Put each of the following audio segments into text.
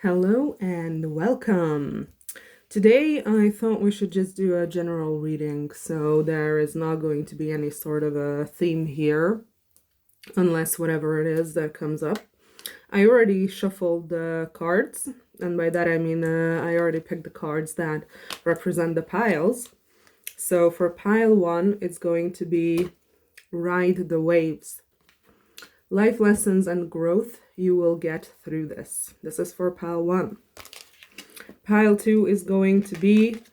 Hello and welcome. Today I thought we should just do a general reading, so there is not going to be any sort of a theme here, unless whatever it is that comes up. I already shuffled the cards, and by that I mean I already picked the cards that represent the piles. So for pile 1, it's going to be Ride the Waves. Life lessons and growth you will get through this. This is for pile 1. Pile 2 is going to be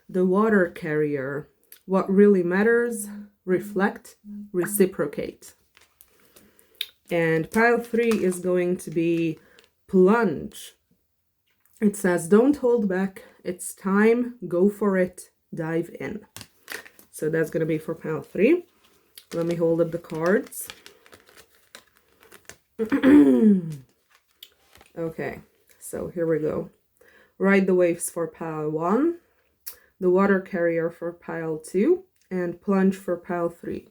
the water carrier. What really matters, reflect, reciprocate. And pile 3 is going to be plunge. It says, don't hold back. It's time. Go for it. Dive in. So that's going to be for pile 3. Let me hold up the cards. Okay, so here we go. Ride the waves for pile 1, the water carrier for pile 2, and plunge for pile 3.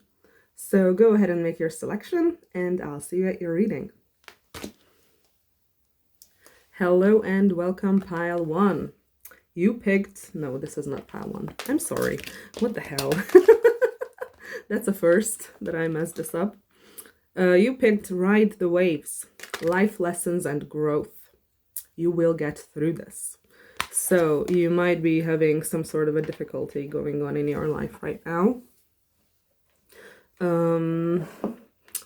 So go ahead and make your selection, and I'll see you at your reading. Hello and welcome, pile 1. You picked... No, this is not pile 1. I'm sorry. What the hell? That's a first that I messed this up. You picked Ride the Waves, life lessons and growth. You will get through this. So you might be having some sort of a difficulty going on in your life right now. When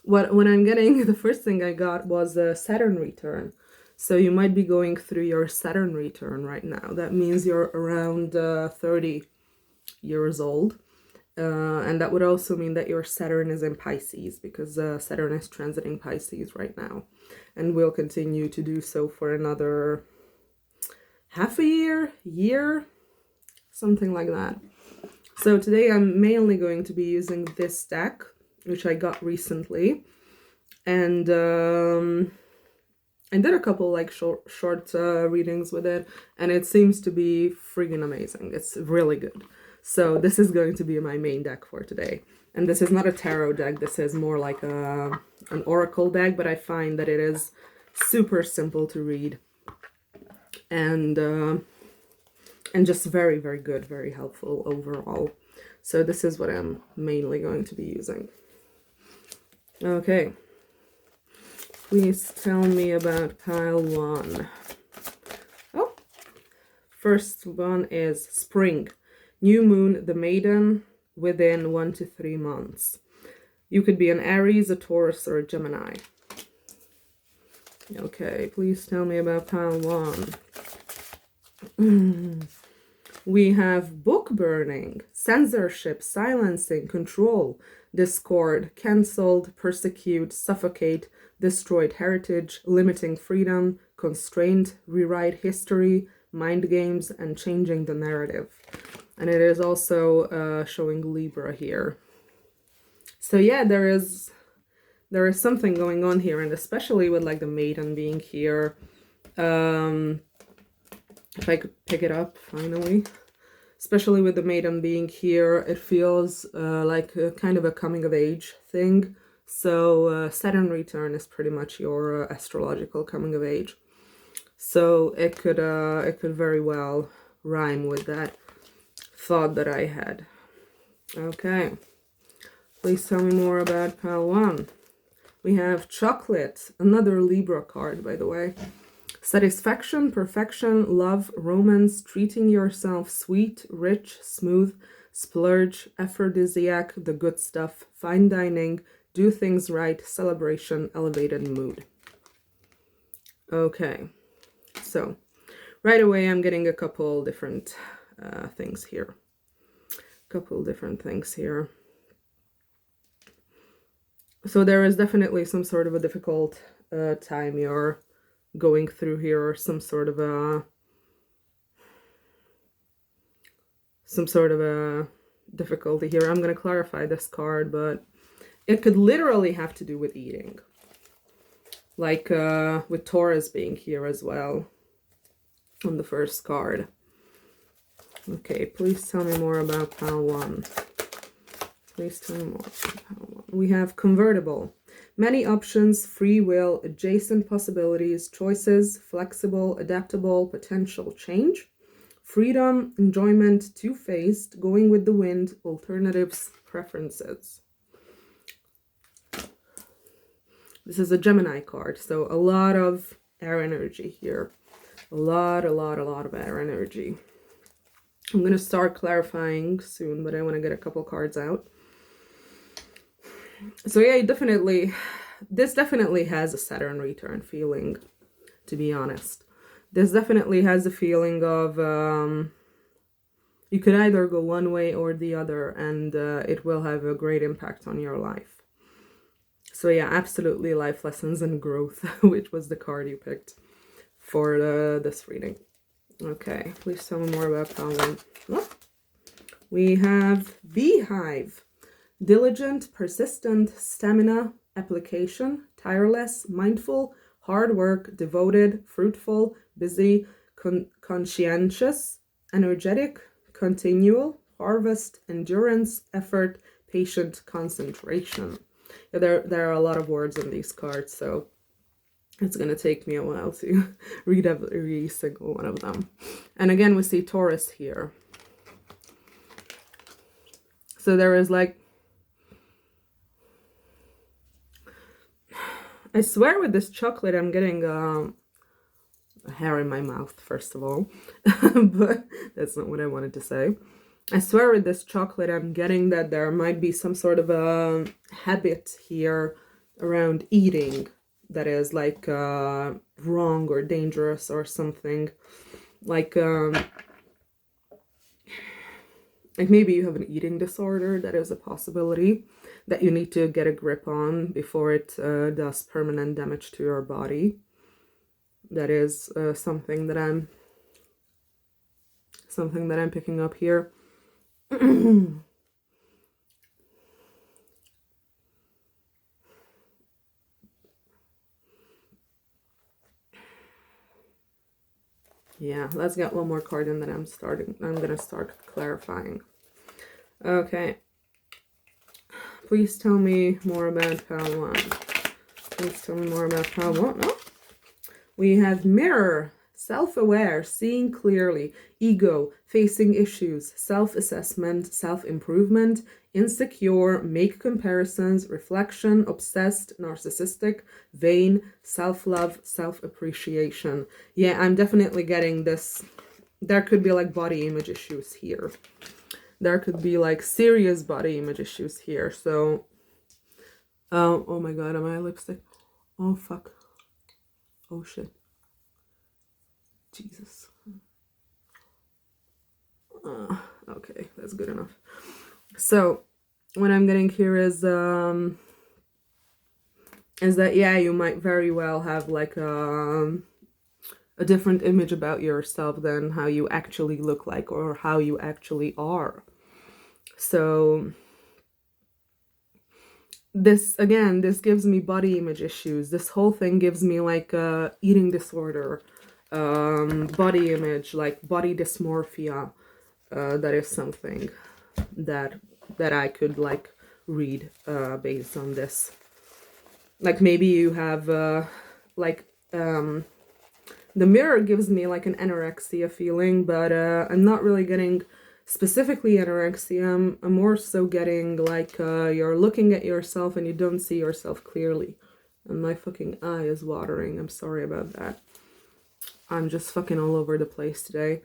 I'm getting, the first thing I got was a Saturn return. So you might be going through your Saturn return right now. That means you're around 30 years old. And that would also mean that your Saturn is in Pisces, because Saturn is transiting Pisces right now. And will continue to do so for another half a year, something like that. So today I'm mainly going to be using this deck, which I got recently. And I did a couple like short readings with it, and it seems to be friggin' amazing. It's really good. So this is going to be my main deck for today. And this is not a tarot deck, this is more like an oracle deck, but I find that it is super simple to read. And just very, very good, very helpful overall. So this is what I'm mainly going to be using. Okay. Please tell me about pile 1. Oh, first one is spring. New moon, the maiden, within 1 to 3 months. You could be an Aries, a Taurus, or a Gemini. Okay, please tell me about pile 1. We have book burning, censorship, silencing, control, discord, cancelled, persecute, suffocate, destroyed heritage, limiting freedom, constraint, rewrite history, mind games, and changing the narrative. And it is also showing Libra here. So yeah, there is something going on here, and especially with like the maiden being here. If I could pick it up finally. Especially with the maiden being here, it feels like a kind of a coming of age thing. So Saturn return is pretty much your astrological coming of age. So it could very well rhyme with that thought that I had. Okay, please tell me more about pile 1. We have chocolate, another Libra card, by the way. Satisfaction, perfection, love, romance, treating yourself sweet, rich, smooth, splurge, aphrodisiac, the good stuff, fine dining, do things right, celebration, elevated mood. Okay, so right away I'm getting a couple different things here. So there is definitely some sort of a difficult time you're going through here, or some sort of a difficulty here. I'm going to clarify this card, but it could literally have to do with eating, like with Taurus being here as well on the first card. Okay, please tell me more about pile 1. Please tell me more about pile 1. We have convertible. Many options, free will, adjacent possibilities, choices, flexible, adaptable, potential change. Freedom, enjoyment, two-faced, going with the wind, alternatives, preferences. This is a Gemini card, so a lot of air energy here. A lot of air energy. I'm going to start clarifying soon, but I want to get a couple cards out. So yeah, this definitely has a Saturn return feeling, to be honest. This definitely has a feeling of you could either go one way or the other, and it will have a great impact on your life. So yeah, absolutely life lessons and growth, which was the card you picked for this reading. Okay, please tell me more about pile one. Oh, we have Beehive. Diligent, persistent, stamina, application, tireless, mindful, hard work, devoted, fruitful, busy, conscientious, energetic, continual, harvest, endurance, effort, patient, concentration. Yeah, there are a lot of words in these cards, so it's going to take me a while to read every single one of them. And again, we see Taurus here. So there is like, I swear with this chocolate I'm getting a hair in my mouth, first of all. But that's not what I wanted to say. I swear with this chocolate I'm getting that there might be some sort of a habit here around eating that is like wrong or dangerous or something. Like maybe you have an eating disorder. That is a possibility that you need to get a grip on before it does permanent damage to your body. That is something that I'm picking up here. Yeah, let's get one more card and then I'm gonna start clarifying. Okay. Please tell me more about pile one. Please tell me more about pile one. Oh. We have mirror, self-aware, seeing clearly, ego, facing issues, self-assessment, self-improvement, insecure, make comparisons, reflection, obsessed, narcissistic, vain, self-love, self-appreciation. Yeah, I'm definitely getting this. There could be like body image issues here. There could be like serious body image issues here. So, oh my god, am I lipstick? Oh fuck. Oh shit. Jesus. Okay, that's good enough. So, what I'm getting here is that, yeah, you might very well have like a different image about yourself than how you actually look like or how you actually are. So this gives me body image issues. This whole thing gives me like eating disorder, body image, like body dysmorphia. That is something that I could like read based on this. Like maybe you have the mirror gives me like an anorexia feeling, but I'm not really getting specifically anorexia. I'm more so getting like you're looking at yourself and you don't see yourself clearly. And my fucking eye is watering. I'm sorry about that. I'm just fucking all over the place today.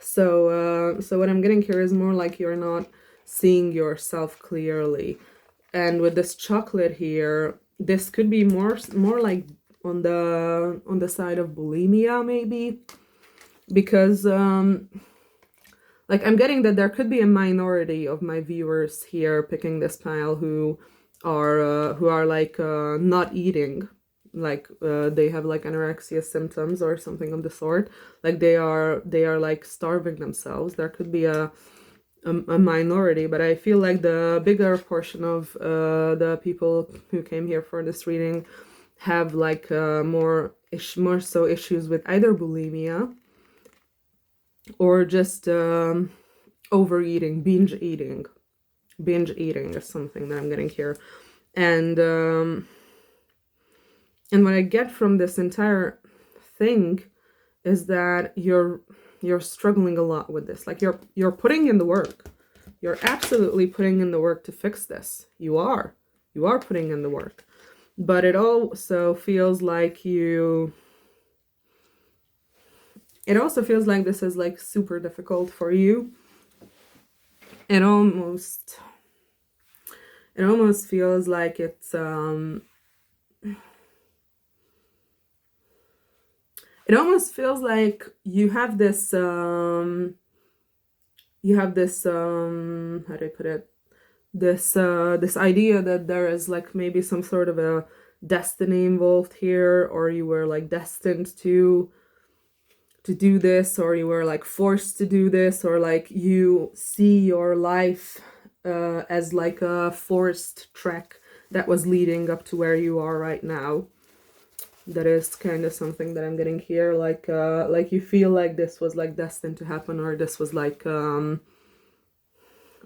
So what I'm getting here is more like you're not seeing yourself clearly. And with this chocolate here, this could be more like on the side of bulimia maybe, because like I'm getting that there could be a minority of my viewers here picking this pile who are like not eating, like they have like anorexia symptoms or something of the sort, like they are like starving themselves. There could be a minority, but I feel like the bigger portion of the people who came here for this reading have like more so issues with either bulimia or just overeating, binge eating, binge eating is something that I'm getting here. And what I get from this entire thing is that you're struggling a lot with this. Like you're putting in the work. You're absolutely putting in the work to fix this. You are putting in the work. But it also feels like it also feels like this is like super difficult for you. It almost feels like it's it almost feels like you have this how do I put it, this idea that there is like maybe some sort of a destiny involved here, or you were like destined to do this, or you were like forced to do this, or like you see your life as like a forced trek that was leading up to where you are right now. That is kind of something that I'm getting here, like you feel like this was like destined to happen, or this was like or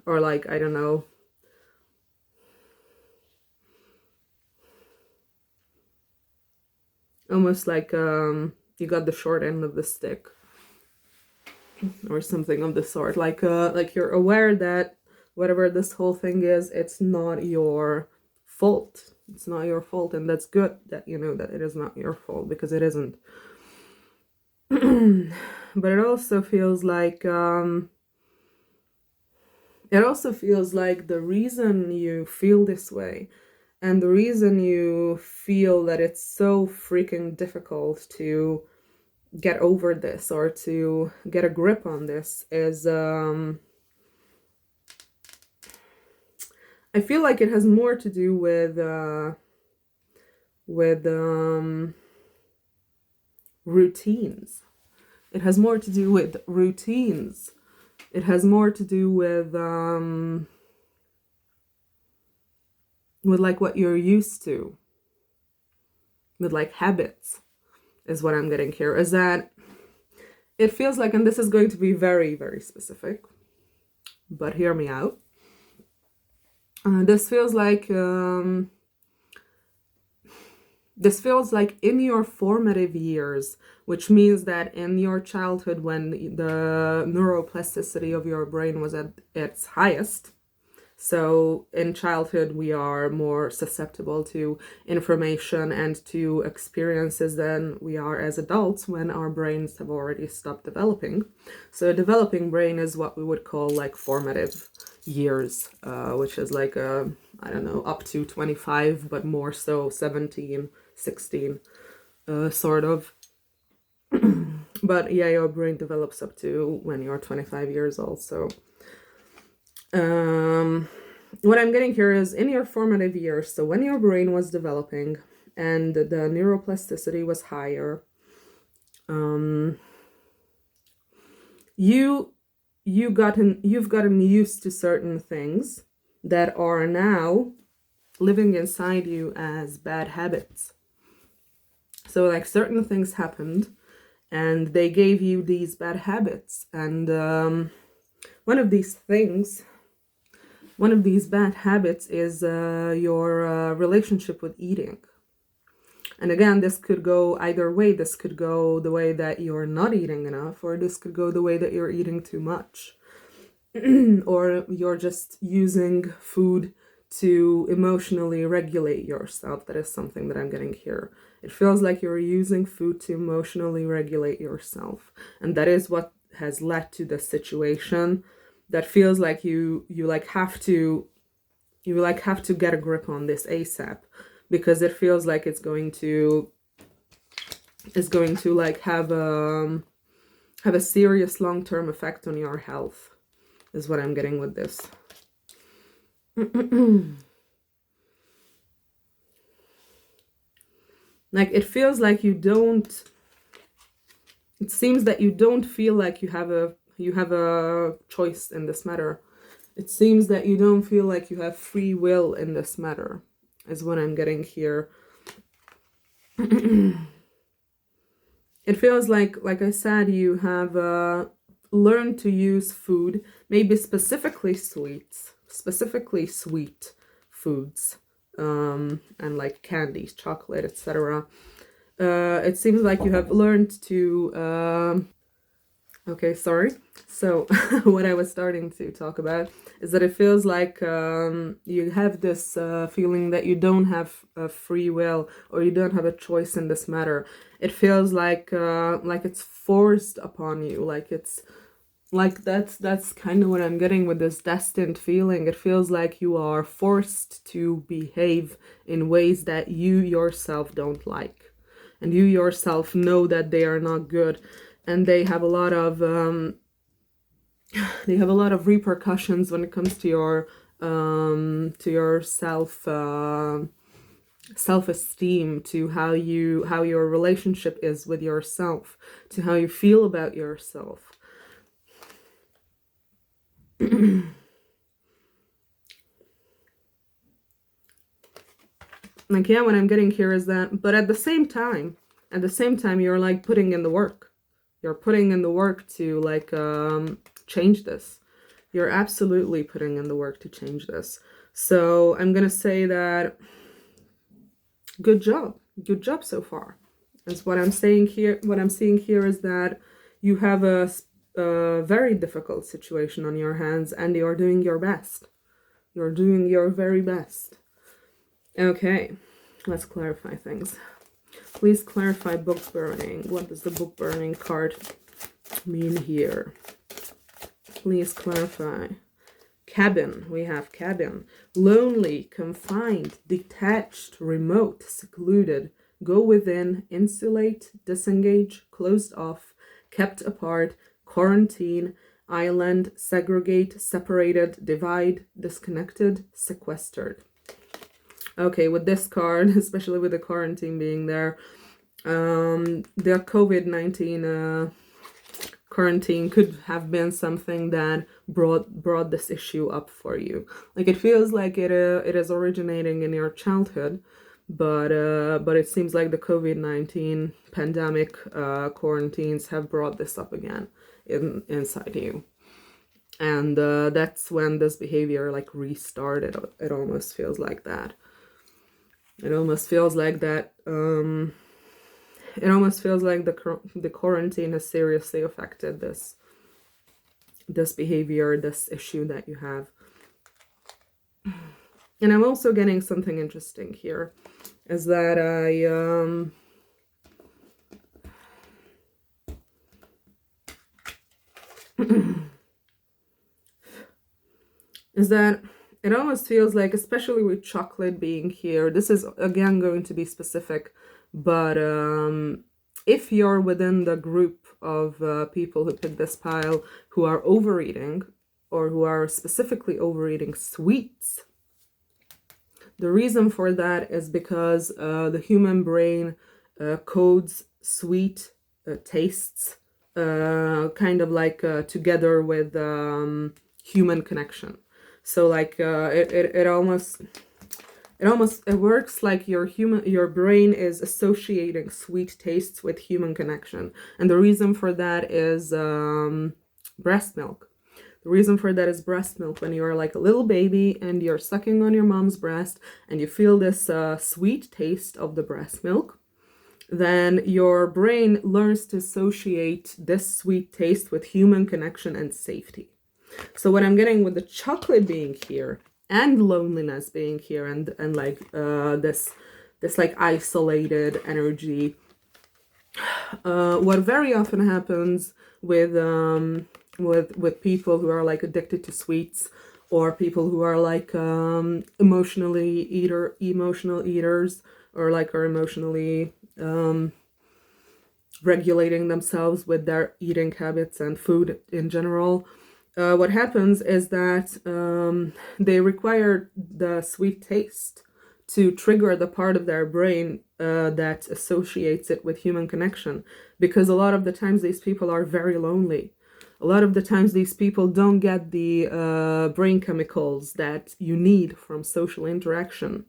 like, I don't know, almost like you got the short end of the stick or something of the sort. Like you're aware that whatever this whole thing is, it's not your fault. It's not your fault, and that's good that you know that it is not your fault, because it isn't. But it also feels like the reason you feel this way, and the reason you feel that it's so freaking difficult to get over this or to get a grip on this is I feel like it has more to do with routines. It has more to do with routines. It has more to do with like what you're used to, with like habits, is what I'm getting here. Is that it feels like, and this is going to be very, very specific, but hear me out. This feels like in your formative years, which means that in your childhood, when the neuroplasticity of your brain was at its highest. So in childhood, we are more susceptible to information and to experiences than we are as adults, when our brains have already stopped developing. So a developing brain is what we would call like formative years, which is like I don't know, up to 25, but more so 17, 16, sort of. But yeah, your brain develops up to when you're 25 years old. So what I'm getting here is in your formative years, so when your brain was developing and the neuroplasticity was higher, you've gotten used to certain things that are now living inside you as bad habits. So like certain things happened and they gave you these bad habits, and one of these bad habits is your relationship with eating. And again, this could go either way. This could go the way that you're not eating enough, or this could go the way that you're eating too much. Or you're just using food to emotionally regulate yourself. That is something that I'm getting here. It feels like you're using food to emotionally regulate yourself. And that is what has led to the situation that feels like you have to get a grip on this ASAP, because it feels like it's going to like have a serious long-term effect on your health, is what I'm getting with this. Like it feels like it seems that you don't feel like you have a choice in this matter. It seems that you don't feel like you have free will in this matter, is what I'm getting here. It feels like I said, you have learned to use food, maybe specifically sweets, specifically sweet foods, and like candies, chocolate, etc. It seems like you have learned to okay, sorry. So what I was starting to talk about is that it feels like you have this feeling that you don't have a free will, or you don't have a choice in this matter. It feels like it's forced upon you, like it's like that's kind of what I'm getting with this destined feeling. It feels like you are forced to behave in ways that you yourself don't like, and you yourself know that they are not good, and they have a lot of repercussions when it comes to your self-esteem, to how your relationship is with yourself, to how you feel about yourself. Like, yeah, what I'm getting here is that, but at the same time, you're like putting in the work. You're putting in the work to like change this. You're absolutely putting in the work to change this. So I'm gonna say that good job so far. That's what I'm saying here. What I'm seeing here is that you have a very difficult situation on your hands, and you're doing your best. You're doing your very best. Okay, let's clarify things. Please clarify book burning. What does the book burning card mean here? Please clarify. Cabin. We have cabin. Lonely, confined, detached, remote, secluded. Go within, insulate, disengage, closed off, kept apart, quarantine, island, segregate, separated, divide, disconnected, sequestered. Okay, with this card, especially with the quarantine being there, the COVID-19 quarantine could have been something that brought this issue up for you. Like, it feels like it is originating in your childhood, but it seems like the COVID-19 pandemic quarantines have brought this up again inside you. And that's when this behavior like restarted. It almost feels like that. It almost feels like that. It almost feels like the quarantine has seriously affected this behavior, this issue that you have. And I'm also getting something interesting here, is that is that it almost feels like, especially with chocolate being here, this is again going to be specific, but if you're within the group of people who pick this pile who are overeating, or who are specifically overeating sweets, the reason for that is because the human brain codes sweet tastes kind of like together with human connection. So like it almost works like your brain is associating sweet tastes with human connection. And the reason for that is breast milk. The reason for that is breast milk. When you're like a little baby and you're sucking on your mom's breast and you feel this sweet taste of the breast milk, then your brain learns to associate this sweet taste with human connection and safety. So what I'm getting with the chocolate being here and loneliness being here, and like this like isolated energy, what very often happens with people who are like addicted to sweets, or people who are like emotional eaters, or like are emotionally regulating themselves with their eating habits and food in general. What happens is that they require the sweet taste to trigger the part of their brain that associates it with human connection. Because a lot of the times these people are very lonely. A lot of the times these people don't get the brain chemicals that you need from social interaction.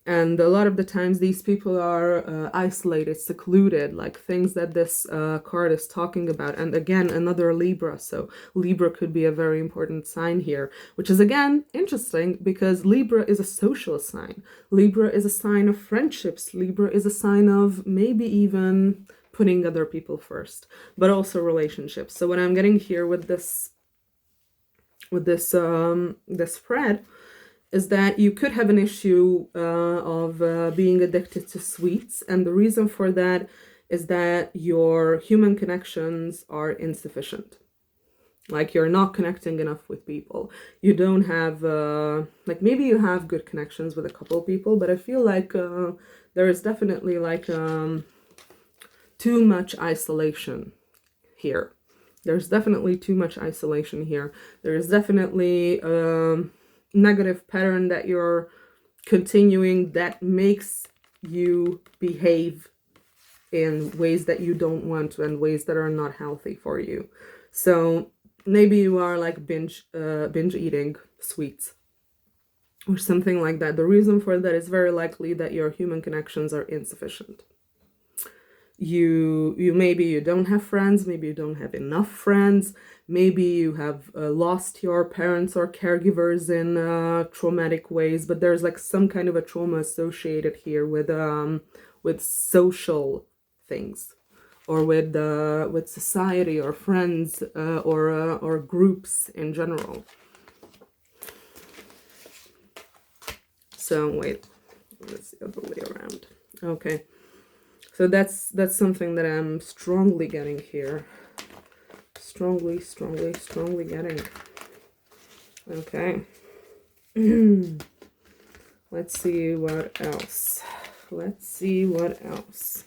And a lot of the times these people are isolated, secluded, like things that this card is talking about. And again, another Libra. So Libra could be a very important sign here, which is again interesting because Libra is a social sign. Libra is a sign of friendships. Libra is a sign of maybe even putting other people first, but also relationships. So what I'm getting here with this this spread is that you could have an issue of being addicted to sweets. And the reason for that is that your human connections are insufficient. Like you're not connecting enough with people. You don't have, like maybe you have good connections with a couple of people, but I feel like there is definitely like too much isolation here. There's definitely too much isolation here. There is definitely negative pattern that you're continuing that makes you behave in ways that you don't want to and ways that are not healthy for you. So maybe you are like binge eating sweets or something like that. The reason for that is very likely that your human connections are insufficient. You maybe you don't have friends, maybe you don't have enough friends, maybe you have lost your parents or caregivers in traumatic ways, but there's like some kind of a trauma associated here with social things, or with society or friends or groups in general. So wait, let's see the other way around. Okay. So that's something that I'm strongly getting here. Strongly getting. Okay. Let's see what else. Let's see what else.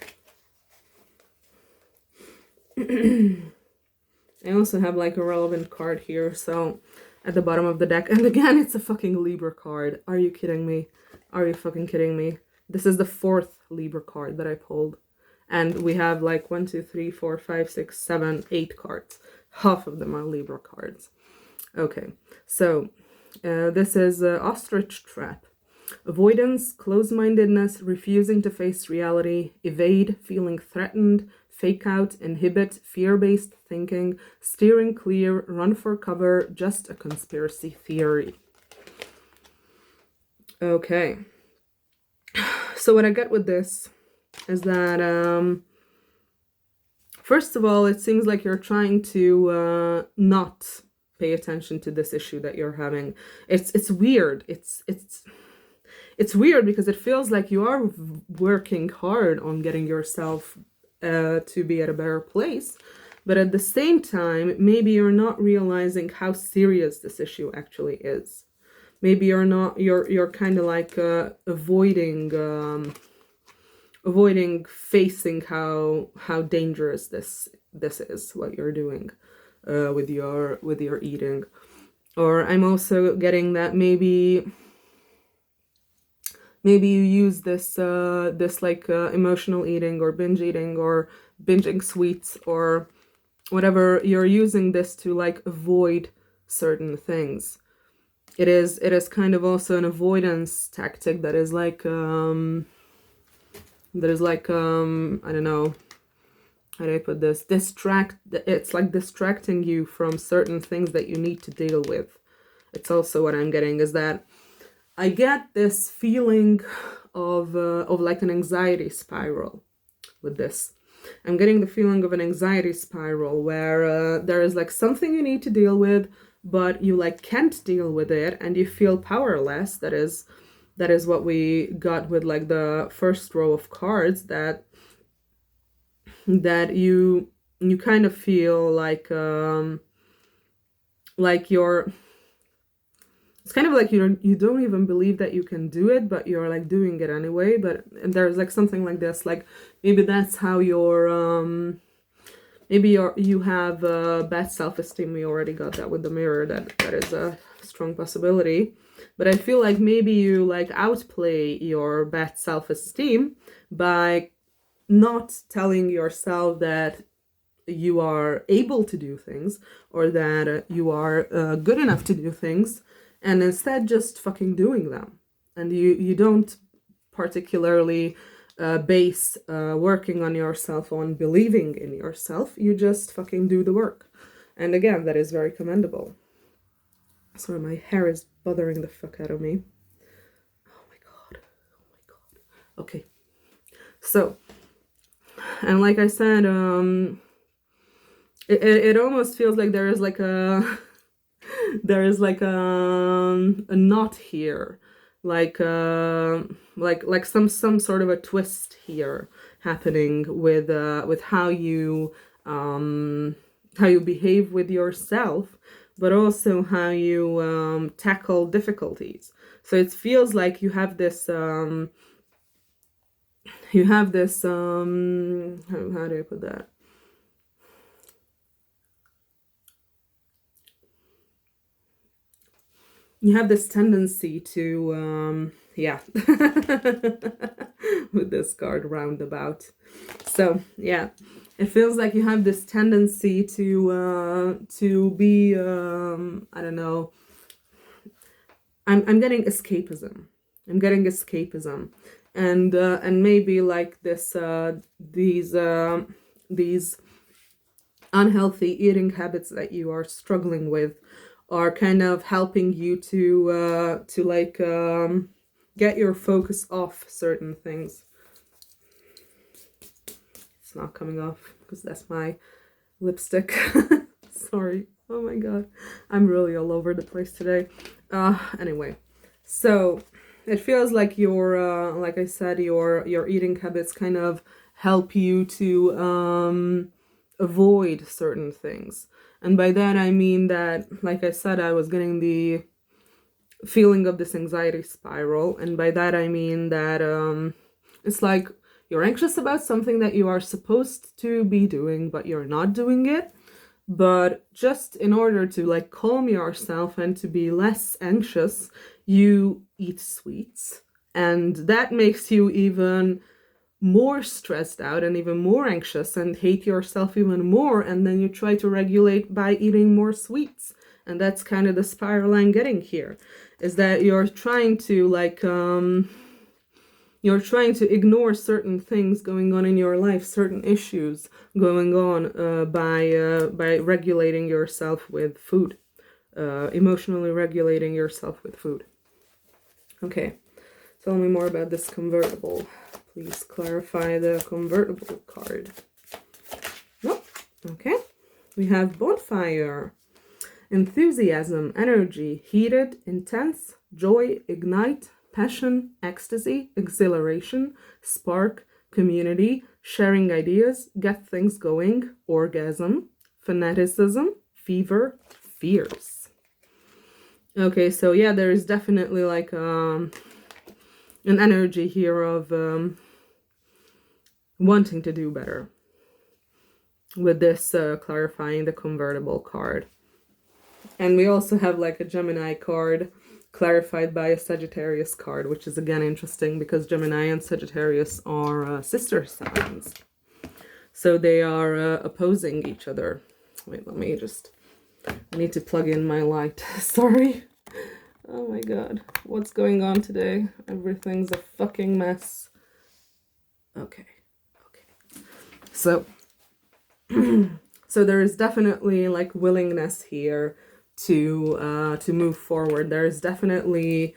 I also have like a relevant card here, so at the bottom of the deck. And again, it's a fucking Libra card. Are you kidding me? Are you fucking kidding me? This is the 4th Libra card that I pulled. And we have like 1, 2, 3, 4, 5, 6, 7, 8 cards. Half of them are Libra cards. Okay, so this is Ostrich Trap. Avoidance, close-mindedness, refusing to face reality, evade, feeling threatened, fake out, inhibit, fear-based thinking, steering clear, run for cover, just a conspiracy theory. Okay. So what I get with this is that, first of all, it seems like you're trying to not pay attention to this issue that you're having. It's weird. It's weird because it feels like you are working hard on getting yourself to be at a better place, but at the same time, maybe you're not realizing how serious this issue actually is. Maybe you're kind of like avoiding facing how dangerous this is, what you're doing with your eating. Or I'm also getting that maybe you use this like emotional eating or binge eating or binging sweets or whatever. You're using this to like avoid certain things. It is kind of also an avoidance tactic that is like I don't know how do I put this, it's like distracting you from certain things that you need to deal with. It's also what I'm getting is that I get this feeling of like an anxiety spiral with this. I'm getting the feeling of an anxiety spiral where there is like something you need to deal with, but you like can't deal with it and you feel powerless. That is what we got with like the first row of cards, that you kind of feel like you're, it's kind of like you don't even believe that you can do it, but you're like doing it anyway. But there's like something like this, like maybe that's how you're maybe you have bad self-esteem. We already got that with the mirror. That is a strong possibility. But I feel like maybe you like outplay your bad self-esteem by not telling yourself that you are able to do things or that you are good enough to do things, and instead just fucking doing them. And you don't particularly base working on yourself on believing in yourself. You just fucking do the work. And again, that is very commendable. Sorry, my hair is bothering the fuck out of me. Oh my god. Oh my god. Okay. So, and like I said, it almost feels like there is like a there is like a knot here, like some sort of a twist here happening with how you behave with yourself, but also how you tackle difficulties. So it feels like you have this how do I put that? You have this tendency to, yeah, with this card roundabout. So, yeah, it feels like you have this tendency to be, I don't know, I'm getting escapism. I'm getting escapism. And maybe like these unhealthy eating habits that you are struggling with are kind of helping you to like get your focus off certain things. It's not coming off because that's my lipstick. Sorry. Oh my god, I'm really all over the place today. Anyway, so it feels like your like I said, your eating habits kind of help you to avoid certain things. And by that I mean that, like I said, I was getting the feeling of this anxiety spiral. And by that I mean that it's like you're anxious about something that you are supposed to be doing, but you're not doing it. But just in order to like calm yourself and to be less anxious, you eat sweets. And that makes you even more stressed out and even more anxious and hate yourself even more, and then you try to regulate by eating more sweets. And that's kind of the spiral I'm getting here, is that you're trying to like you're trying to ignore certain things going on in your life, certain issues going on by regulating yourself with food, emotionally regulating yourself with food. Okay, tell me more about this convertible. Please clarify the convertible card. Nope. Okay. We have bonfire, enthusiasm, energy, heated, intense, joy, ignite, passion, ecstasy, exhilaration, spark, community, sharing ideas, get things going, orgasm, fanaticism, fever, fierce. Okay, so yeah, there is definitely like an energy here of wanting to do better with this clarifying the convertible card. And we also have like a Gemini card clarified by a Sagittarius card, which is again interesting because Gemini and Sagittarius are sister signs. So they are opposing each other. Wait, let me just, I need to plug in my light. Sorry. Oh my god. What's going on today? Everything's a fucking mess. Okay. So, so there is definitely like willingness here to move forward. There is definitely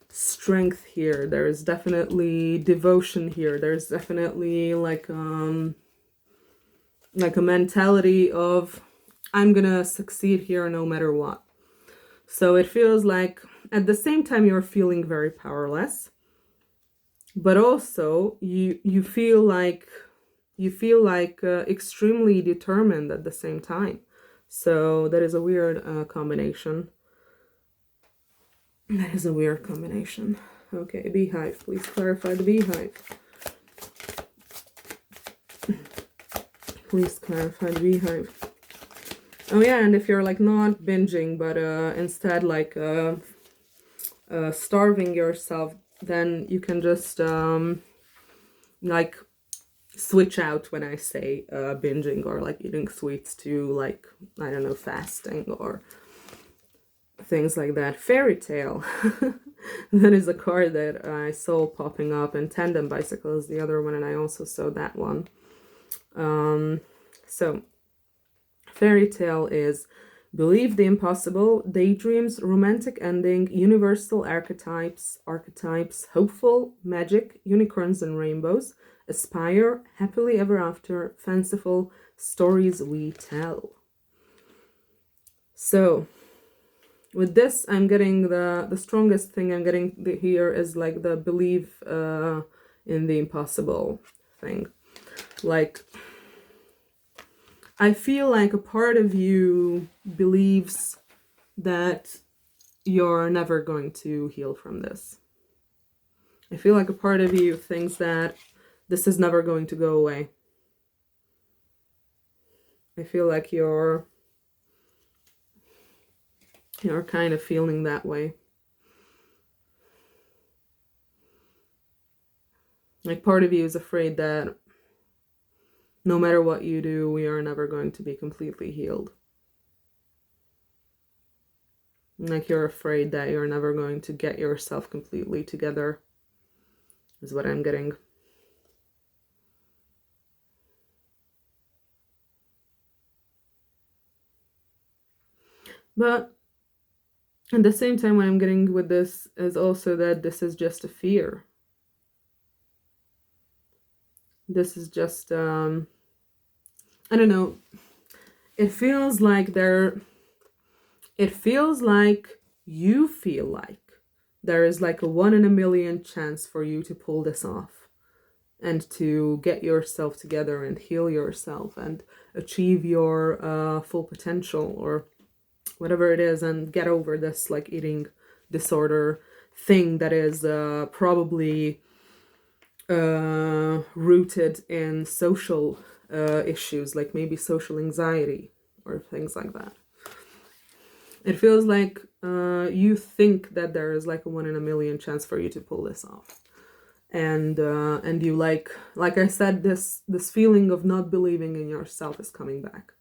strength here. There is definitely devotion here. There's definitely like a mentality of I'm gonna succeed here no matter what. So it feels like at the same time you're feeling very powerless, but also you feel like extremely determined at the same time. So that is a weird combination. That is a weird combination. Okay, beehive. Please clarify the beehive. Please clarify the beehive. Oh yeah, and if you're like not binging, but instead like starving yourself, then you can just like switch out when I say binging or like eating sweets to like, I don't know, fasting or things like that. Fairy tale. That is a card that I saw popping up, and tandem bicycle is the other one, and I also saw that one. So fairy tale is believe the impossible, daydreams, romantic ending, universal archetypes, hopeful, magic, unicorns and rainbows, aspire, happily ever after, fanciful, stories we tell. So with this, I'm getting the strongest thing I'm getting here is like the believe in the impossible thing. Like, I feel like a part of you believes that you're never going to heal from this. I feel like a part of you thinks that this is never going to go away. I feel like you're kind of feeling that way. Like, part of you is afraid that no matter what you do, we are never going to be completely healed. Like, you're afraid that you're never going to get yourself completely together, is what I'm getting. But at the same time, what I'm getting with this is also that this is just a fear. This is just, I don't know. It feels like you feel like there is like a 1 in a million chance for you to pull this off and to get yourself together and heal yourself and achieve your full potential or whatever it is, and get over this like eating disorder thing that is probably rooted in social issues, like maybe social anxiety or things like that. It feels like you think that there is like a 1 in a million chance for you to pull this off, and you like I said, this feeling of not believing in yourself is coming back.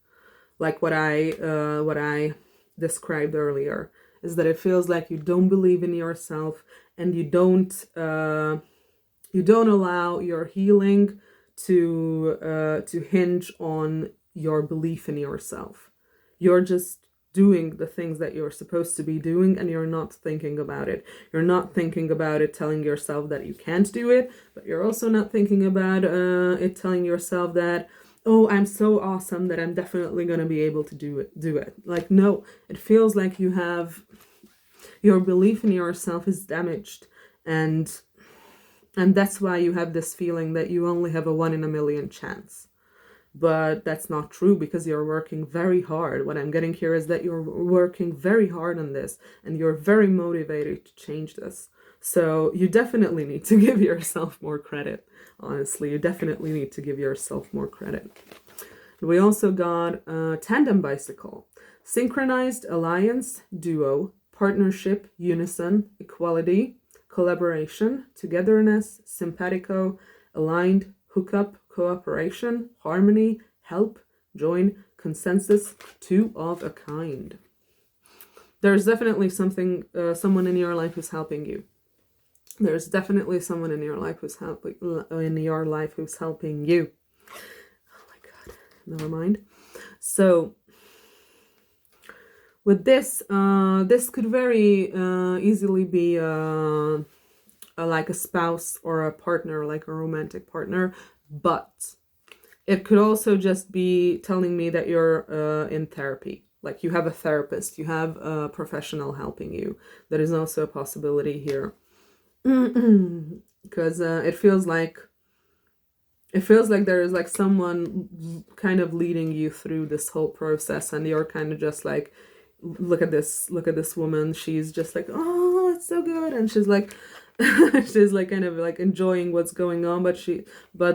Like what I described earlier is that it feels like you don't believe in yourself, and you don't allow your healing to hinge on your belief in yourself. You're just doing the things that you're supposed to be doing, and you're not thinking about it. You're not thinking about it telling yourself that you can't do it, but you're also not thinking about it telling yourself that, oh, I'm so awesome that I'm definitely going to be able to do it. Like, no, it feels like you have, your belief in yourself is damaged, and that's why you have this feeling that you only have a 1 in a million chance. But that's not true, because you're working very hard. What I'm getting here is that you're working very hard on this, and you're very motivated to change this. So you definitely need to give yourself more credit. Honestly, you definitely need to give yourself more credit. We also got tandem bicycle, synchronized alliance, duo, partnership, unison, equality, collaboration, togetherness, simpatico, aligned, hookup, cooperation, harmony, help, join, consensus, 2 of a kind. There's definitely someone in your life who's helping you. There's definitely someone in your life who's helping you. Oh my God, never mind. So with this, this could very easily be like a spouse or a partner, like a romantic partner, but it could also just be telling me that you're in therapy. Like, you have a therapist, you have a professional helping you. That is also a possibility here. Because it feels like there is like someone kind of leading you through this whole process, and you're kind of just like, look at this woman, she's just like, oh, it's so good, and she's like she's like kind of like enjoying what's going on, but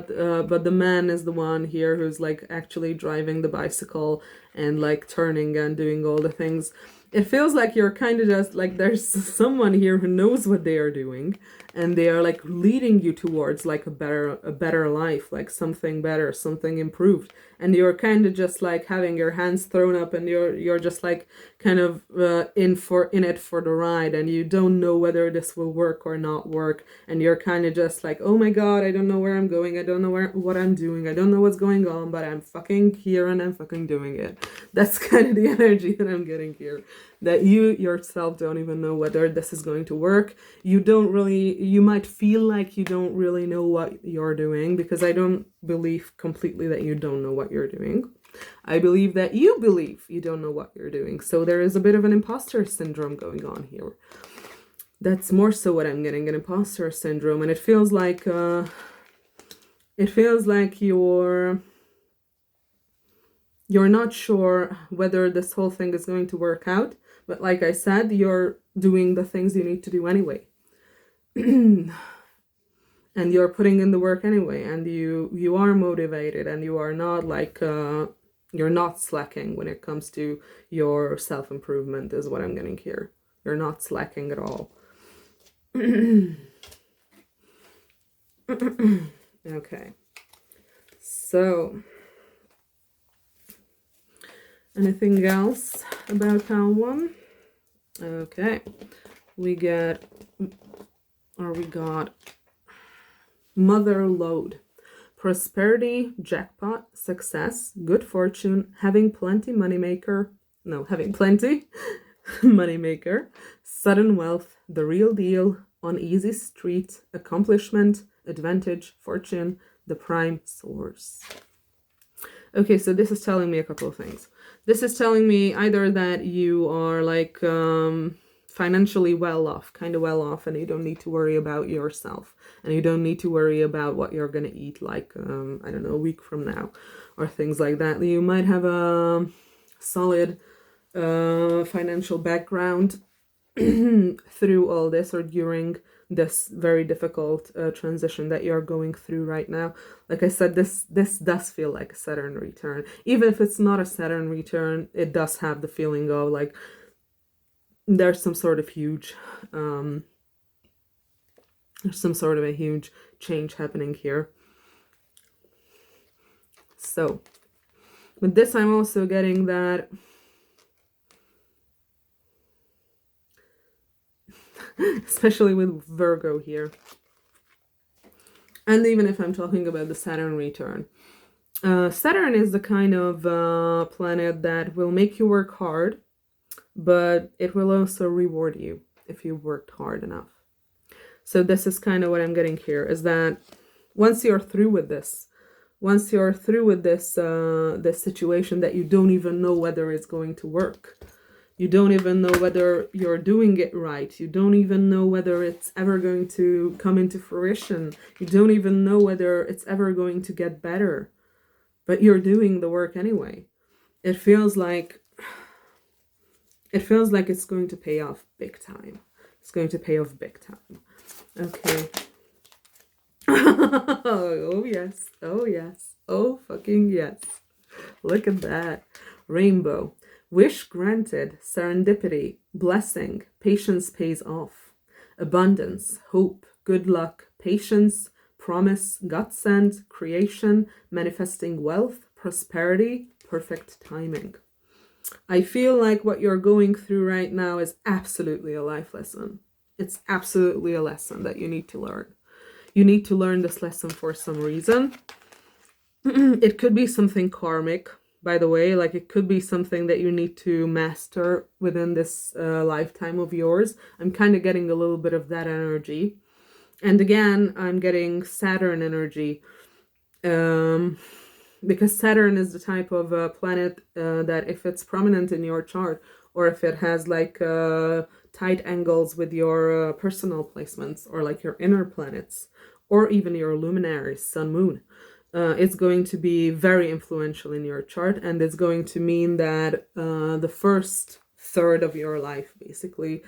the man is the one here who's like actually driving the bicycle and like turning and doing all the things. it feels like you're kind of just like there's someone here who knows what they are doing, and they are like leading you towards like a better life, like something better, something improved, and you're kind of just like having your hands thrown up, and you're just like kind of in it for the ride, and you don't know whether this will work or not work, and you're kind of just like, oh my god, I don't know where I'm going, I don't know what I'm doing, I don't know what's going on, but I'm fucking here and I'm fucking doing it. That's kind of the energy that I'm getting here, that you yourself don't even know whether this is going to work. You might feel like you don't really know what you're doing, because I don't believe completely that you don't know what you're doing. I believe that you believe you don't know what you're doing. So there is a bit of an imposter syndrome going on here. That's more so what I'm getting, an imposter syndrome. And it feels like you're not sure whether this whole thing is going to work out. But like I said, you're doing the things you need to do anyway. And you're putting in the work anyway, and you are motivated, and you are not like you're not slacking when it comes to your self-improvement, is what I'm getting here. You're not slacking at all. Okay, so anything else about pile 1? Okay, we got mother load, prosperity, jackpot, success, good fortune, having plenty moneymaker, sudden wealth, the real deal, on easy street, accomplishment, advantage, fortune, the prime source. Okay, so this is telling me a couple of things. This is telling me either that you are like financially kind of well off, and you don't need to worry about yourself, and you don't need to worry about what you're gonna eat like I don't know, a week from now, or things like that. You might have a solid financial background through all this, or during this very difficult transition that you're going through right now. Like I said, this does feel like a Saturn return. Even if it's not a Saturn return, it does have the feeling of like there's some sort of a huge change happening here. So with this, I'm also getting that especially with Virgo here, and even if I'm talking about the Saturn return, Saturn is the kind of planet that will make you work hard, but it will also reward you if you worked hard enough. So this is kind of what I'm getting here, is that once you're through with this, this situation that you don't even know whether it's going to work, you don't even know whether you're doing it right, you don't even know whether it's ever going to come into fruition, you don't even know whether it's ever going to get better, but you're doing the work anyway. It feels like it's going to pay off big time. It's going to pay off big time. Okay. Oh yes. Oh yes. Oh fucking yes. Look at that. Rainbow. Wish granted. Serendipity. Blessing. Patience pays off. Abundance. Hope. Good luck. Patience. Promise. Godsend. Creation. Manifesting wealth. Prosperity. Perfect timing. I feel like what you're going through right now is absolutely a life lesson. It's absolutely a lesson that you need to learn. You need to learn this lesson for some reason. It could be something karmic, by the way. Like, it could be something that you need to master within this lifetime of yours. I'm kind of getting a little bit of that energy. And again, I'm getting Saturn energy. Because Saturn is the type of planet that if it's prominent in your chart, or if it has like tight angles with your personal placements, or like your inner planets, or even your luminaries, sun, moon, it's going to be very influential in your chart. And it's going to mean that the first third of your life, basically,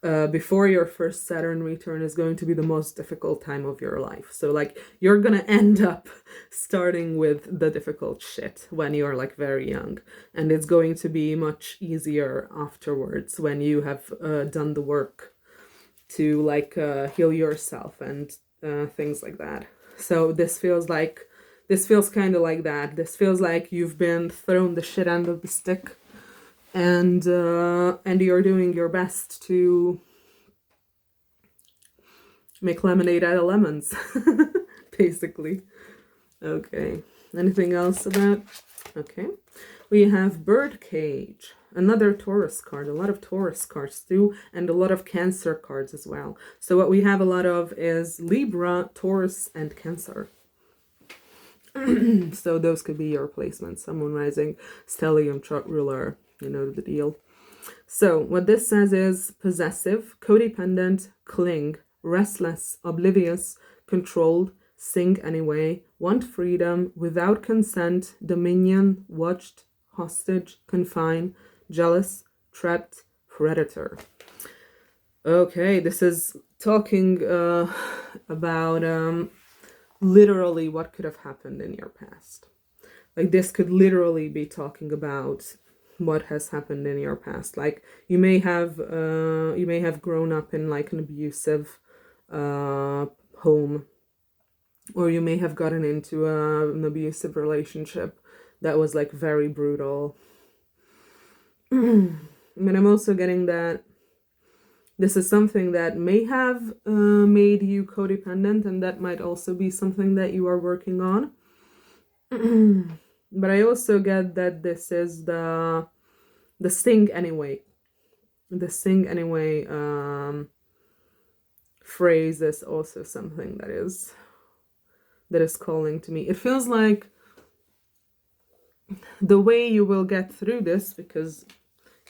before your first Saturn return is going to be the most difficult time of your life. So like you're gonna end up starting with the difficult shit when you're like very young, and it's going to be much easier afterwards when you have done the work to like heal yourself and things like that. So this feels kind of like that. This feels like you've been thrown the shit end of the stick, and you're doing your best to make lemonade out of lemons, basically. Okay, anything else about? Okay, we have Birdcage, another Taurus card, a lot of Taurus cards too, and a lot of Cancer cards as well. So what we have a lot of is Libra, Taurus, and Cancer. So those could be your placements. Sun, Moon, Rising, Stellium, chart ruler, you know the deal. So what this says is possessive, codependent, cling, restless, oblivious, controlled, sing anyway, want freedom, without consent, dominion, watched, hostage, confine, jealous, trapped, predator. Okay, this is talking about literally what could have happened in your past. Like this could literally be talking about what has happened in your past. Like you may have grown up in like an abusive home, or you may have gotten into an abusive relationship that was like very brutal. But I'm also getting that this is something that may have made you codependent, and that might also be something that you are working on. But I also get that this is the sing anyway. The sing anyway phrase is also something that is calling to me. It feels like the way you will get through this, because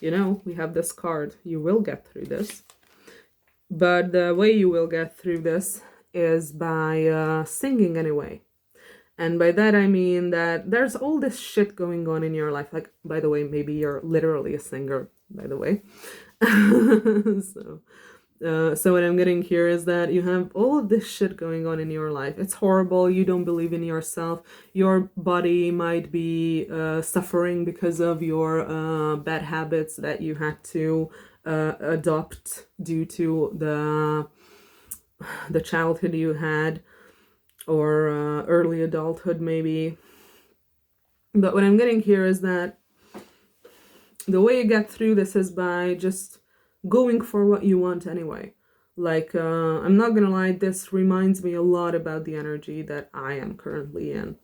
you know we have this card, you will get through this. But the way you will get through this is by singing anyway. And by that I mean that there's all this shit going on in your life. Like, by the way, maybe you're literally a singer, by the way. So what I'm getting here is that you have all of this shit going on in your life. It's horrible. You don't believe in yourself. Your body might be suffering because of your bad habits that you had to adopt due to the childhood you had, or early adulthood maybe. But what I'm getting here is that the way you get through this is by just going for what you want anyway. Like, I'm not gonna lie, this reminds me a lot about the energy that I am currently in.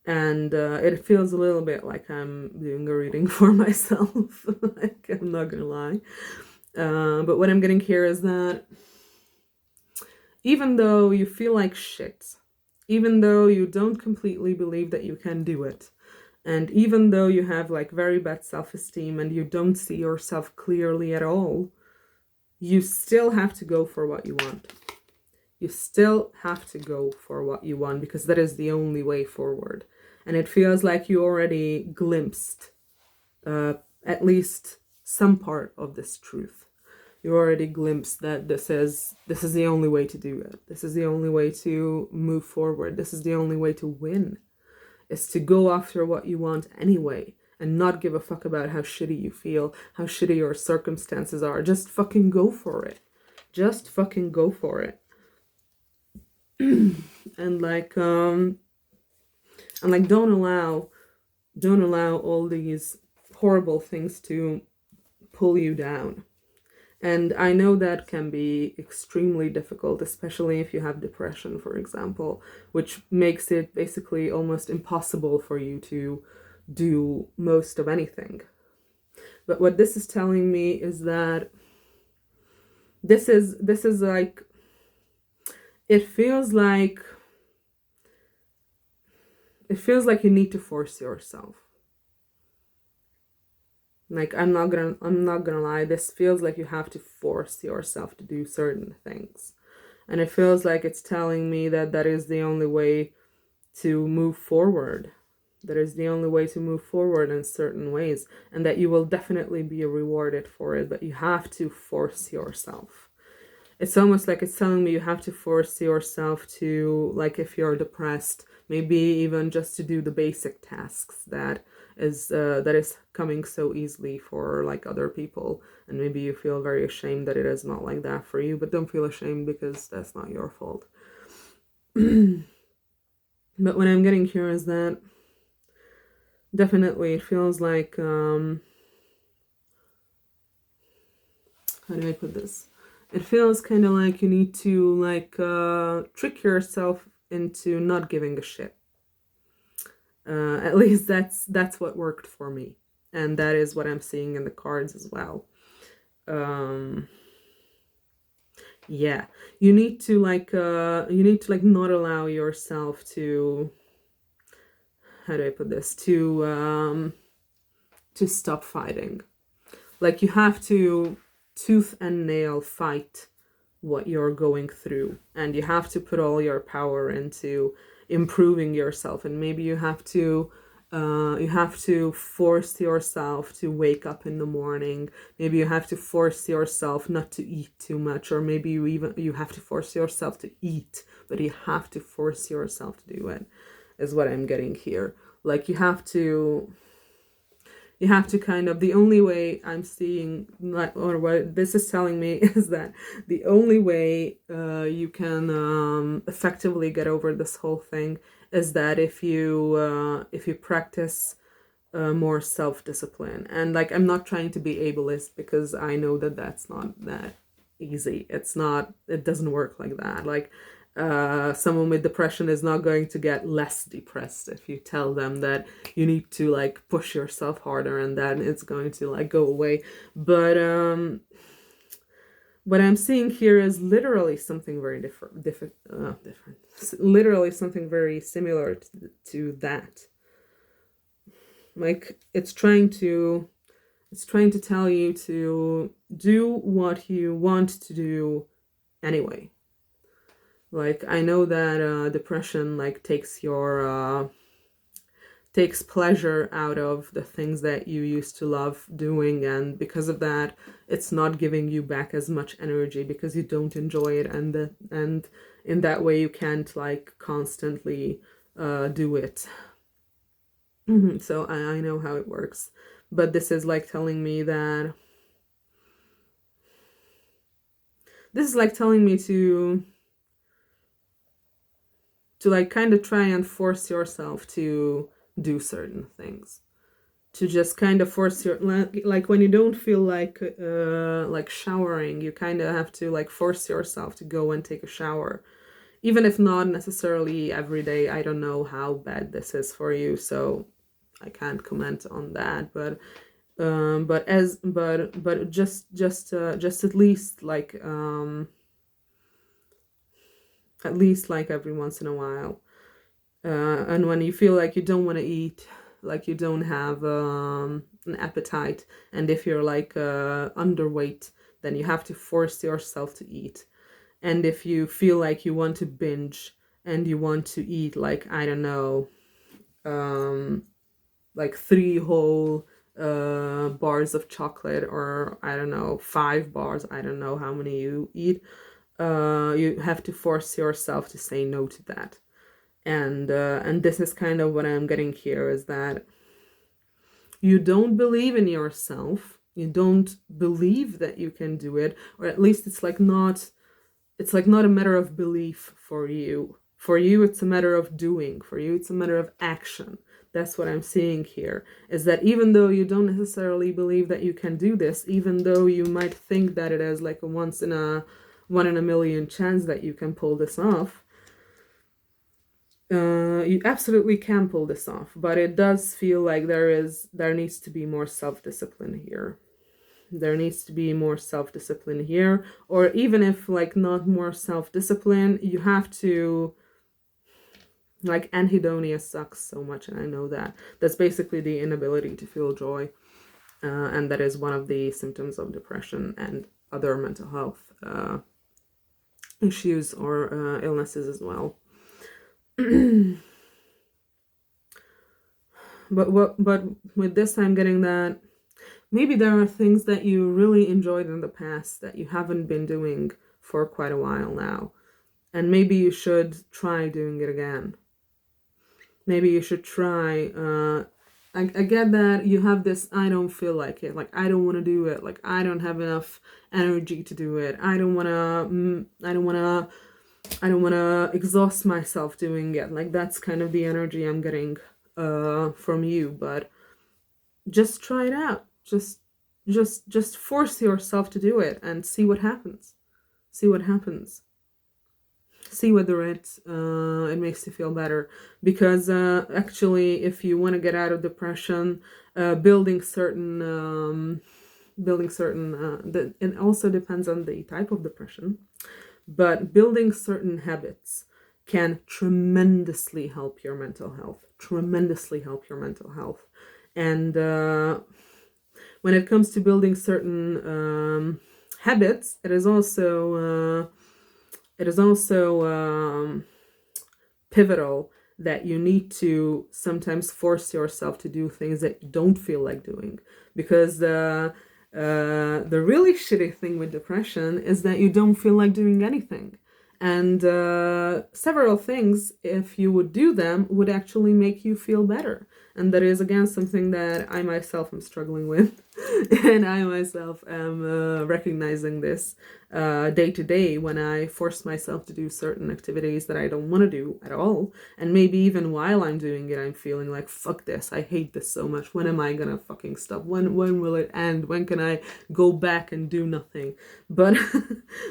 And it feels a little bit like I'm doing a reading for myself. Like, I'm not gonna lie. But what I'm getting here is that even though you feel like shit, even though you don't completely believe that you can do it, and even though you have like very bad self-esteem and you don't see yourself clearly at all, you still have to go for what you want. You still have to go for what you want, because that is the only way forward. And it feels like you already glimpsed at least some part of this truth. You already glimpsed that this is the only way to do it. This is the only way to move forward. This is the only way to win. Is to go after what you want anyway, and not give a fuck about how shitty you feel, how shitty your circumstances are. Just fucking go for it. Just fucking go for it. And like don't allow all these horrible things to pull you down. And I know that can be extremely difficult, especially if you have depression, for example, which makes it basically almost impossible for you to do most of anything. But what this is telling me is that this is like, it feels like you need to force yourself. Like, I'm not gonna lie, this feels like you have to force yourself to do certain things. And it feels like it's telling me that that is the only way to move forward. That is the only way to move forward in certain ways, and that you will definitely be rewarded for it, but you have to force yourself. It's almost like it's telling me you have to force yourself to, like, if you're depressed, maybe even just to do the basic tasks that is coming so easily for like other people, and maybe you feel very ashamed that it is not like that for you, but don't feel ashamed because that's not your fault. But what I'm getting here is that definitely it feels like how do I put this? It feels kind of like you need to like trick yourself into not giving a shit. At least that's what worked for me, and that is what I'm seeing in the cards as well. Yeah, you need to like not allow yourself to, how do I put this, to stop fighting. Like you have to tooth and nail fight what you're going through, and you have to put all your power into improving yourself. And maybe you have to force yourself to wake up in the morning. Maybe you have to force yourself not to eat too much, or maybe you have to force yourself to eat, but you have to force yourself to do it, is what I'm getting here. Like you have to kind of, the only way I'm seeing, or what this is telling me, is that the only way you can effectively get over this whole thing is that if you practice more self-discipline. And like, I'm not trying to be ableist, because I know that that's not that easy. It doesn't work like that. Like someone with depression is not going to get less depressed if you tell them that you need to like push yourself harder and then it's going to like go away. But what I'm seeing here is literally something very different, literally something very similar to that. Like it's trying to tell you to do what you want to do anyway. Like, I know that depression like takes pleasure out of the things that you used to love doing, and because of that, it's not giving you back as much energy because you don't enjoy it, and in that way you can't like constantly do it. So I know how it works, but this is like telling me that to like kind of try and force yourself to do certain things, to just kind of force your, like when you don't feel like showering, you kind of have to like force yourself to go and take a shower, even if not necessarily every day. I don't know how bad this is for you, so I can't comment on that, but just at least like every once in a while. And when you feel like you don't want to eat, like you don't have an appetite, and if you're like underweight, then you have to force yourself to eat. And if you feel like you want to binge and you want to eat like, I don't know, like 3 whole bars of chocolate, or I don't know, 5 bars, I don't know how many you eat, you have to force yourself to say no to that. And this is kind of what I'm getting here, is that you don't believe in yourself, you don't believe that you can do it, or at least it's not a matter of belief for you. For you it's a matter of doing, for you it's a matter of action. That's what I'm seeing here, is that even though you don't necessarily believe that you can do this, even though you might think that it is like a one in a million chance that you can pull this off, you absolutely can pull this off. But it does feel like there needs to be more self-discipline here. There needs to be more self-discipline here, or even if like not more self-discipline, you have to, like, anhedonia sucks so much, and I know that's basically the inability to feel joy, and that is one of the symptoms of depression and other mental health issues or illnesses as well. but with this, I'm getting that maybe there are things that you really enjoyed in the past that you haven't been doing for quite a while now. And maybe you should try doing it again. Maybe you should try. I get that you have this, I don't feel like it. Like, I don't want to do it. Like, I don't have enough energy to do it. I don't want to exhaust myself doing it. Like, that's kind of the energy I'm getting from you. But just try it out. Just force yourself to do it and see what happens. See what happens. See whether it makes you feel better. Because actually, if you want to get out of depression, building certain it also depends on the type of depression, but building certain habits can tremendously help your mental health. Tremendously help your mental health. And when it comes to building certain habits, it is also pivotal that you need to sometimes force yourself to do things that you don't feel like doing. Because the really shitty thing with depression is that you don't feel like doing anything. And several things, if you would do them, would actually make you feel better. And that is, again, something that I myself am struggling with. And I myself am recognizing this day to day when I force myself to do certain activities that I don't want to do at all. And maybe even while I'm doing it, I'm feeling like, fuck this, I hate this so much. When am I gonna fucking stop? When will it end? When can I go back and do nothing? But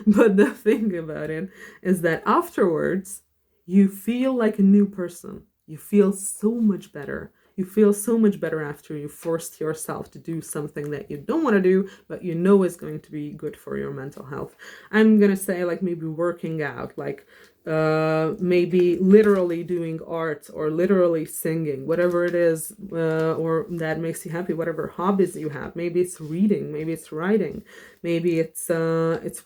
but the thing about it is that afterwards, you feel like a new person. You feel so much better. You feel so much better after you forced yourself to do something that you don't want to do, but you know is going to be good for your mental health. I'm going to say like maybe working out, like maybe literally doing art or literally singing, whatever it is, or that makes you happy, whatever hobbies you have. Maybe it's reading, maybe it's writing, maybe it's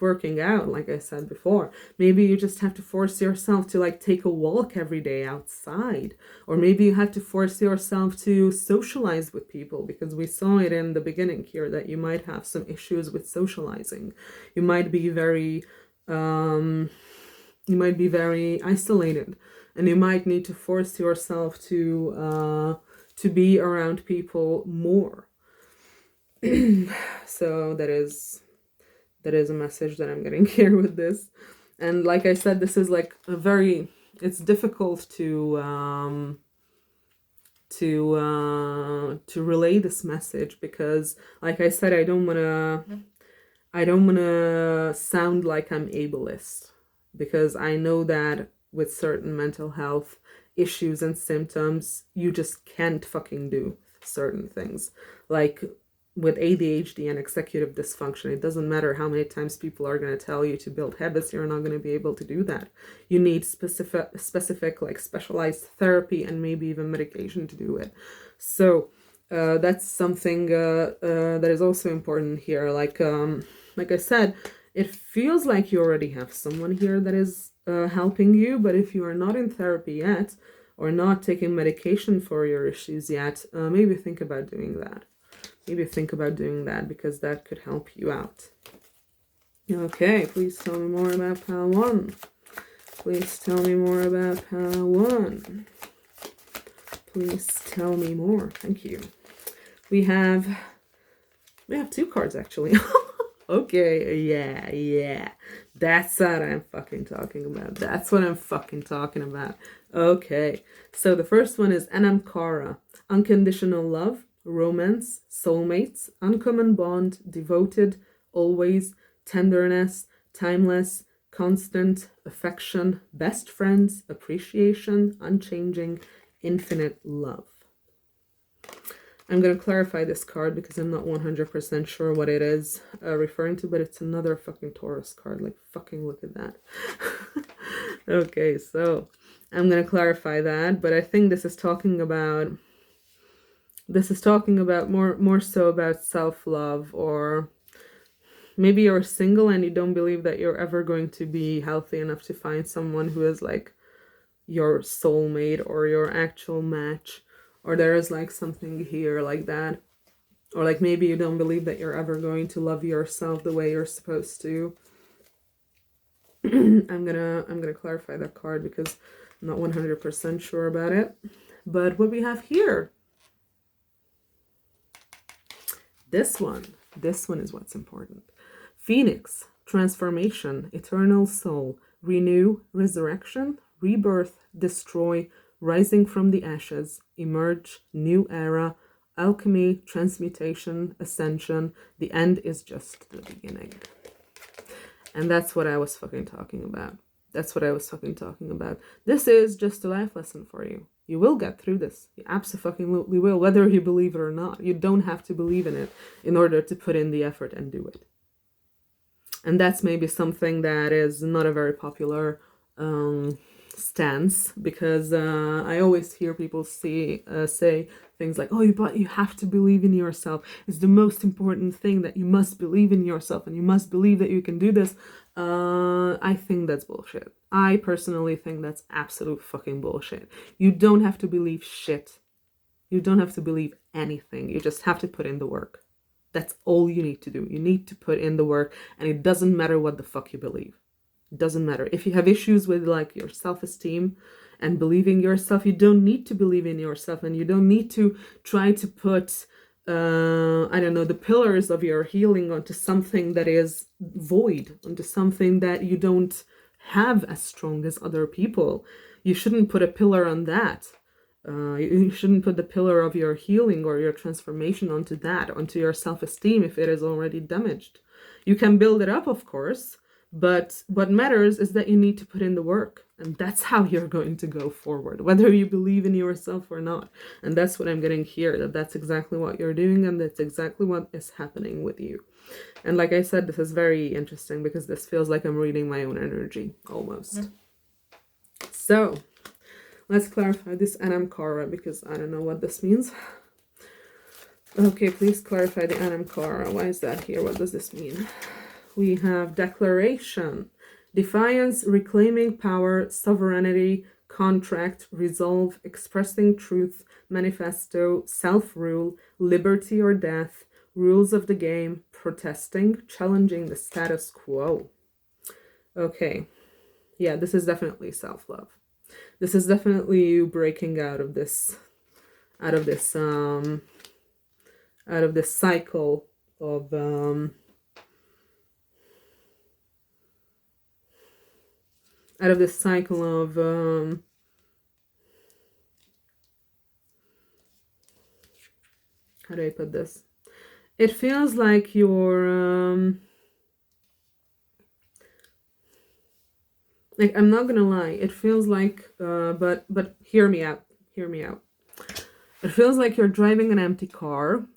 working out, like I said before. Maybe you just have to force yourself to like take a walk every day outside, or maybe you have to force yourself to socialize with people, because we saw it in the beginning here that you might have some issues with socializing. You might be very isolated, and you might need to force yourself to be around people more. So that is a message that I'm getting here with this. And like I said, this is like it's difficult to relay this message, because like I said, I don't want to sound like I'm ableist, because I know that with certain mental health issues and symptoms, you just can't fucking do certain things. Like with ADHD and executive dysfunction, it doesn't matter how many times people are going to tell you to build habits, you're not going to be able to do that. You need specific like specialized therapy and maybe even medication to do it. So that's something that is also important here. Like I said, it feels like you already have someone here that is helping you, but if you are not in therapy yet, or not taking medication for your issues yet, maybe think about doing that. Maybe think about doing that, because that could help you out. Okay, please tell me more about pile 1. Please tell me more about pile 1. Please tell me more. Thank you. We have 2 cards actually. Okay, yeah. That's what I'm fucking talking about. That's what I'm fucking talking about. Okay, so the first one is Anamkara. Unconditional love, romance, soulmates, uncommon bond, devoted, always, tenderness, timeless, constant, affection, best friends, appreciation, unchanging, infinite love. I'm going to clarify this card because I'm not 100% sure what it is referring to, but it's another fucking Taurus card. Like, fucking look at that. Okay, so I'm going to clarify that, but I think this is talking about more so about self-love, or maybe you're single and you don't believe that you're ever going to be healthy enough to find someone who is like your soulmate or your actual match, or there is like something here like that, or like maybe you don't believe that you're ever going to love yourself the way you're supposed to. I'm gonna clarify that card because I'm not 100% sure about it. But what we have here, this one is what's important. Phoenix, transformation, eternal soul, renew, resurrection, rebirth, destroy, rising from the ashes, emerge, new era, alchemy, transmutation, ascension. The end is just the beginning. And that's what I was fucking talking about. That's what I was fucking talking about. This is just a life lesson for you. You will get through this. You absolutely will, whether you believe it or not. You don't have to believe in it in order to put in the effort and do it. And that's maybe something that is not a very popular stance, because I always hear people say things like, oh, but you have to believe in yourself. It's the most important thing, that you must believe in yourself and you must believe that you can do this. I think that's bullshit. I personally think that's absolute fucking bullshit. You don't have to believe shit. You don't have to believe anything. You just have to put in the work. That's all you need to do. You need to put in the work, and it doesn't matter what the fuck you believe. It doesn't matter. If you have issues with like your self-esteem and believing yourself, you don't need to believe in yourself, and you don't need to try to put I don't know, the pillars of your healing onto something that is void, onto something that you don't have as strong as other people. You shouldn't put a pillar on that. You shouldn't put the pillar of your healing or your transformation onto that, onto your self-esteem, if it is already damaged. You can build it up, of course, but what matters is that you need to put in the work. And that's how you're going to go forward, whether you believe in yourself or not. And that's what I'm getting here, that's exactly what you're doing, and that's exactly what is happening with you. And like I said, this is very interesting because this feels like I'm reading my own energy, almost. Mm-hmm. So, let's clarify this Anamkara, because I don't know what this means. Okay, please clarify the Anamkara. Why is that here? What does this mean? We have declaration, defiance, reclaiming power, sovereignty, contract, resolve, expressing truth, manifesto, self-rule, liberty or death, rules of the game, protesting, challenging the status quo. Okay, yeah, this is definitely self-love. This is definitely you breaking out of this cycle of how do I put this? It feels like you're like, I'm not gonna lie, it feels like but hear me out. It feels like you're driving an empty car,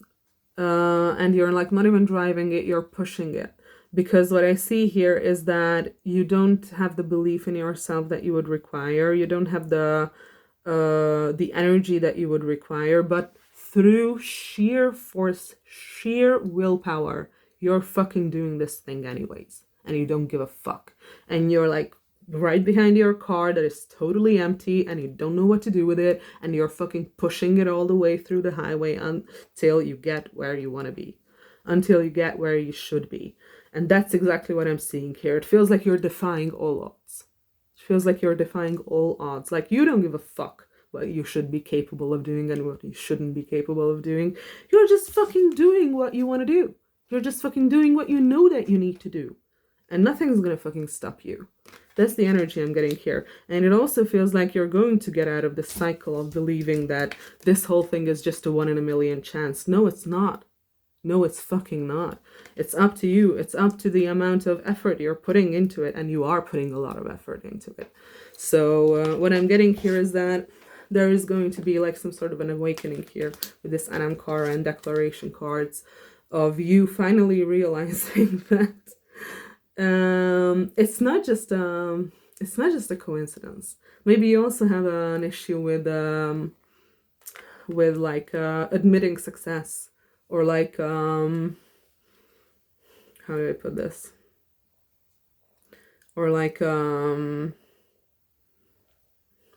and you're like not even driving it, you're pushing it. Because what I see here is that you don't have the belief in yourself that you would require. You don't have the energy that you would require. But through sheer force, sheer willpower, you're fucking doing this thing anyways. And you don't give a fuck. And you're like right behind your car that is totally empty, and you don't know what to do with it. And you're fucking pushing it all the way through the highway until you get where you want to be. Until you get where you should be. And that's exactly what I'm seeing here. It feels like you're defying all odds. It feels like you're defying all odds. Like you don't give a fuck what you should be capable of doing and what you shouldn't be capable of doing. You're just fucking doing what you want to do. You're just fucking doing what you know that you need to do. And nothing's gonna fucking stop you. That's the energy I'm getting here. And it also feels like you're going to get out of the cycle of believing that this whole thing is just a 1 in a million chance. No, it's not. No, it's fucking not. It's up to you. It's up to the amount of effort you're putting into it, and you are putting a lot of effort into it. So what I'm getting here is that there is going to be like some sort of an awakening here with this Anamkara and declaration cards of you finally realizing that it's not just a coincidence. Maybe you also have an issue with like admitting success. Or like, how do I put this? Or like,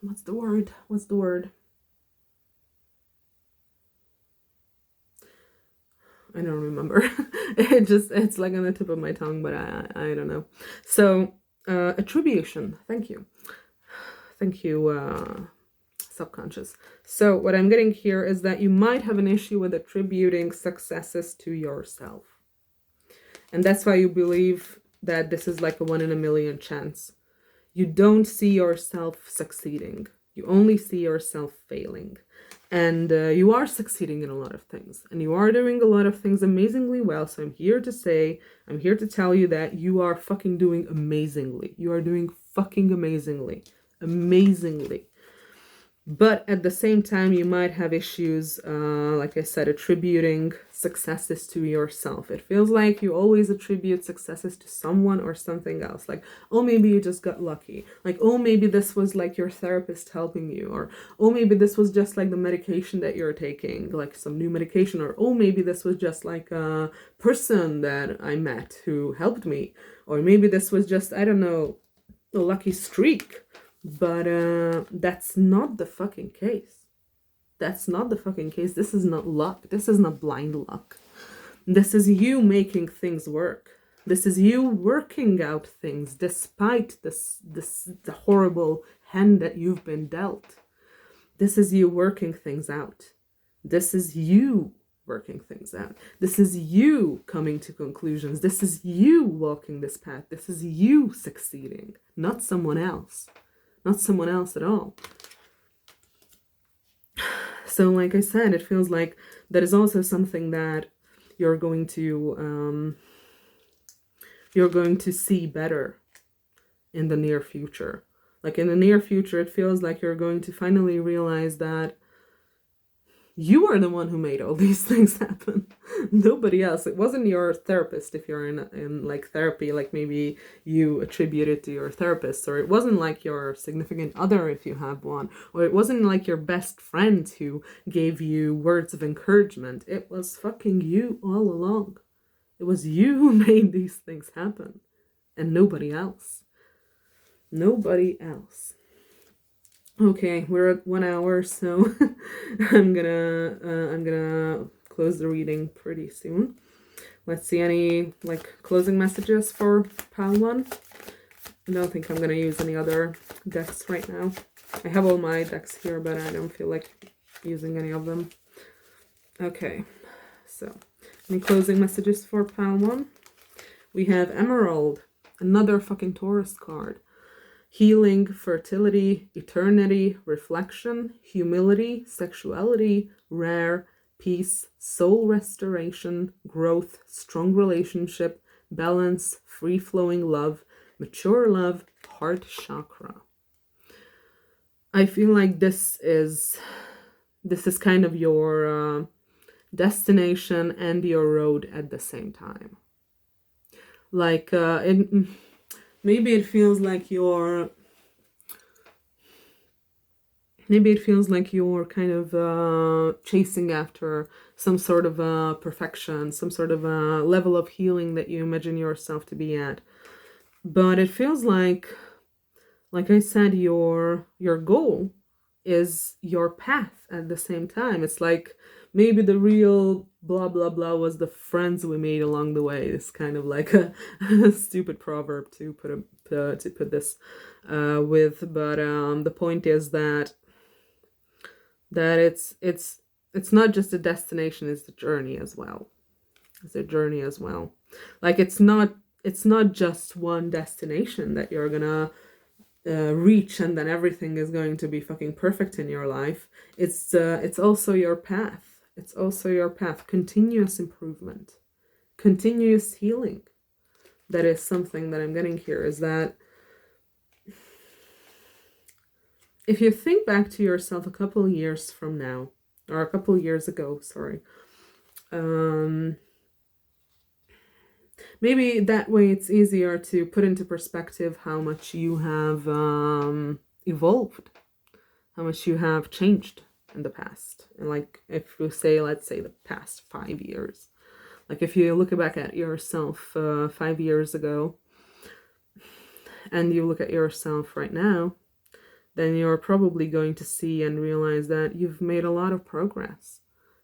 what's the word? I don't remember. It's like on the tip of my tongue, but I don't know. So, attribution. Thank you. Thank you, subconscious. So what I'm getting here is that you might have an issue with attributing successes to yourself. And that's why you believe that this is like a 1 in a million chance. You don't see yourself succeeding. You only see yourself failing. And you are succeeding in a lot of things. And you are doing a lot of things amazingly well. So I'm here to tell you that you are fucking doing amazingly. You are doing fucking amazingly. Amazingly. But at the same time, you might have issues, like I said, attributing successes to yourself. It feels like you always attribute successes to someone or something else. Like, oh, maybe you just got lucky. Like, oh, maybe this was like your therapist helping you. Or, oh, maybe this was just like the medication that you're taking, like some new medication. Or, oh, maybe this was just like a person that I met who helped me. Or maybe this was just, I don't know, a lucky streak. But that's not the fucking case. That's not the fucking case. This is not luck. This is not blind luck. This is you making things work. This is you working out things despite the horrible hand that you've been dealt. This is you working things out. This is you working things out. This is you coming to conclusions. This is you walking this path. This is you succeeding, not someone else. Not someone else at all. So like I said, it feels like that is also something that you're going to see better in the near future. Like in the near future, it feels like you're going to finally realize that you are the one who made all these things happen. Nobody else. It wasn't your therapist if you're in like therapy, like maybe you attribute it to your therapist, or it wasn't like your significant other if you have one, or it wasn't like your best friend who gave you words of encouragement. It was fucking you all along. It was you who made these things happen, and nobody else. Nobody else. Okay, we're at 1 hour, so I'm gonna close the reading pretty soon. Let's see any like closing messages for pile 1. I don't think I'm gonna use any other decks right now. I have all my decks here, but I don't feel like using any of them. Okay, so any closing messages for pile 1? We have Emerald, another fucking Taurus card. Healing, fertility, eternity, reflection, humility, sexuality, rare, peace, soul restoration, growth, strong relationship, balance, free-flowing love, mature love, heart chakra. I feel like this is kind of your destination and your road at the same time. Like maybe it feels like you're kind of chasing after some sort of perfection, some sort of level of healing that you imagine yourself to be at. But it feels like I said, your goal is your path at the same time. It's like maybe the real blah blah blah was the friends we made along the way. It's kind of like a stupid proverb to put this with, but the point is that it's not just a destination, it's the journey as well. It's a journey as well. Like it's not just one destination that you're gonna reach and then everything is going to be fucking perfect in your life. It's also your path. It's also your path. Continuous improvement, continuous healing. That is something that I'm getting here, is that if you think back to yourself a couple years from now, or a couple years ago, sorry, maybe that way it's easier to put into perspective how much you have evolved, how much you have changed in the past. And like if you say, let's say the past 5 years, like if you look back at yourself 5 years ago and you look at yourself right now, then you're probably going to see and realize that you've made a lot of progress.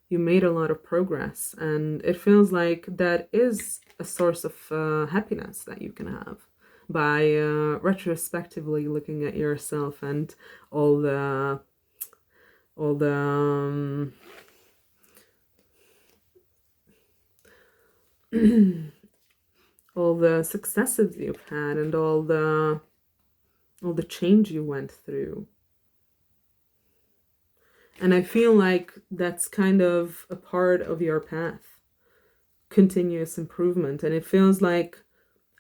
You made a lot of progress, and it feels like that is a source of happiness that you can have by retrospectively looking at yourself and all the all the all the successes you've had and all the change you went through. And I feel like that's kind of a part of your path, continuous improvement. And it feels like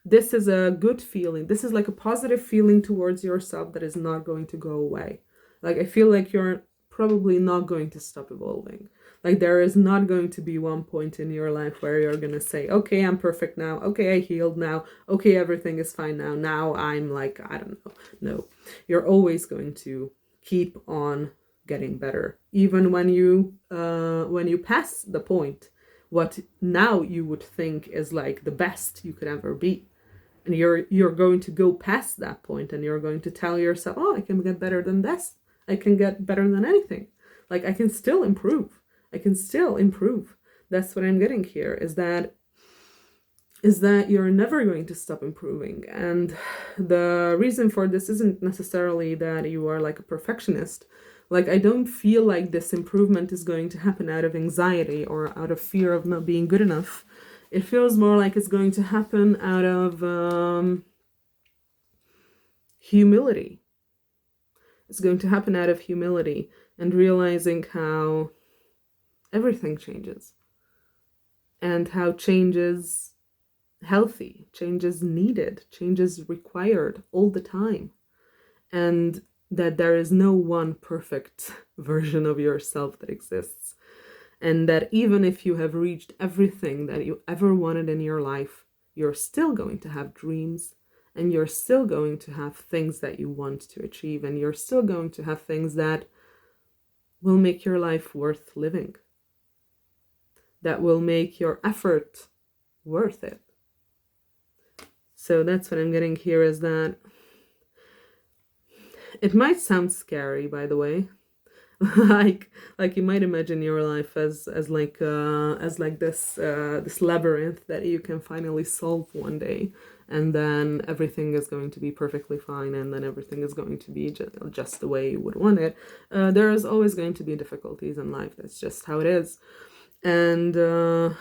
this is a good feeling. This is like a positive feeling towards yourself that is not going to go away. Like, I feel like you're probably not going to stop evolving. Like, there is not going to be one point in your life where you're going to say, okay, I'm perfect now. Okay, I healed now. Okay, everything is fine now. Now I'm like, I don't know. No, you're always going to keep on getting better. Even when you pass the point, what now you would think is like the best you could ever be. And you're going to go past that point and you're going to tell yourself, oh, I can get better than this. I can get better than anything. Like, I can still improve. I can still improve. That's what I'm getting here, is that you're never going to stop improving. And the reason for this isn't necessarily that you are like a perfectionist. Like, I don't feel like this improvement is going to happen out of anxiety or out of fear of not being good enough. It feels more like it's going to happen out of humility. It's going to happen out of humility and realizing how everything changes and how change is healthy, change is needed, change is required all the time. And that there is no one perfect version of yourself that exists. And that even if you have reached everything that you ever wanted in your life, you're still going to have dreams, and you're still going to have things that you want to achieve, and you're still going to have things that will make your life worth living, that will make your effort worth it. So that's what I'm getting here, is that it might sound scary, by the way. like you might imagine your life as this labyrinth that you can finally solve one day, and then everything is going to be perfectly fine, and then everything is going to be just the way you would want it. There is always going to be difficulties in life. That's just how it is. And the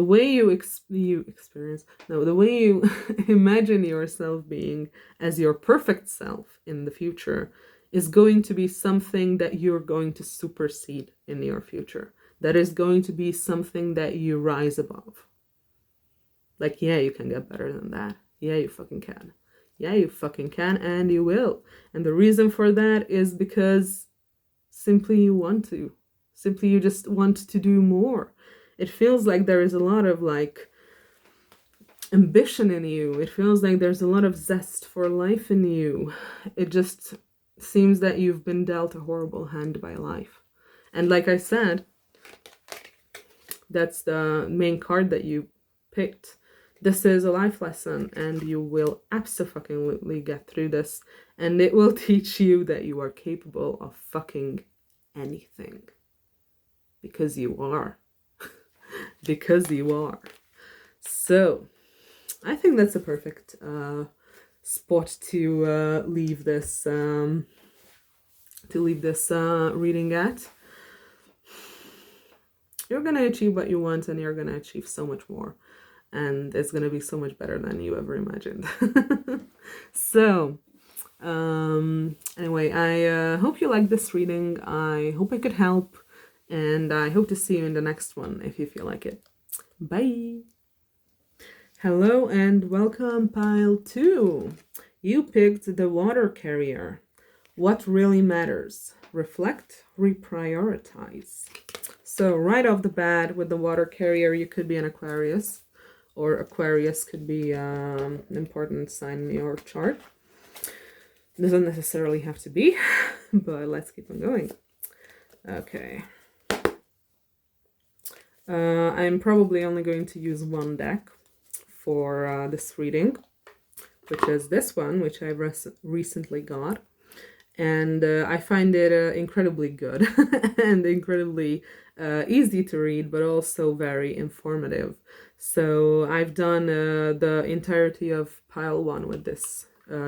way the way you imagine yourself being as your perfect self in the future is going to be something that you're going to supersede in your future. That is going to be something that you rise above. Like, yeah, you can get better than that. Yeah, you fucking can. Yeah, you fucking can, and you will. And the reason for that is because simply you want to. Simply you just want to do more. It feels like there is a lot of like ambition in you. It feels like there's a lot of zest for life in you. It just seems that you've been dealt a horrible hand by life. And like I said, that's the main card that you picked. This is a life lesson, and you will absolutely get through this, and it will teach you that you are capable of fucking anything. Because you are. Because you are. So, I think that's a perfect spot to leave this reading at. You're gonna achieve what you want, and you're gonna achieve so much more, and it's gonna be so much better than you ever imagined. So anyway, I hope you liked this reading. I hope I could help, and I hope to see you in the next one if you feel like it. Bye. Hello and welcome, pile 2. You picked the water carrier. What really matters? Reflect, reprioritize. So right off the bat with the water carrier, you could be an Aquarius, or Aquarius could be an important sign in your chart. Doesn't necessarily have to be, but let's keep on going. Okay. I'm probably only going to use one deck for this reading, which is this one, which I recently got. And I find it incredibly good and incredibly easy to read, but also very informative. So I've done the entirety of pile 1 with this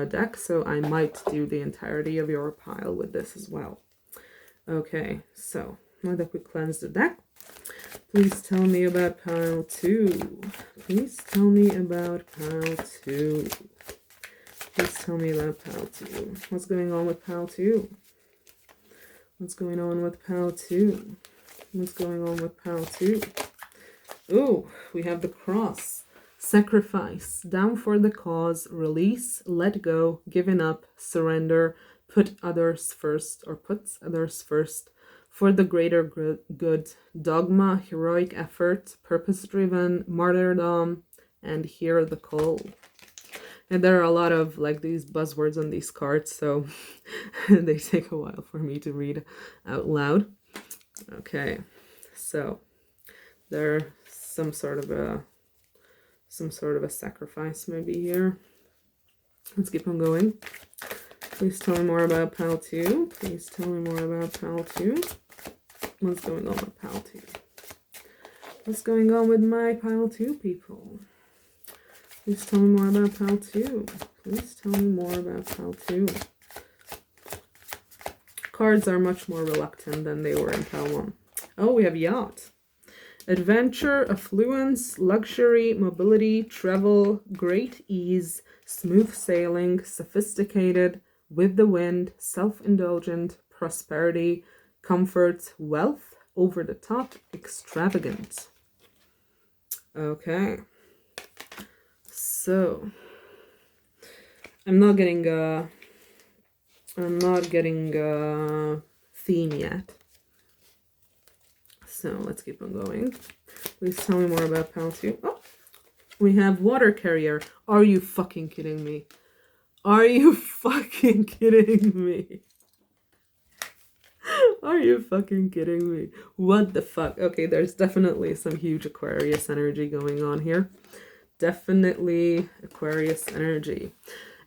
deck, so I might do the entirety of your pile with this as well. Okay, so now that we cleanse the deck, please tell me about pile 2. Please tell me about pile 2. Please tell me about pile 2. What's going on with pile 2? What's going on with pile 2? What's going on with pile 2? Ooh, we have the cross. Sacrifice, down for the cause, release, let go, giving up, surrender, put others first, or puts others first, for the greater good, dogma, heroic effort, purpose-driven, martyrdom, and hear the call. And there are a lot of like these buzzwords on these cards, so they take a while for me to read out loud. Okay, so there's some sort of a sacrifice maybe here. Let's keep on going. Please tell me more about pile 2. Please tell me more about pile 2. What's going on with pile 2? What's going on with my pile 2 people? Please tell me more about pile 2. Please tell me more about pile 2. Cards are much more reluctant than they were in pile 1. Oh, we have yacht. Adventure, affluence, luxury, mobility, travel, great ease, smooth sailing, sophisticated, with the wind, self-indulgent, prosperity, comfort, wealth, over the top, extravagant. Okay. So, I'm not getting a theme yet. So let's keep on going. Please tell me more about pile 2. Oh, we have water carrier. Are you fucking kidding me? Are you fucking kidding me? Are you fucking kidding me? What the fuck? Okay, there's definitely some huge Aquarius energy going on here. Definitely Aquarius energy.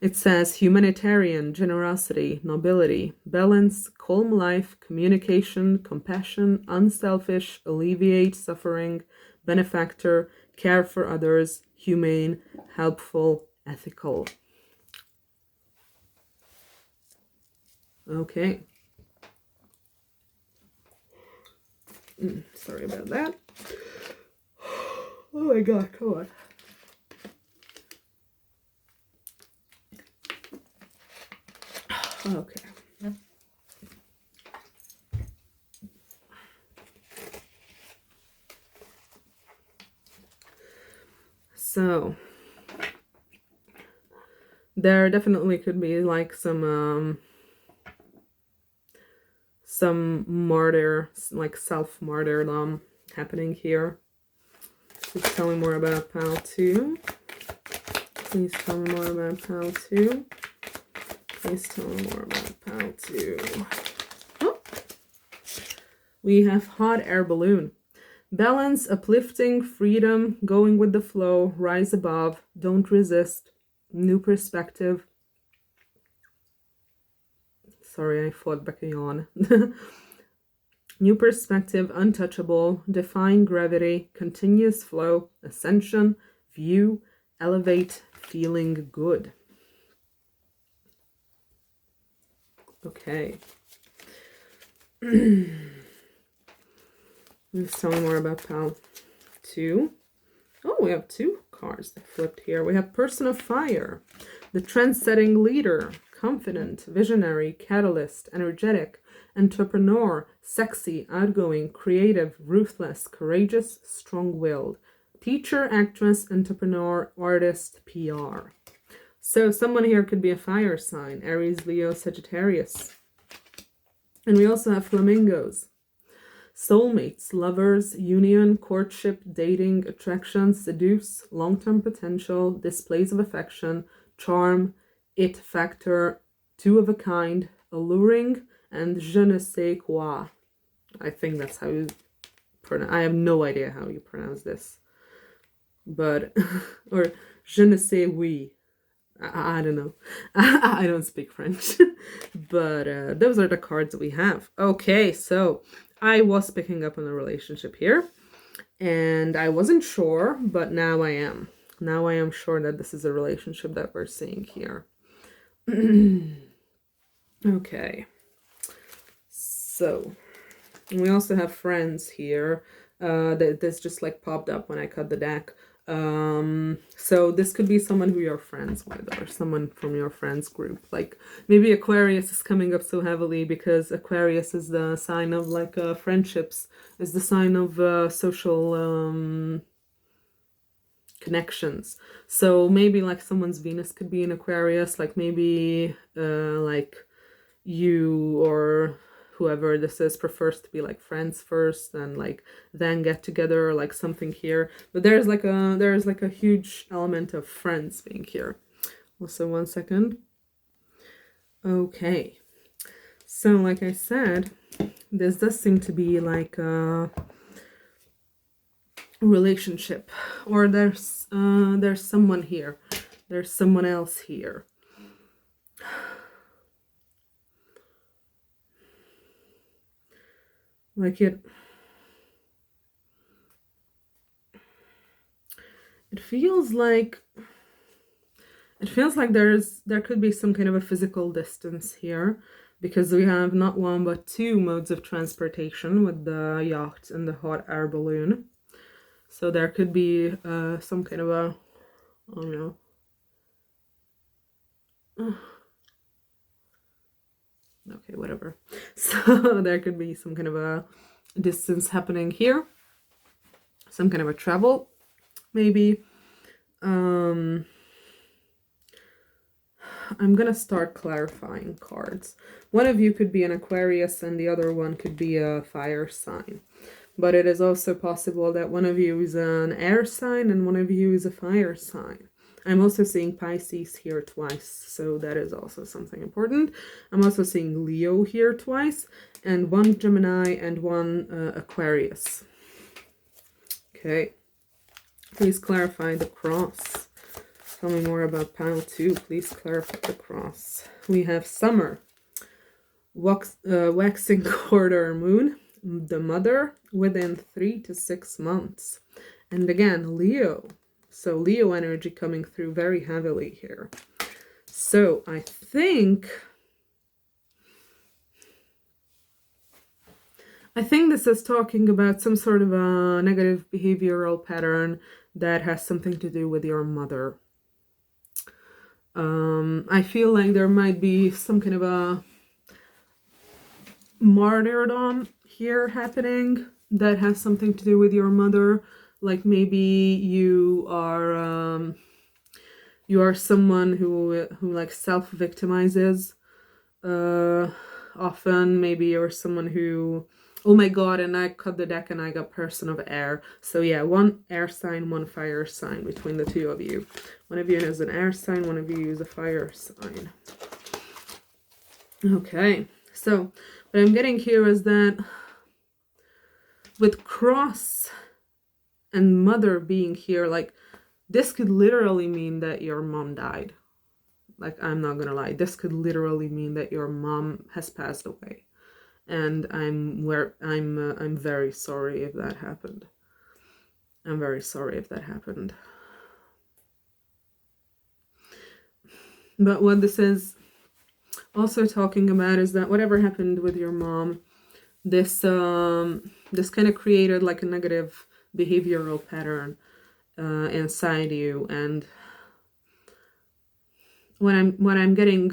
It says humanitarian, generosity, nobility, balance, calm life, communication, compassion, unselfish, alleviate suffering, benefactor, care for others, humane, helpful, ethical. Okay. Sorry about that. Oh my god, come on. Okay. So there definitely could be like some martyr, like self-martyrdom happening here. Please tell me more about pile 2. Please tell me more about pile 2. Please tell me more about pile 2. Oh. We have hot air balloon. Balance, uplifting, freedom, going with the flow, rise above, don't resist, new perspective. Sorry, I fought back a yawn. New perspective, untouchable, defying gravity, continuous flow, ascension, view, elevate, feeling good. Okay. Let's tell me more about pile 2. Oh, we have 2 cards that flipped here. We have Person of Fire, the trend-setting leader, confident, visionary, catalyst, energetic, entrepreneur, sexy, outgoing, creative, ruthless, courageous, strong-willed, teacher, actress, entrepreneur, artist, PR. So someone here could be a fire sign, Aries, Leo, Sagittarius. And we also have flamingos. Soulmates, lovers, union, courtship, dating, attraction, seduce, long-term potential, displays of affection, charm, it factor, two of a kind, alluring, and je ne sais quoi. I think that's how you pronounce. I have no idea how you pronounce this, but or je ne sais oui. I don't know. I don't speak French. But those are the cards we have. Okay, so I was picking up on a relationship here. And I wasn't sure, but now I am. Now I am sure that this is a relationship that we're seeing here. Okay. So, we also have friends here. This just like popped up when I cut the deck. So this could be someone who you're friends with, or someone from your friends group. Like maybe Aquarius is coming up so heavily because Aquarius is the sign of like friendships, is the sign of social connections. So maybe like someone's Venus could be in Aquarius, like maybe like you or whoever this is prefers to be like friends first and like then get together, or like something here. But there's like a huge element of friends being here. Also, one second. Okay, so like I said, this does seem to be like a relationship, or there's someone here, there's someone else here. Like it feels like there could be some kind of a physical distance here, because we have not one but two modes of transportation with the yacht and the hot air balloon. So there could be some kind of a, I don't know. Okay, whatever. So there could be some kind of a distance happening here. Some kind of a travel, maybe. I'm gonna start clarifying cards. One of you could be an Aquarius and the other one could be a fire sign. But it is also possible that one of you is an air sign and one of you is a fire sign. I'm also seeing Pisces here twice, so that is also something important. I'm also seeing Leo here twice, and one Gemini and one Aquarius. Okay. Please clarify the cross. Tell me more about pile 2. Please clarify the cross. We have Summer, waxing quarter moon, the mother within 3 to 6 months. And again, Leo. So Leo energy coming through very heavily here. So I think this is talking about some sort of a negative behavioral pattern that has something to do with your mother. I feel like there might be some kind of a martyrdom here happening that has something to do with your mother. Like maybe you are someone who like self-victimizes often. Maybe you're someone who, oh my god, and I cut the deck and I got person of air. So yeah, one air sign, one fire sign between the two of you. One of you is an air sign, one of you is a fire sign. Okay, so what I'm getting here is that with cross and mother being here, like this could literally mean that your mom died. Like, I'm not gonna lie, this could literally mean that your mom has passed away. And I'm very sorry if that happened. I'm very sorry if that happened. But what this is also talking about is that whatever happened with your mom, this this kind of created like a negative behavioral pattern inside you. And what I'm getting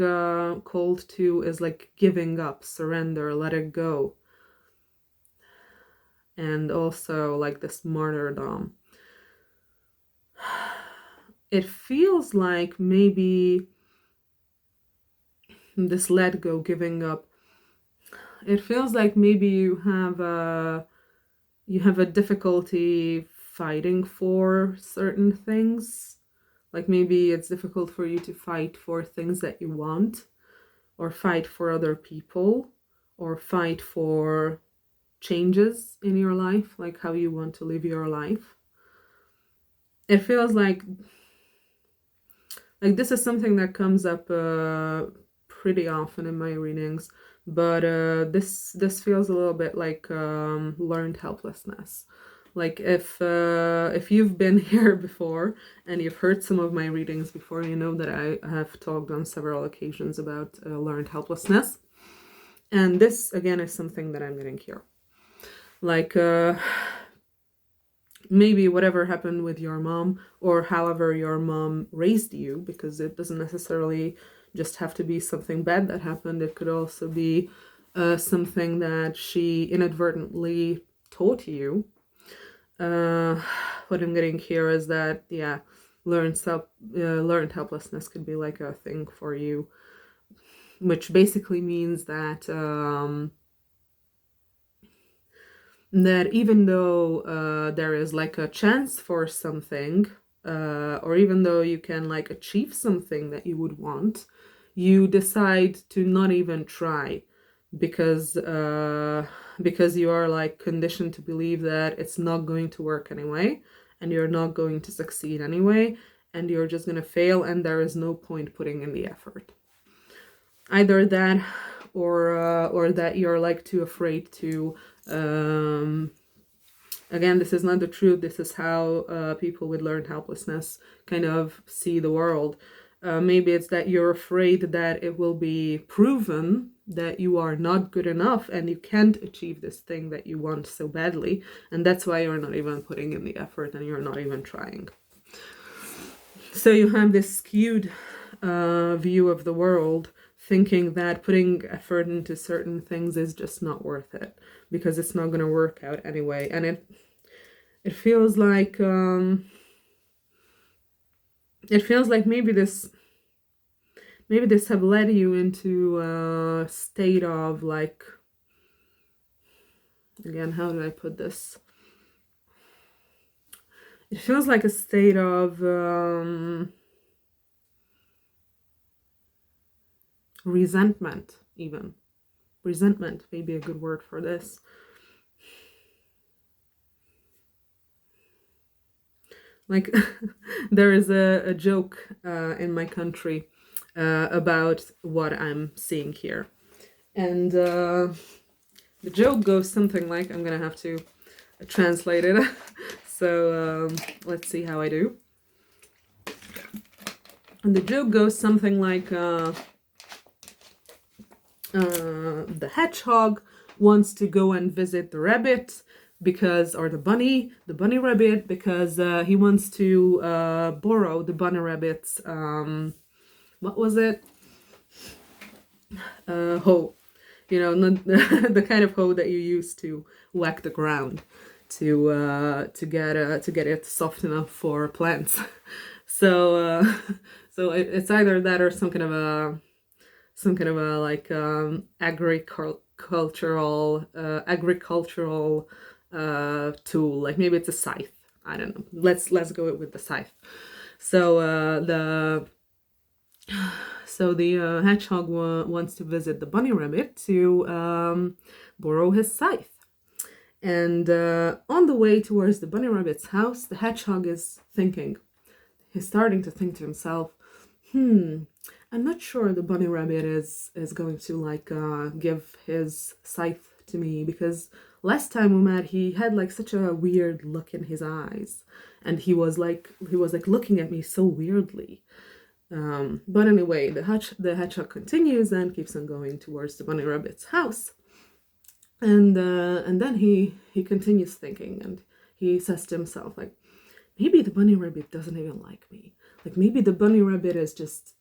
called to is like giving up, surrender, let it go. And also like this martyrdom. It feels like maybe this let go, giving up, it feels like maybe you have a difficulty fighting for certain things. Like maybe it's difficult for you to fight for things that you want, or fight for other people, or fight for changes in your life, like how you want to live your life. It feels like Like this is something that comes up pretty often in my readings, but this feels a little bit like learned helplessness. Like if you've been here before and you've heard some of my readings before, you know that I have talked on several occasions about learned helplessness. And this again is something that I'm getting here. Like maybe whatever happened with your mom, or however your mom raised you, because it doesn't necessarily just have to be something bad that happened. It could also be something that she inadvertently taught you. What I'm getting here is that, yeah, learned helplessness could be like a thing for you, which basically means that that even though there is like a chance for something, or even though you can like achieve something that you would want, you decide to not even try because you are like conditioned to believe that it's not going to work anyway, and you're not going to succeed anyway, and you're just going to fail, and there is no point putting in the effort. Either that, or that you're like too afraid to again, this is not the truth. This is how people with learned helplessness kind of see the world. Maybe it's that you're afraid that it will be proven that you are not good enough and you can't achieve this thing that you want so badly. And that's why you're not even putting in the effort and you're not even trying. So you have this skewed view of the world, thinking that putting effort into certain things is just not worth it because it's not going to work out anyway. And it feels like maybe this have led you into a state of like, again, how do I put this? It feels like a state of resentment, even. Resentment may be a good word for this. Like, there is a joke in my country about what I'm seeing here. And the joke goes something like, I'm gonna have to translate it. So let's see how I do. And the joke goes something like, the hedgehog wants to go and visit the rabbit because, or the bunny rabbit, because he wants to borrow the bunny rabbit's what was it, hoe, you know, the kind of hoe that you use to whack the ground to get it soft enough for plants. So so it's either that or some kind of a like agricultural tool, like maybe it's a scythe. I don't know. Let's go with the scythe. So the hedgehog wants to visit the bunny rabbit to borrow his scythe. And on the way towards the bunny rabbit's house, the hedgehog is thinking. He's starting to think to himself, I'm not sure the bunny rabbit is going to like give his scythe to me, because last time we met he had like such a weird look in his eyes, and he was like looking at me so weirdly. But anyway, the hedgehog continues and keeps on going towards the bunny rabbit's house, and then he continues thinking, and he says to himself, like, maybe the bunny rabbit doesn't even like me. Like maybe the bunny rabbit is just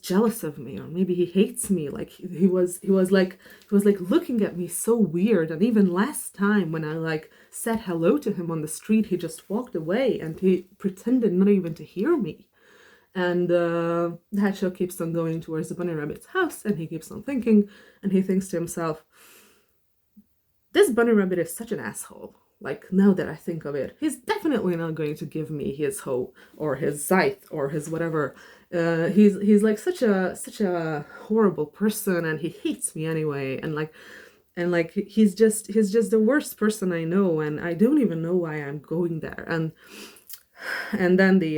jealous of me, or maybe he hates me. Like he was like looking at me so weird. And even last time when I like said hello to him on the street, he just walked away and he pretended not even to hear me. And the hedgehog keeps on going towards the bunny rabbit's house, and he keeps on thinking, and he thinks to himself, this bunny rabbit is such an asshole. Like, now that I think of it, he's definitely not going to give me his hoe or his scythe or his whatever. He's like such a horrible person, and he hates me anyway. And like he's just the worst person I know, and I don't even know why I'm going there. And And then the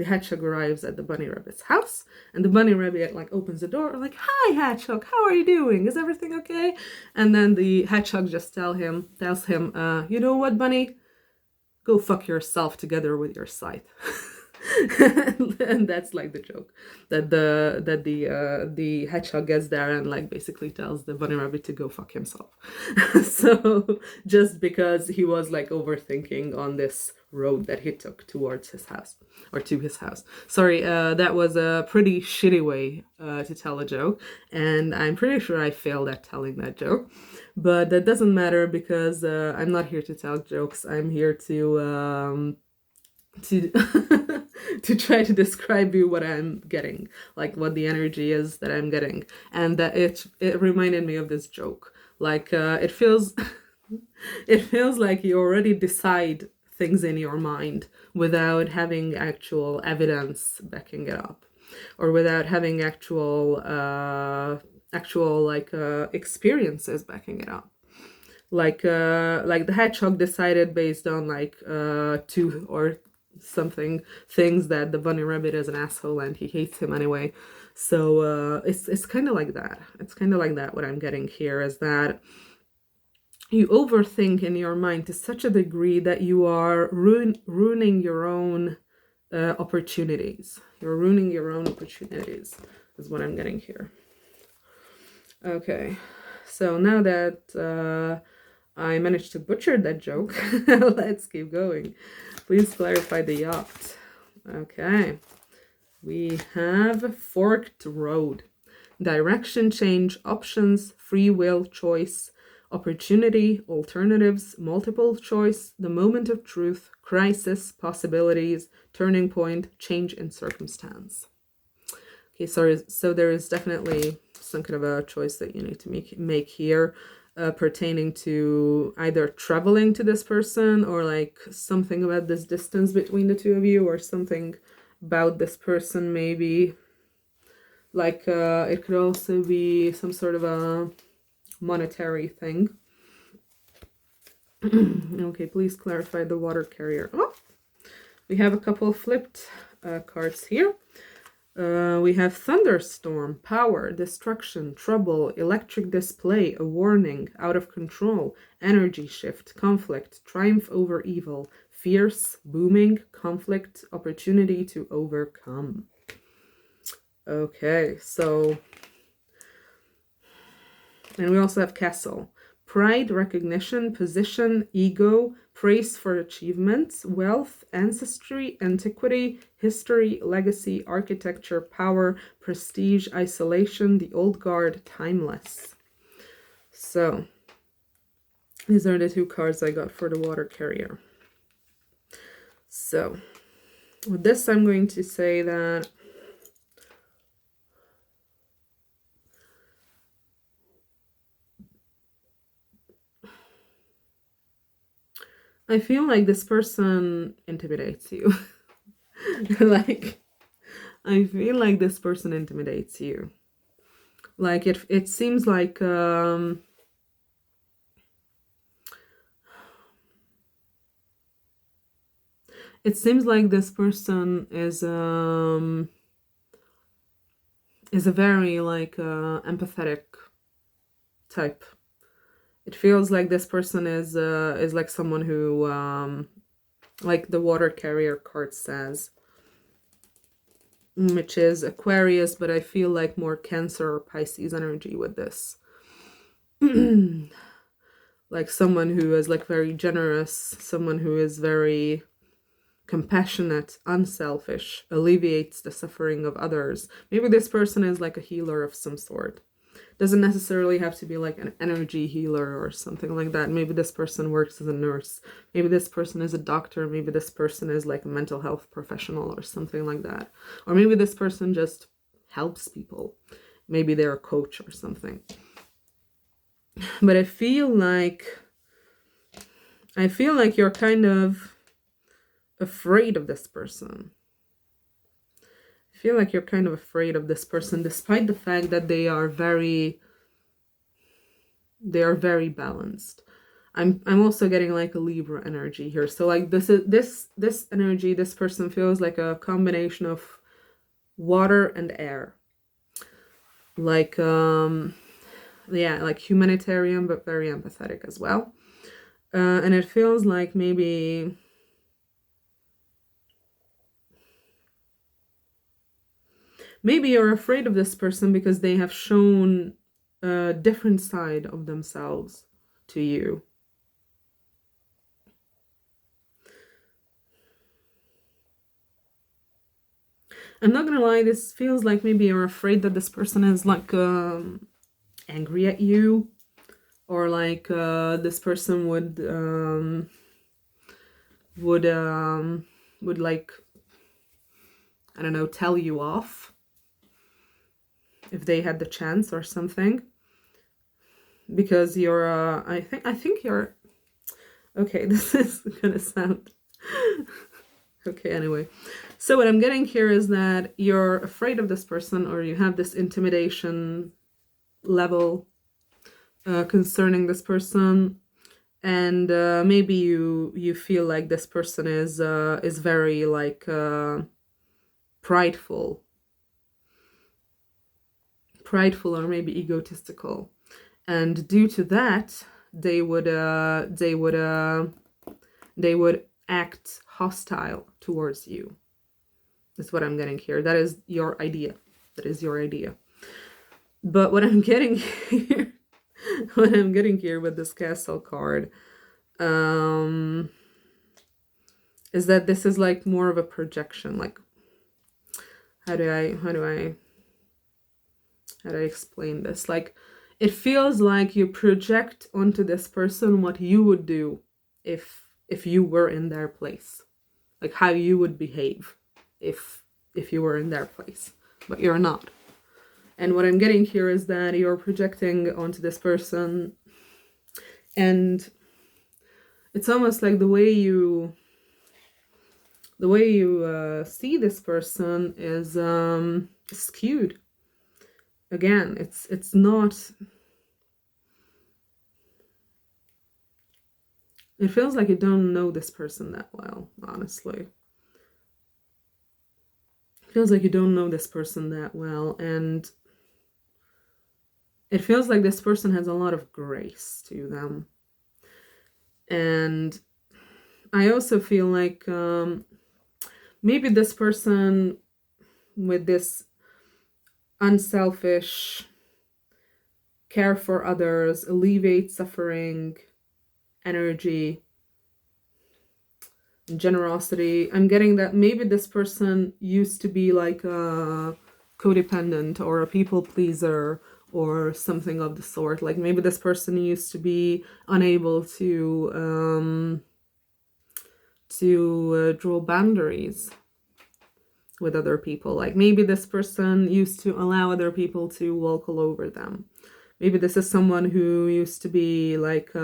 hedgehog arrives at the bunny rabbit's house, and the bunny rabbit like opens the door, like, "Hi, hedgehog, how are you doing? Is everything okay?" And then the hedgehog just tells him, "You know what, bunny? Go fuck yourself together with your scythe." And that's like the joke that the hedgehog gets there and like basically tells the bunny rabbit to go fuck himself. So just because he was like overthinking on this road that he took towards his house, or to his house. Sorry, that was a pretty shitty way to tell a joke, and I'm pretty sure I failed at telling that joke. But that doesn't matter because I'm not here to tell jokes. I'm here to to try to describe you what I'm getting, like what the energy is that I'm getting, and that it reminded me of this joke. Like it feels it feels like you already decide things in your mind without having actual evidence backing it up, or without having actual experiences backing it up. Like the hedgehog decided based on like two or something things that the bunny rabbit is an asshole and he hates him anyway. So it's kind of like that. It's kind of like that. What I'm getting here is that you overthink in your mind to such a degree that you are ruining your own opportunities. You're ruining your own opportunities is what I'm getting here. Okay, so now that I managed to butcher that joke, let's keep going. Please clarify the yacht. Okay, we have forked road. Direction change, options, free will, choice, opportunity, alternatives, multiple choice, the moment of truth, crisis, possibilities, turning point, change in circumstance. Okay, sorry, so there is definitely some kind of a choice that you need to make here, pertaining to either traveling to this person, or like something about this distance between the two of you, or something about this person maybe. Like it could also be some sort of a monetary thing. Okay, please clarify the water carrier. Oh, we have a couple of flipped cards here. We have thunderstorm, power, destruction, trouble, electric display, a warning, out of control, energy shift, conflict, triumph over evil, fierce, booming, conflict, opportunity to overcome. Okay, so, and we also have castle, pride, recognition, position, ego, praise for achievements, wealth, ancestry, antiquity, history, legacy, architecture, power, prestige, isolation, the old guard, timeless. So these are the two cards I got for the water carrier. So with this, I'm going to say that I feel like this person intimidates you. Like, I feel like this person intimidates you. Like, it seems like, it seems like this person is a very, like, empathetic type. It feels like this person is like someone who, like the water carrier card says, which is Aquarius, but I feel like more Cancer or Pisces energy with this. Like someone who is like very generous, someone who is very compassionate, unselfish, alleviates the suffering of others. Maybe this person is like a healer of some sort. Doesn't necessarily have to be like an energy healer or something like that. Maybe this person works as a nurse. Maybe this person is a doctor. Maybe this person is like a mental health professional or something like that. Or maybe this person just helps people. Maybe they're a coach or something. But I feel like you're kind of afraid of this person. I feel like you're kind of afraid of this person, despite the fact that they are very balanced. I'm also getting like a Libra energy here. So like this energy, this person feels like a combination of water and air. Like yeah, like humanitarian but very empathetic as well. And it feels like maybe you're afraid of this person because they have shown a different side of themselves to you. I'm not gonna lie, this feels like maybe you're afraid that this person is like angry at you, or like this person would like, I don't know, tell you off if they had the chance or something, because you're I think you're okay. This is gonna sound okay, anyway. So what I'm getting here is that you're afraid of this person, or you have this intimidation level concerning this person, and maybe you feel like this person is very like prideful, or maybe egotistical, and due to that they would act hostile towards you. That's what I'm getting here. That is your idea. But what I'm getting here, with this castle card, is that this is like more of a projection. Like, how do I explain this? Like, it feels like you project onto this person what you would do if you were in their place, like how you would behave if you were in their place, but you're not. And what I'm getting here is that you're projecting onto this person, and it's almost like the way you see this person is skewed. Again, it's not. It feels like you don't know this person that well, honestly. It feels like you don't know this person that well, and it feels like this person has a lot of grace to them. And I also feel like maybe this person with this unselfish care for others, alleviate suffering energy, generosity. I'm getting that maybe this person used to be like a codependent or a people pleaser or something of the sort. Like maybe this person used to be unable to draw boundaries with other people. Like maybe this person used to allow other people to walk all over them. Maybe this is someone who used to be like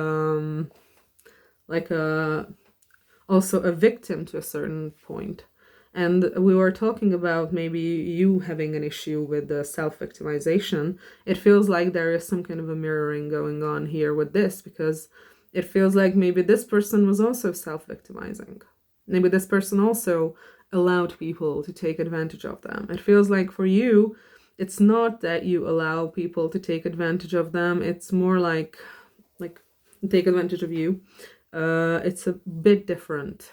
also a victim to a certain point. And we were talking about maybe you having an issue with the self-victimization. It feels like there is some kind of a mirroring going on here with this, because it feels like maybe this person was also self-victimizing. Maybe this person also allowed people to take advantage of them. It feels like for you, it's not that you allow people to take advantage of them. It's more like take advantage of you. It's a bit different,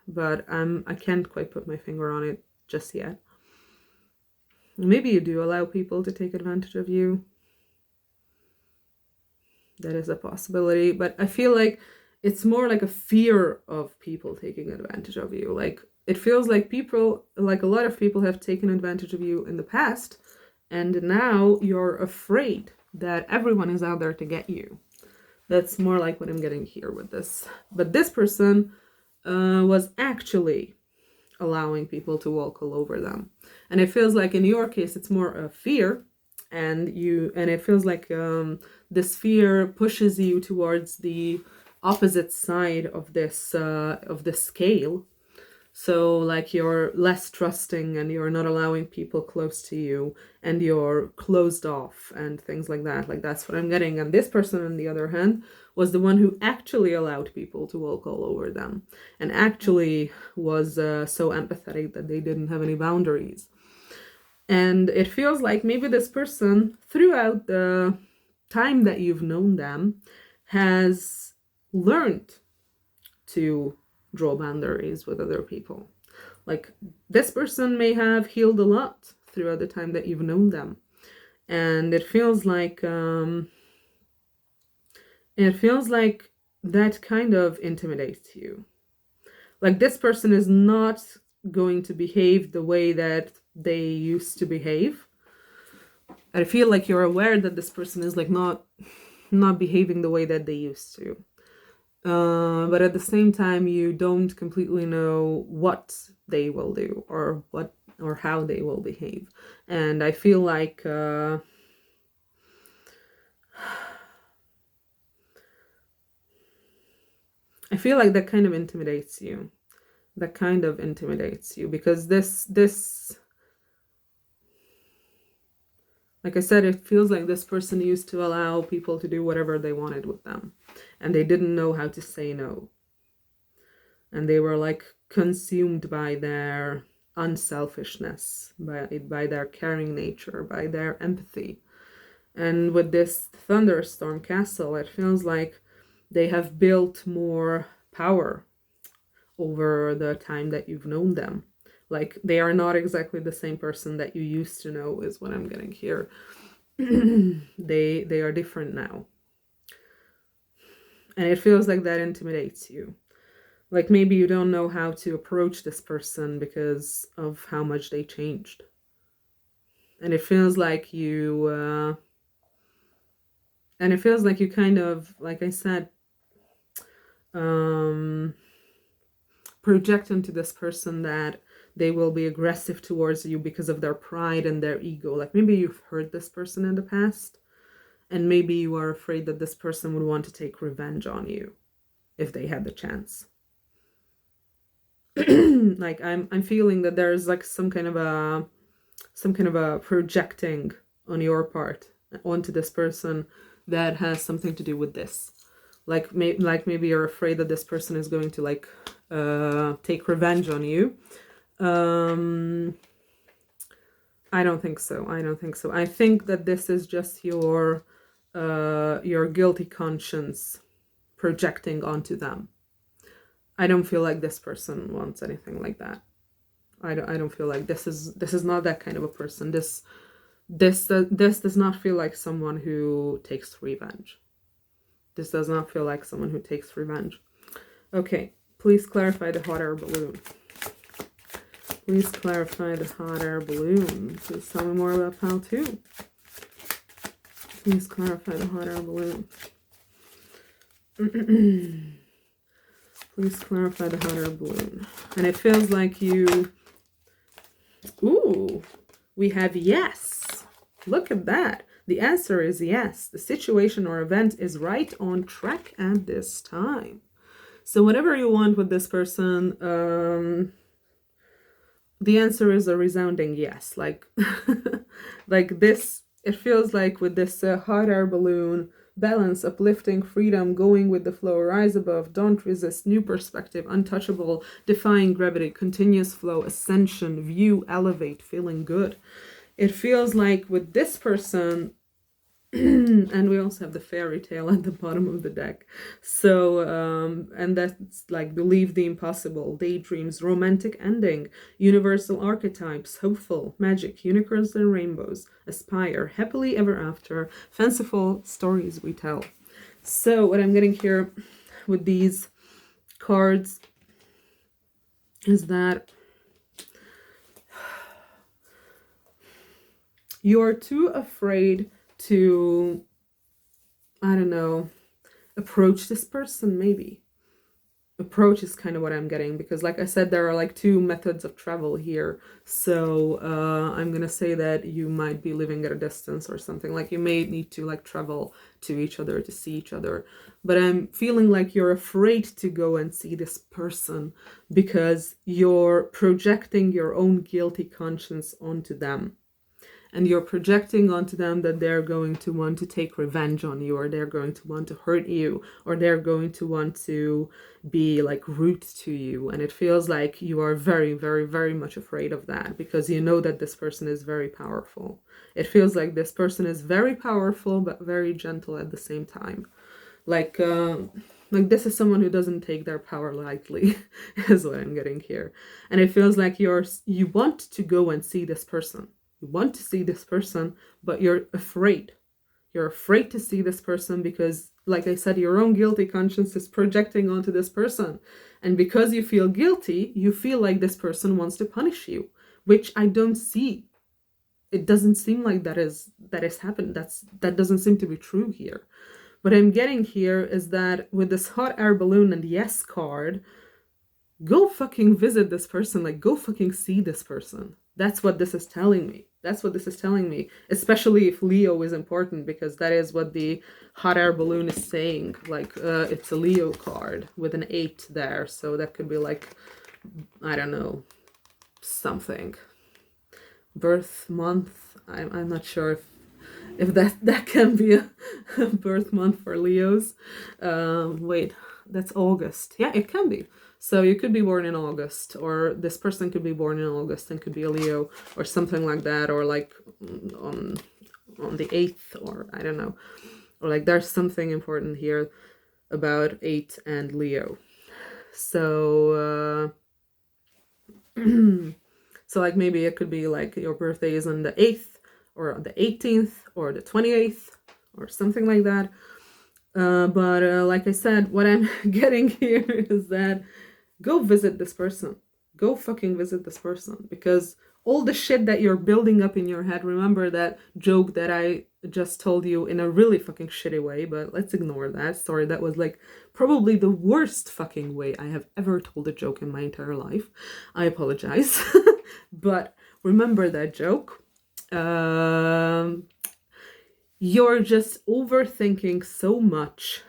but I can't quite put my finger on it just yet. Maybe you do allow people to take advantage of you. That is a possibility, but I feel like it's more like a fear of people taking advantage of you. Like it feels like people, like a lot of people have taken advantage of you in the past, and now you're afraid that everyone is out there to get you. That's more like what I'm getting here with this. But this person was actually allowing people to walk all over them. And it feels like in your case, it's more a fear. And it feels like this fear pushes you towards the opposite side of this scale. So like you're less trusting and you're not allowing people close to you and you're closed off and things like that. Like that's what I'm getting. And this person, on the other hand, was the one who actually allowed people to walk all over them and actually was so empathetic that they didn't have any boundaries. And it feels like maybe this person, throughout the time that you've known them, has learned to draw boundaries with other people. Like this person may have healed a lot throughout the time that you've known them. And it feels like that kind of intimidates you. Like this person is not going to behave the way that they used to behave. I feel like you're aware that this person is like not behaving the way that they used to. But at the same time, you don't completely know what they will do or how they will behave. And I feel like that kind of intimidates you. That kind of intimidates you because this like I said, it feels like this person used to allow people to do whatever they wanted with them. And they didn't know how to say no. And they were like consumed by their unselfishness, by their caring nature, by their empathy. And with this thunderstorm castle, it feels like they have built more power over the time that you've known them. Like they are not exactly the same person that you used to know is what I'm getting here. They are different now. And it feels like that intimidates you. Like maybe you don't know how to approach this person because of how much they changed. And it feels like you kind of, like I said, project into this person that they will be aggressive towards you because of their pride and their ego. Like maybe you've hurt this person in the past, and maybe you are afraid that this person would want to take revenge on you if they had the chance. Like I'm feeling that there's like some kind of a projecting on your part onto this person that has something to do with this. Like maybe you're afraid that this person is going to like take revenge on you. I don't think so. I think that this is just your guilty conscience projecting onto them. I don't feel like this person wants anything like that. I don't feel like this is not that kind of a person. This does not feel like someone who takes revenge. This does not feel like someone who takes revenge. Okay, please clarify the hot air balloon. Please clarify the hot air balloon. Please tell me more about pile 2. Please clarify the hot air balloon. Please clarify the hot air balloon. And it feels like you... Ooh, we have yes. Look at that. The answer is yes. The situation or event is right on track at this time. So whatever you want with this person, the answer is a resounding yes. Like, like this, it feels like with this hot air balloon, balance, uplifting, freedom, going with the flow, rise above, don't resist, new perspective, untouchable, defying gravity, continuous flow, ascension, view, elevate, feeling good. It feels like with this person, and we also have the fairy tale at the bottom of the deck. So, and that's like believe the impossible, daydreams, romantic ending, universal archetypes, hopeful, magic, unicorns and rainbows, aspire, happily ever after, fanciful stories we tell. So what I'm getting here with these cards is that you're too afraid to, I don't know, approach this person maybe. approach is kind of what I'm getting, because like I said, there are like two methods of travel here. So I'm gonna say that you might be living at a distance or something, like you may need to like travel to each other to see each other, but I'm feeling like you're afraid to go and see this person because you're projecting your own guilty conscience onto them. And you're projecting onto them that they're going to want to take revenge on you, or they're going to want to hurt you, or they're going to want to be like rude to you. And it feels like you are very, very, very much afraid of that, because you know that this person is very powerful. It feels like this person is very powerful but very gentle at the same time. Like this is someone who doesn't take their power lightly, is what I'm getting here. And it feels like you want to go and see this person. You want to see this person, but you're afraid. You're afraid to see this person because, like I said, your own guilty conscience is projecting onto this person. And because you feel guilty, you feel like this person wants to punish you, which I don't see. It doesn't seem like that is happened. That doesn't seem to be true here. What I'm getting here is that with this hot air balloon and yes card, go fucking visit this person. Like, go fucking see this person. That's what this is telling me. That's what this is telling me, especially if Leo is important, because that is what the hot air balloon is saying. Like, it's a Leo card with an 8 there. So that could be like, I don't know, something. Birth month. I'm not sure if that can be a birth month for Leos. Wait, that's August. Yeah, it can be. So you could be born in August, or this person could be born in August and could be a Leo or something like that, or like on the 8th, or I don't know. Or like there's something important here about 8 and Leo. So so like maybe it could be like your birthday is on the 8th or the 18th or the 28th or something like that. But like I said, what I'm getting here is that go visit this person. Go fucking visit this person, because all the shit that you're building up in your head, remember that joke that I just told you in a really fucking shitty way, but let's ignore that. Sorry, that was like probably the worst fucking way I have ever told a joke in my entire life. I apologize. But remember that joke. You're just overthinking so much.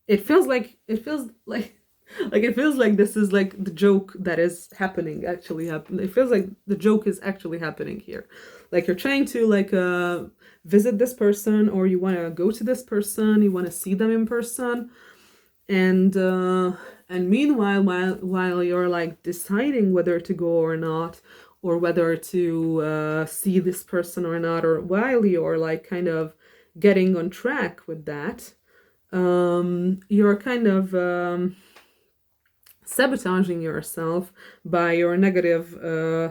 It feels like it feels like this is like the joke that is happening actually happen. It feels like the joke is actually happening here. Like you're trying to like visit this person, or you want to go to this person, you want to see them in person, and meanwhile while you're like deciding whether to go or not, or whether to see this person or not, or while you're like kind of getting on track with that, you're kind of sabotaging yourself by your negative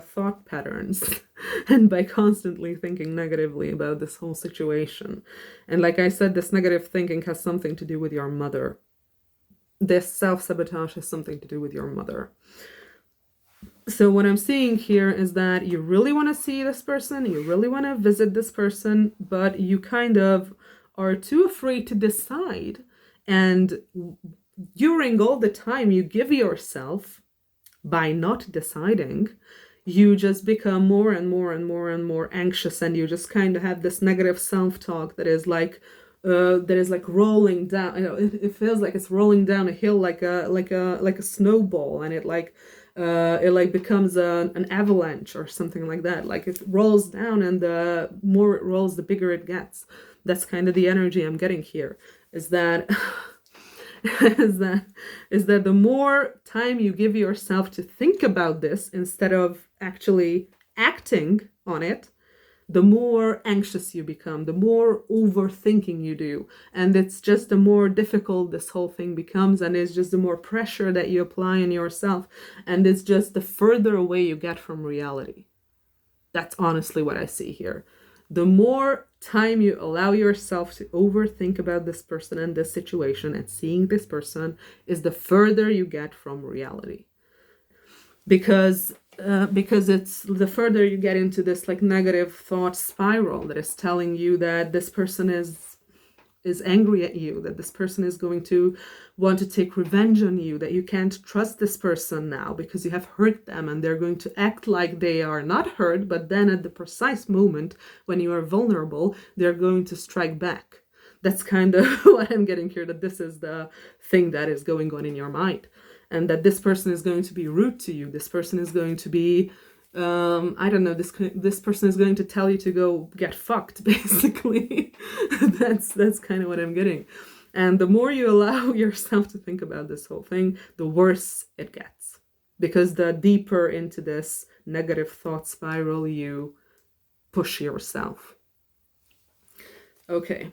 thought patterns and by constantly thinking negatively about this whole situation. And like I said, this negative thinking has something to do with your mother. This self-sabotage has something to do with your mother. So what I'm seeing here is that you really want to see this person, you really want to visit this person, but you kind of are too afraid to decide. And during all the time you give yourself by not deciding, you just become more and more and more and more anxious, and you just kind of have this negative self-talk that is like rolling down. You know, it feels like it's rolling down a hill like a snowball, and it like becomes an avalanche or something like that. Like it rolls down, and the more it rolls, the bigger it gets. That's kind of the energy I'm getting here. Is that is that the more time you give yourself to think about this instead of actually acting on it, the more anxious you become, the more overthinking you do. And it's just the more difficult this whole thing becomes, and it's just the more pressure that you apply on yourself, and it's just the further away you get from reality. That's honestly what I see here. The more time you allow yourself to overthink about this person and this situation and seeing this person, is the further you get from reality. Because it's the further you get into this like negative thought spiral that is telling you that this person is is angry at you, that this person is going to want to take revenge on you, that you can't trust this person now because you have hurt them, and they're going to act like they are not hurt, but then at the precise moment when you are vulnerable, they're going to strike back. That's kind of what I'm getting here, that this is the thing that is going on in your mind, and that this person is going to be rude to you. This person is going to be I don't know, this person is going to tell you to go get fucked, basically. That's kind of what I'm getting. And the more you allow yourself to think about this whole thing, the worse it gets, because the deeper into this negative thought spiral you push yourself. Okay.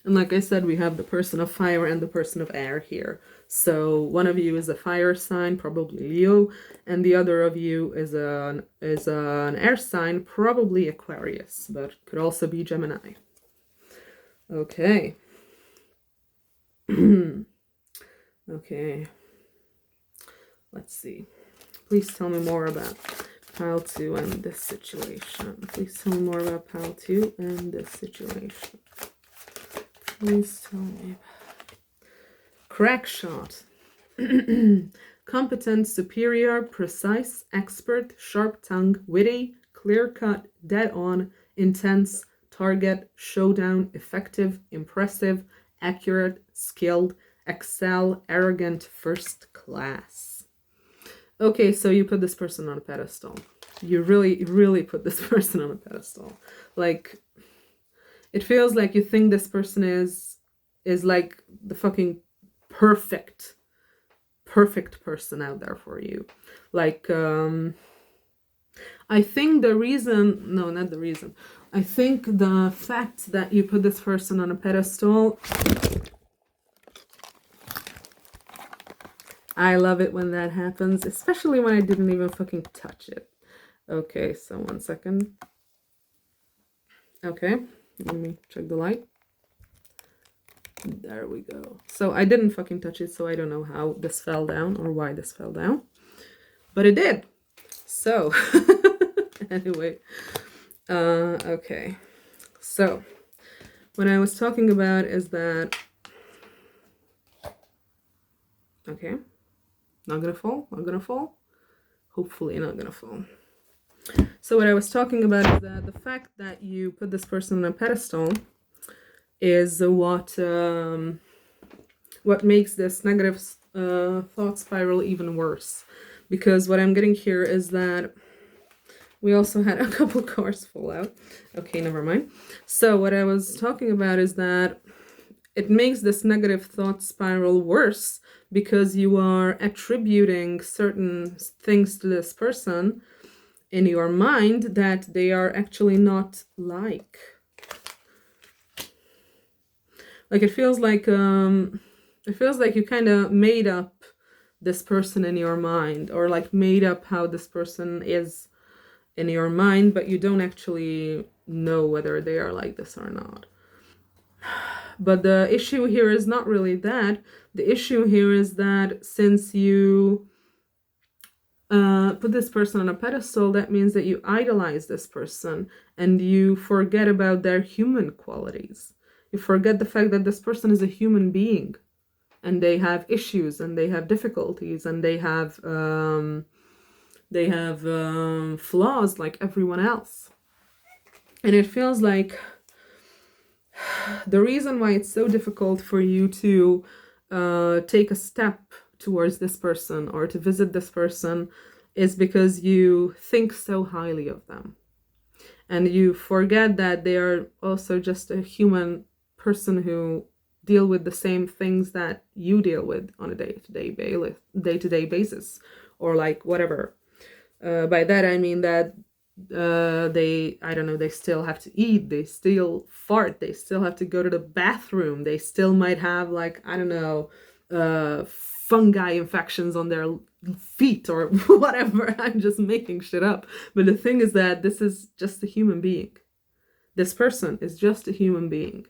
And like I said, we have the person of fire and the person of air here. So one of you is a fire sign, probably Leo, and the other of you is an air sign, probably Aquarius, but could also be Gemini. Okay. Okay. Let's see. Please tell me more about pile 2 and this situation. Please tell me more about pile 2 and this situation. Please tell me. Crack shot. Competent, superior, precise, expert, sharp-tongued, witty, clear-cut, dead-on, intense, target, showdown, effective, impressive, accurate, skilled, excel, arrogant, first class. Okay, so you put this person on a pedestal. You really, really put this person on a pedestal. Like, it feels like you think this person is like the fucking perfect person out there for you. Like, I think the reason, no, not the reason. I think the fact that you put this person on a pedestal, I love it when that happens, especially when I didn't even fucking touch it. Okay, so 1 second. Okay, let me check the light. There we go. So I didn't fucking touch it, so I don't know how this fell down or why this fell down, but it did. So anyway, okay. So what I was talking about is that, okay, not gonna fall, not gonna fall. Hopefully not gonna fall. So what I was talking about is that the fact that you put this person on a pedestal is what makes this negative thought spiral even worse. Because what I'm getting here is that we also had a couple cards fall out. Okay, never mind. So what I was talking about is that it makes this negative thought spiral worse because you are attributing certain things to this person in your mind that they are actually not like. Like, it feels like you kind of made up this person in your mind, or like made up how this person is in your mind, but you don't actually know whether they are like this or not. But the issue here is not really that. The issue here is that since you put this person on a pedestal, that means that you idolize this person and you forget about their human qualities. You forget the fact that this person is a human being, and they have issues, and they have difficulties, and they have flaws like everyone else. And it feels like the reason why it's so difficult for you to take a step towards this person or to visit this person is because you think so highly of them. And you forget that they are also just a human person who deal with the same things that you deal with on a day-to-day basis, or like whatever. By that I mean that they still have to eat, they still fart, they still have to go to the bathroom, they still might have, like, I don't know, fungi infections on their feet or whatever. I'm just making shit up. But the thing is that this is just a human being. This person is just a human being.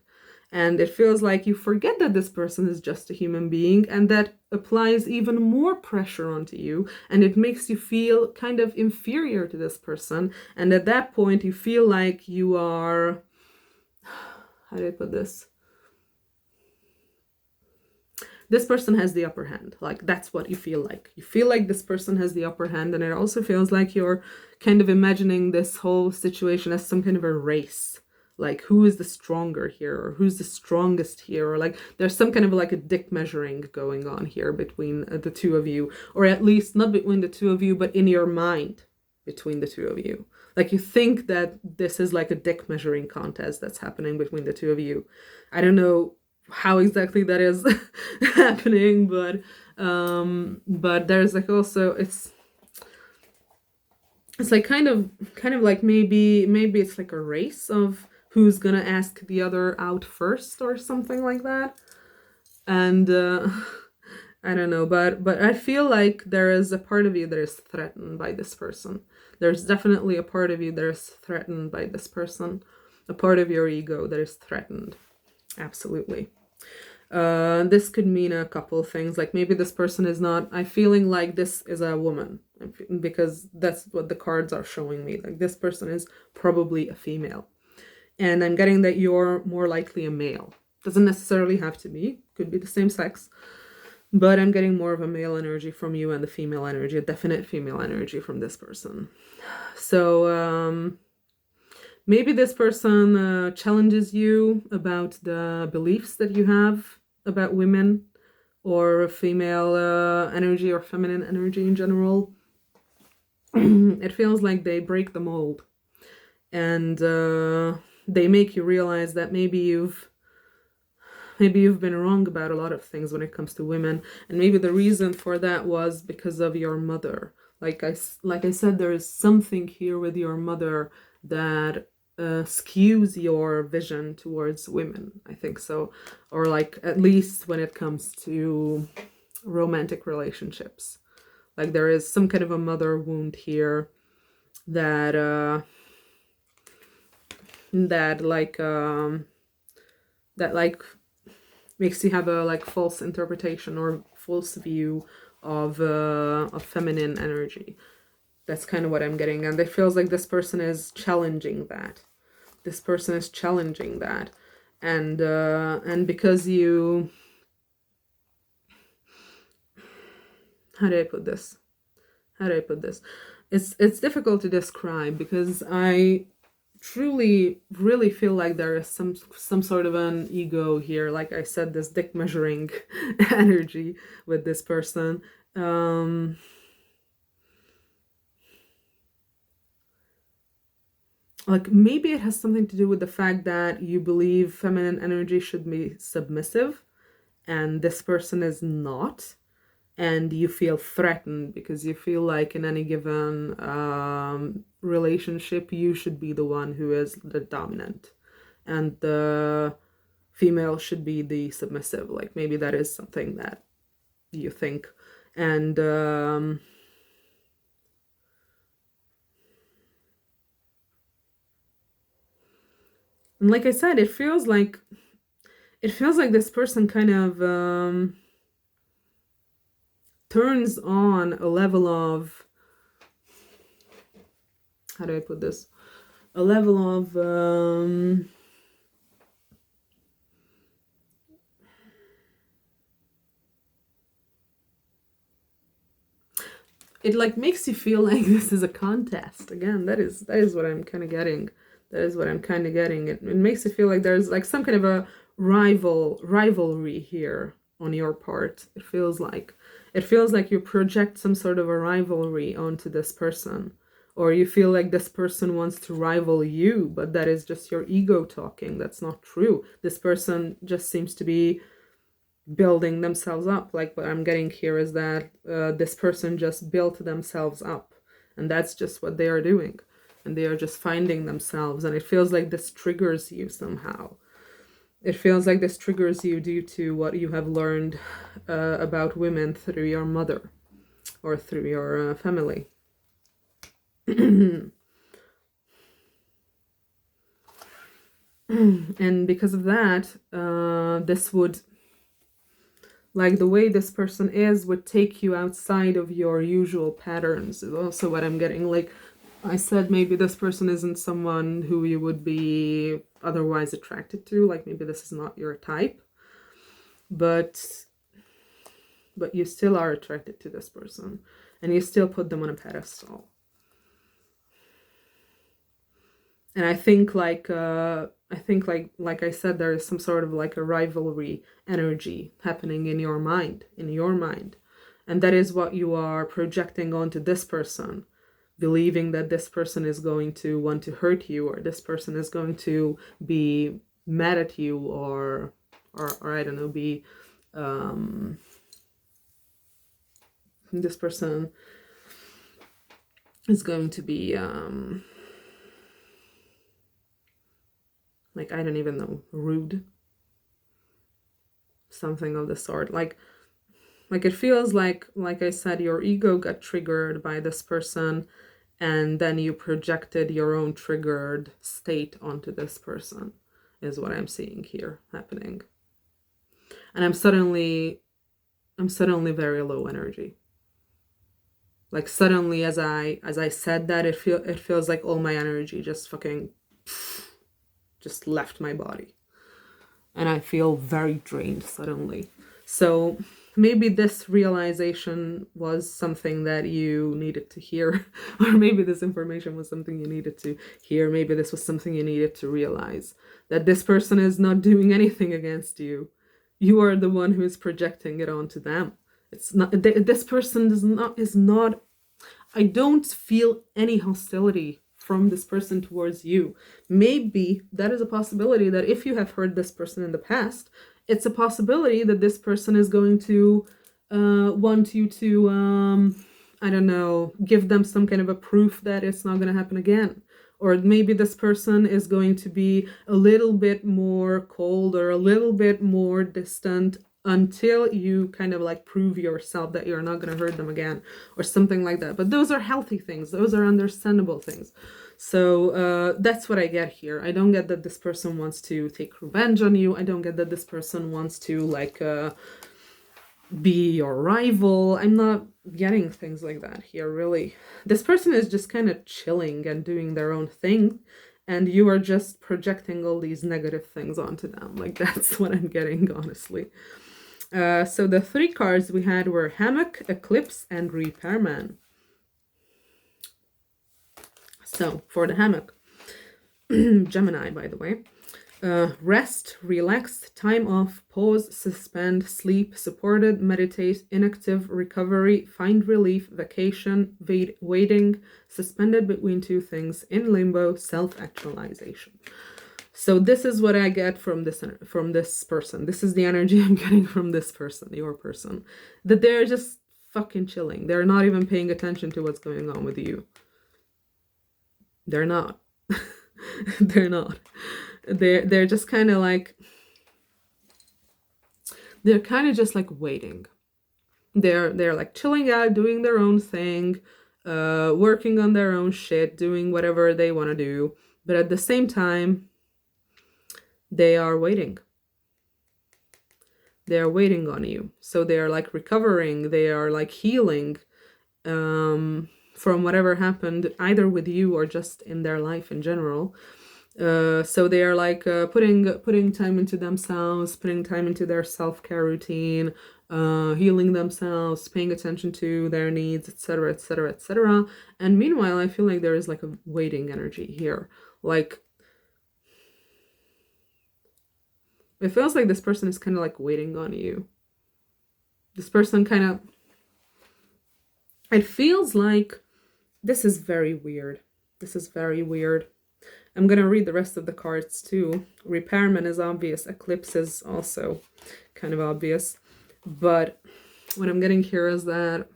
And it feels like you forget that this person is just a human being, and that applies even more pressure onto you, and it makes you feel kind of inferior to this person. And at that point you feel like you are, how do I put this? this person has the upper hand. Like, that's what you feel like. You feel like this person has the upper hand, and it also feels like you're kind of imagining this whole situation as some kind of a race. Like, who is the stronger here, or who's the strongest here, or like there's some kind of like a dick measuring going on here between the two of you, or at least not between the two of you, but in your mind between the two of you. Like, you think that this is like a dick measuring contest that's happening between the two of you. I don't know how exactly that is happening, but there's like also it's like kind of like maybe it's like a race of who's gonna ask the other out first or something like that. And I don't know, but I feel like there is a part of you that is threatened by this person. There's definitely a part of you that is threatened by this person. A part of your ego that is threatened. Absolutely. This could mean a couple of things. Like, maybe this person is not, I'm feeling like this is a woman, because that's what the cards are showing me. Like, this person is probably a female. And I'm getting that you're more likely a male. Doesn't necessarily have to be. Could be the same sex. But I'm getting more of a male energy from you and the female energy, a definite female energy from this person. So maybe this person challenges you about the beliefs that you have about women or female energy or feminine energy in general. It feels like they break the mold, and they make you realize that maybe you've been wrong about a lot of things when it comes to women, and maybe the reason for that was because of your mother. Like I said, there is something here with your mother that skews your vision towards women, I think so, or like at least when it comes to romantic relationships. Like, there is some kind of a mother wound here that makes you have a like false interpretation or false view of feminine energy. That's kind of what I'm getting, and it feels like this person is challenging that. This person is challenging that, and because you, how do I put this? It's difficult to describe, because I truly really feel like there is some sort of an ego here. Like I said, this dick measuring energy with this person. Like, maybe it has something to do with the fact that you believe feminine energy should be submissive, and this person is not, and you feel threatened because you feel like in any given relationship you should be the one who is the dominant, and the female should be the submissive. Like, maybe that is something that you think. And like I said, it feels like this person kind of turns on a level of, how do I put this? A level of it like makes you feel like this is a contest. Again, that is what I'm kind of getting. It makes you feel like there's like some kind of a rivalry here on your part. It feels like you project some sort of a rivalry onto this person, or you feel like this person wants to rival you, but that is just your ego talking. That's not true. This person just seems to be building themselves up. Like, what I'm getting here is that this person just built themselves up, and that's just what they are doing, and they are just finding themselves. And it feels like this triggers you somehow. It feels like this triggers you due to what you have learned about women through your mother or through your family. And because of that, this would, like, the way this person is would take you outside of your usual patterns is also what I'm getting. Like I said, maybe this person isn't someone who you would be otherwise attracted to. Like, maybe this is not your type. But but you still are attracted to this person, and you still put them on a pedestal. And I think like I said, there is some sort of like a rivalry energy happening in your mind, and that is what you are projecting onto this person, believing that this person is going to want to hurt you, or this person is going to be mad at you, or I don't know, be this person is going to be like, I don't even know, rude, something of the sort. Like it feels like I said, your ego got triggered by this person, and then you projected your own triggered state onto this person, is what I'm seeing here happening. And I'm suddenly very low energy. Like suddenly, as I said that, it feels like all my energy just fucking just left my body, and I feel very drained suddenly. So maybe this realization was something that you needed to hear, or maybe this information was something you needed to hear. Maybe this was something you needed to realize, that this person is not doing anything against you. You are the one who is projecting it onto them. It's not, this person is not, I don't feel any hostility from this person towards you. Maybe that is a possibility, that if you have hurt this person in the past, it's a possibility that this person is going to want you to, I don't know, give them some kind of a proof that it's not going to happen again. Or maybe this person is going to be a little bit more cold or a little bit more distant until you kind of like prove yourself that you're not going to hurt them again, or something like that. But those are healthy things. Those are understandable things. So that's what I get here. I don't get that this person wants to take revenge on you. I don't get that this person wants to like be your rival. I'm not getting things like that here, really. This person is just kind of chilling and doing their own thing, and you are just projecting all these negative things onto them. Like, that's what I'm getting, honestly. So the 3 cards we had were Hammock, Eclipse, and Repairman. So for the Hammock, Gemini, by the way. Rest, relax, time off, pause, suspend, sleep, supported, meditate, inactive, recovery, find relief, vacation, waiting, suspended between 2 things, in limbo, self-actualization. So this is what I get from this person. This is the energy I'm getting from this person, your person. That they're just fucking chilling. They're not even paying attention to what's going on with you. They're not. They're not. They're just kind of like, they're kind of just like waiting. They're like chilling out, doing their own thing, working on their own shit, doing whatever they want to do. But at the same time, they are waiting. They're waiting on you. So they're like recovering. They are like healing from whatever happened, either with you or just in their life in general. So they are like putting time into themselves, putting time into their self-care routine, healing themselves, paying attention to their needs, etc., etc., etc. And meanwhile, I feel like there is like a waiting energy here. Like, it feels like this person is kind of like waiting on you. This person kind of, it feels like, this is very weird. This is very weird. I'm going to read the rest of the cards too. Repairman is obvious. Eclipse is also kind of obvious. But what I'm getting here is that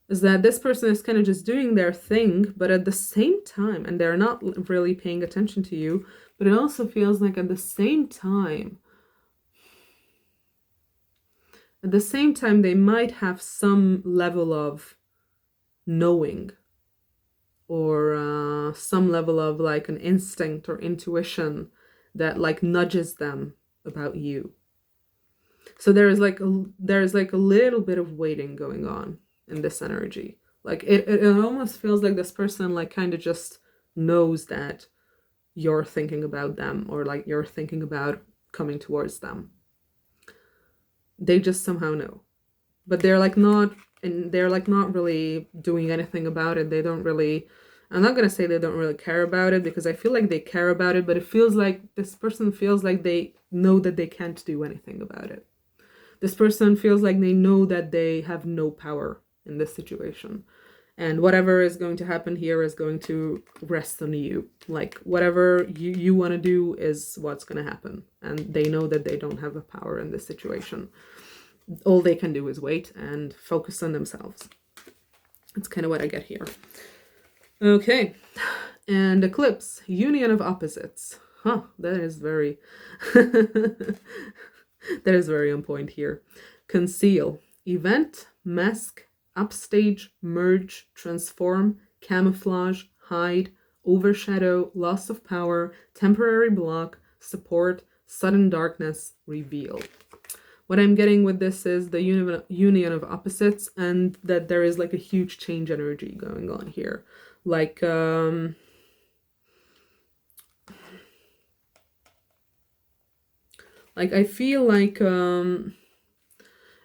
this person is kind of just doing their thing, but at the same time, and they're not really paying attention to you, but it also feels like at the same time, they might have some level of knowing, or some level of like an instinct or intuition that like nudges them about you. So there's like a little bit of waiting going on in this energy. Like it almost feels like this person like kind of just knows that you're thinking about them, or like you're thinking about coming towards them. They just somehow know. But they're like not, and they're like not really doing anything about it. They don't really, I'm not gonna say they don't really care about it, because I feel like they care about it, but it feels like this person feels like they know that they can't do anything about it. This person feels like they know that they have no power in this situation. And whatever is going to happen here is going to rest on you. Like, whatever you want to do is what's going to happen. And they know that they don't have a power in this situation. All they can do is wait and focus on themselves. That's kind of what I get here. Okay. And eclipse, union of opposites. Huh, that is very... that is very on point here. Conceal, event, mask, upstage, merge, transform, camouflage, hide, overshadow, loss of power, temporary block, support, sudden darkness, reveal. What I'm getting with this is the union of opposites, and that there is like a huge change energy going on here. Like, I feel like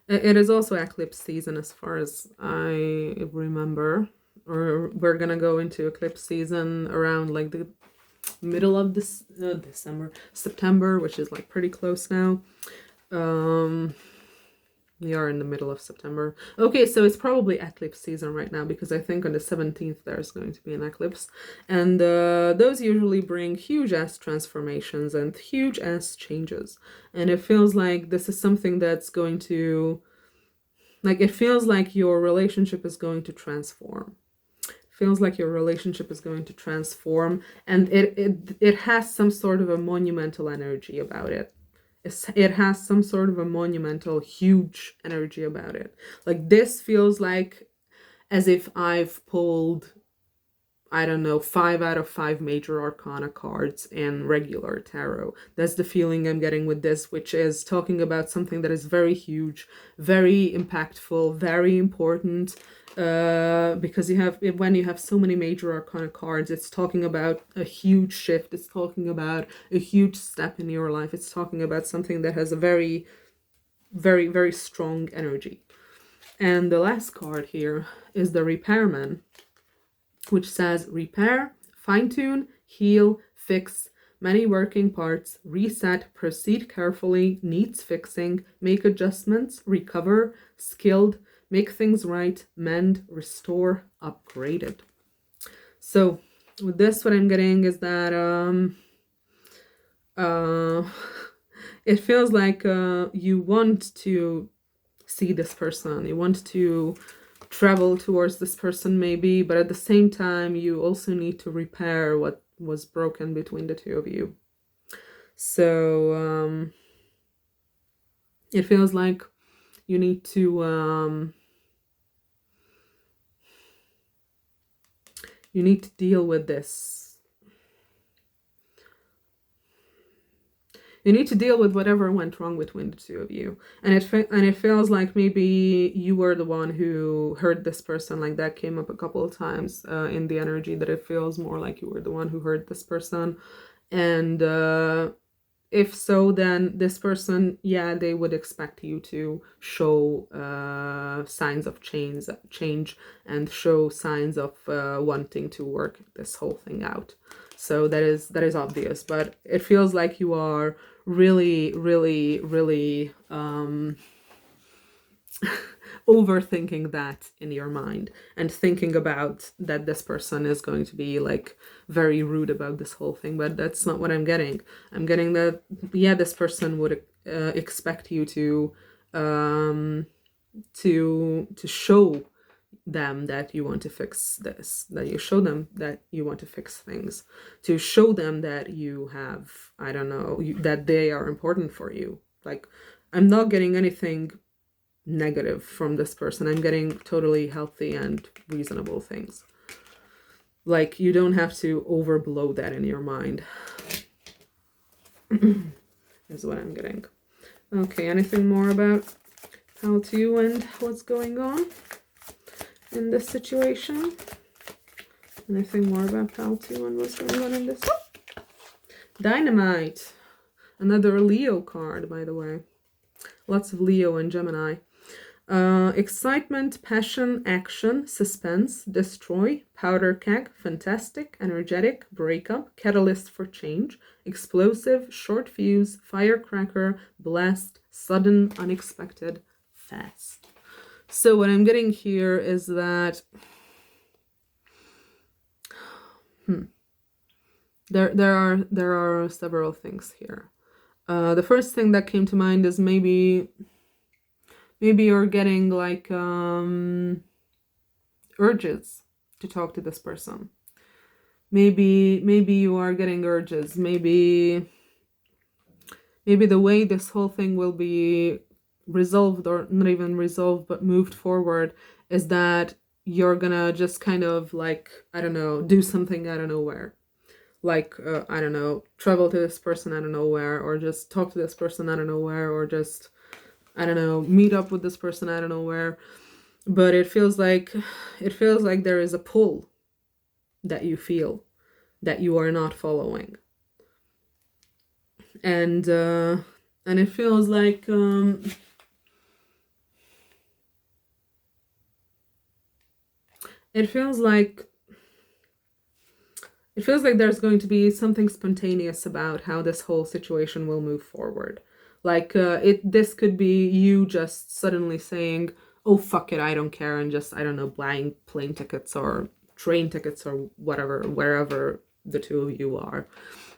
it is also eclipse season as far as I remember, or we're gonna go into eclipse season around like the middle of this September, which is like pretty close now. We are in the middle of September. Okay, so it's probably eclipse season right now, because I think on the 17th there's going to be an eclipse. And those usually bring huge ass transformations and huge ass changes. And it feels like this is something that's going to... Like, it feels like your relationship is going to transform. Feels like your relationship is going to transform. And it has some sort of a monumental energy about it. It has some sort of a monumental, huge energy about it. Like, this feels like as if I've pulled, I don't know, 5 out of 5 major arcana cards in regular tarot. That's the feeling I'm getting with this, which is talking about something that is very huge, very impactful, very important. Because when you have so many major arcana cards, it's talking about a huge shift. It's talking about a huge step in your life. It's talking about something that has a very, very, very strong energy. And the last card here is the Repairman, which says repair, fine-tune, heal, fix, many working parts, reset, proceed carefully, needs fixing, make adjustments, recover, skilled, make things right, mend, restore, upgraded. So with this, what I'm getting is that it feels like you want to see this person, you want to travel towards this person maybe, but at the same time you also need to repair what was broken between the two of you. So it feels like you need to deal with this. You need to deal with whatever went wrong between the two of you. And it feels like maybe you were the one who hurt this person. Like, that came up a couple of times in the energy, that it feels more like you were the one who hurt this person. And if so, then this person, yeah, they would expect you to show signs of change and show signs of wanting to work this whole thing out. So that is obvious, but it feels like you are really, really, really overthinking that in your mind, and thinking about that this person is going to be like very rude about this whole thing. But that's not what I'm getting. I'm getting that, yeah, this person would expect you to show them that you want to fix this, that you show them that you want to fix things, to show them that you have, I don't know, that they are important for you. Like, I'm not getting anything negative from this person. I'm getting totally healthy and reasonable things. Like, you don't have to overblow that in your mind. Is what I'm getting. Okay, anything more about how to and what's going on in this situation? Anything more about Pal 2 and what's going on in this? Dynamite. Another Leo card, by the way. Lots of Leo and Gemini. Excitement, passion, action, suspense, destroy, powder keg, fantastic, energetic, breakup, catalyst for change, explosive, short fuse, firecracker, blast, sudden, unexpected, fast. So what I'm getting here is that there are several things here. The first thing that came to mind is maybe you're getting like urges to talk to this person. Maybe you are getting urges. Maybe the way this whole thing will be resolved, or not even resolved, but moved forward, is that you're gonna just kind of like, I don't know, do something out of nowhere. Like, I don't know, travel to this person out of nowhere, or just talk to this person out of nowhere, or just, I don't know, meet up with this person out of nowhere. But it feels like there is a pull that you feel that you are not following. And it feels like there's going to be something spontaneous about how this whole situation will move forward. Like, this could be you just suddenly saying, oh, fuck it, I don't care, and just, I don't know, buying plane tickets or train tickets or whatever, wherever the two of you are.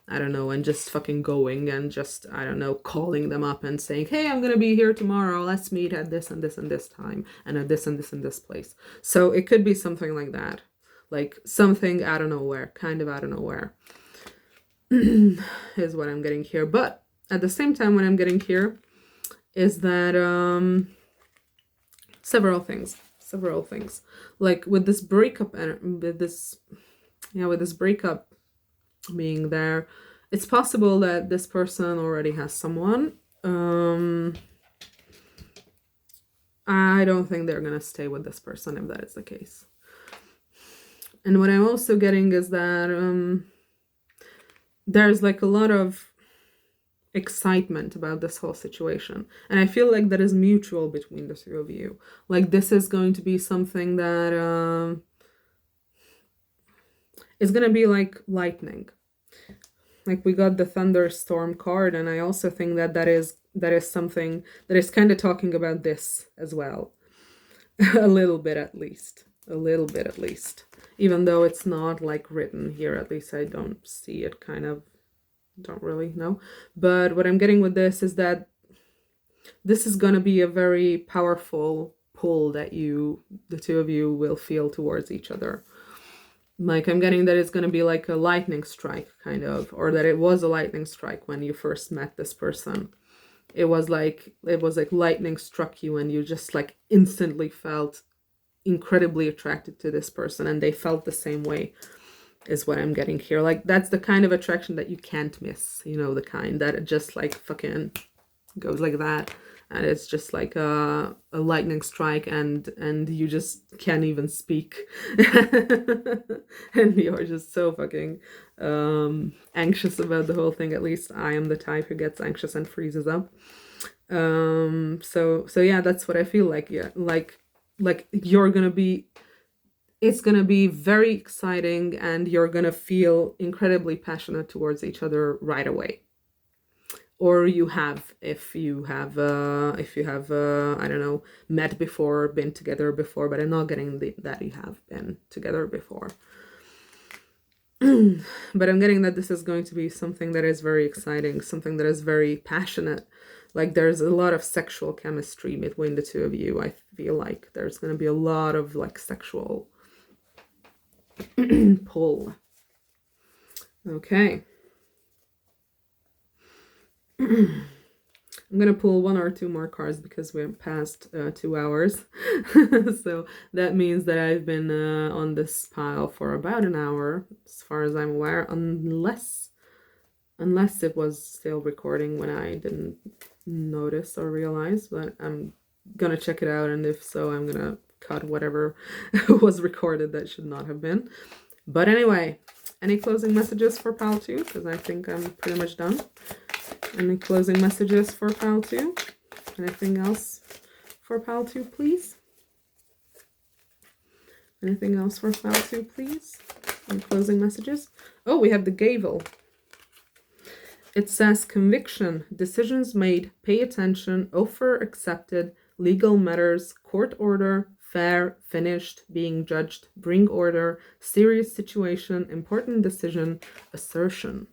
I don't know, and just fucking going and just, I don't know, calling them up and saying, hey, I'm gonna be here tomorrow, let's meet at this and this and this time, and at this and this and this place. So it could be something like that. Like something out of nowhere, kind of out of nowhere, is what I'm getting here. But at the same time, what I'm getting here is that several things. Like with this breakup, with this breakup being there, it's possible that this person already has someone. I don't think they're gonna stay with this person if that is the case. And what I'm also getting is that there's like a lot of excitement about this whole situation. And I feel like that is mutual between the two of you. Like this is going to be something that is going to be like lightning. Like we got the thunderstorm card, and I also think that is something that is kind of talking about this as well. A little bit at least. Even though it's not like written here, at least I don't see it, don't really know. But what I'm getting with this is that this is going to be a very powerful pull that the two of you will feel towards each other. Like I'm getting that it's going to be like a lightning strike kind of, or that it was a lightning strike when you first met this person. It was like lightning struck you and you just like instantly felt incredibly attracted to this person, and they felt the same way, is what I'm getting here. Like that's the kind of attraction that you can't miss, you know, the kind that just like fucking goes like that, and it's just like a lightning strike, and you just can't even speak. And you're just so fucking anxious about the whole thing. At least I am the type who gets anxious and freezes up. So yeah, that's what I feel like. Yeah, like it's gonna be very exciting, and you're gonna feel incredibly passionate towards each other right away. Or you have, if you have I don't know, met before, been together before, but I'm not getting that you have been together before. But I'm getting that this is going to be something that is very exciting, something that is very passionate. Like there's a lot of sexual chemistry between the two of you. I feel like there's going to be a lot of like sexual pull. Okay. I'm going to pull one or two more cards because we're past 2 hours. So that means that I've been on this pile for about an hour, as far as I'm aware, unless it was still recording when I didn't notice or realize. But I'm going to check it out, and if so, I'm going to cut whatever was recorded that should not have been. But anyway, any closing messages for pile 2? Because I think I'm pretty much done. Any closing messages for pile 2? Anything else for pile 2, please? Anything else for pile 2, please? Any closing messages? Oh, we have the gavel. It says conviction, decisions made, pay attention, offer accepted, legal matters, court order, fair, finished, being judged, bring order, serious situation, important decision, assertion.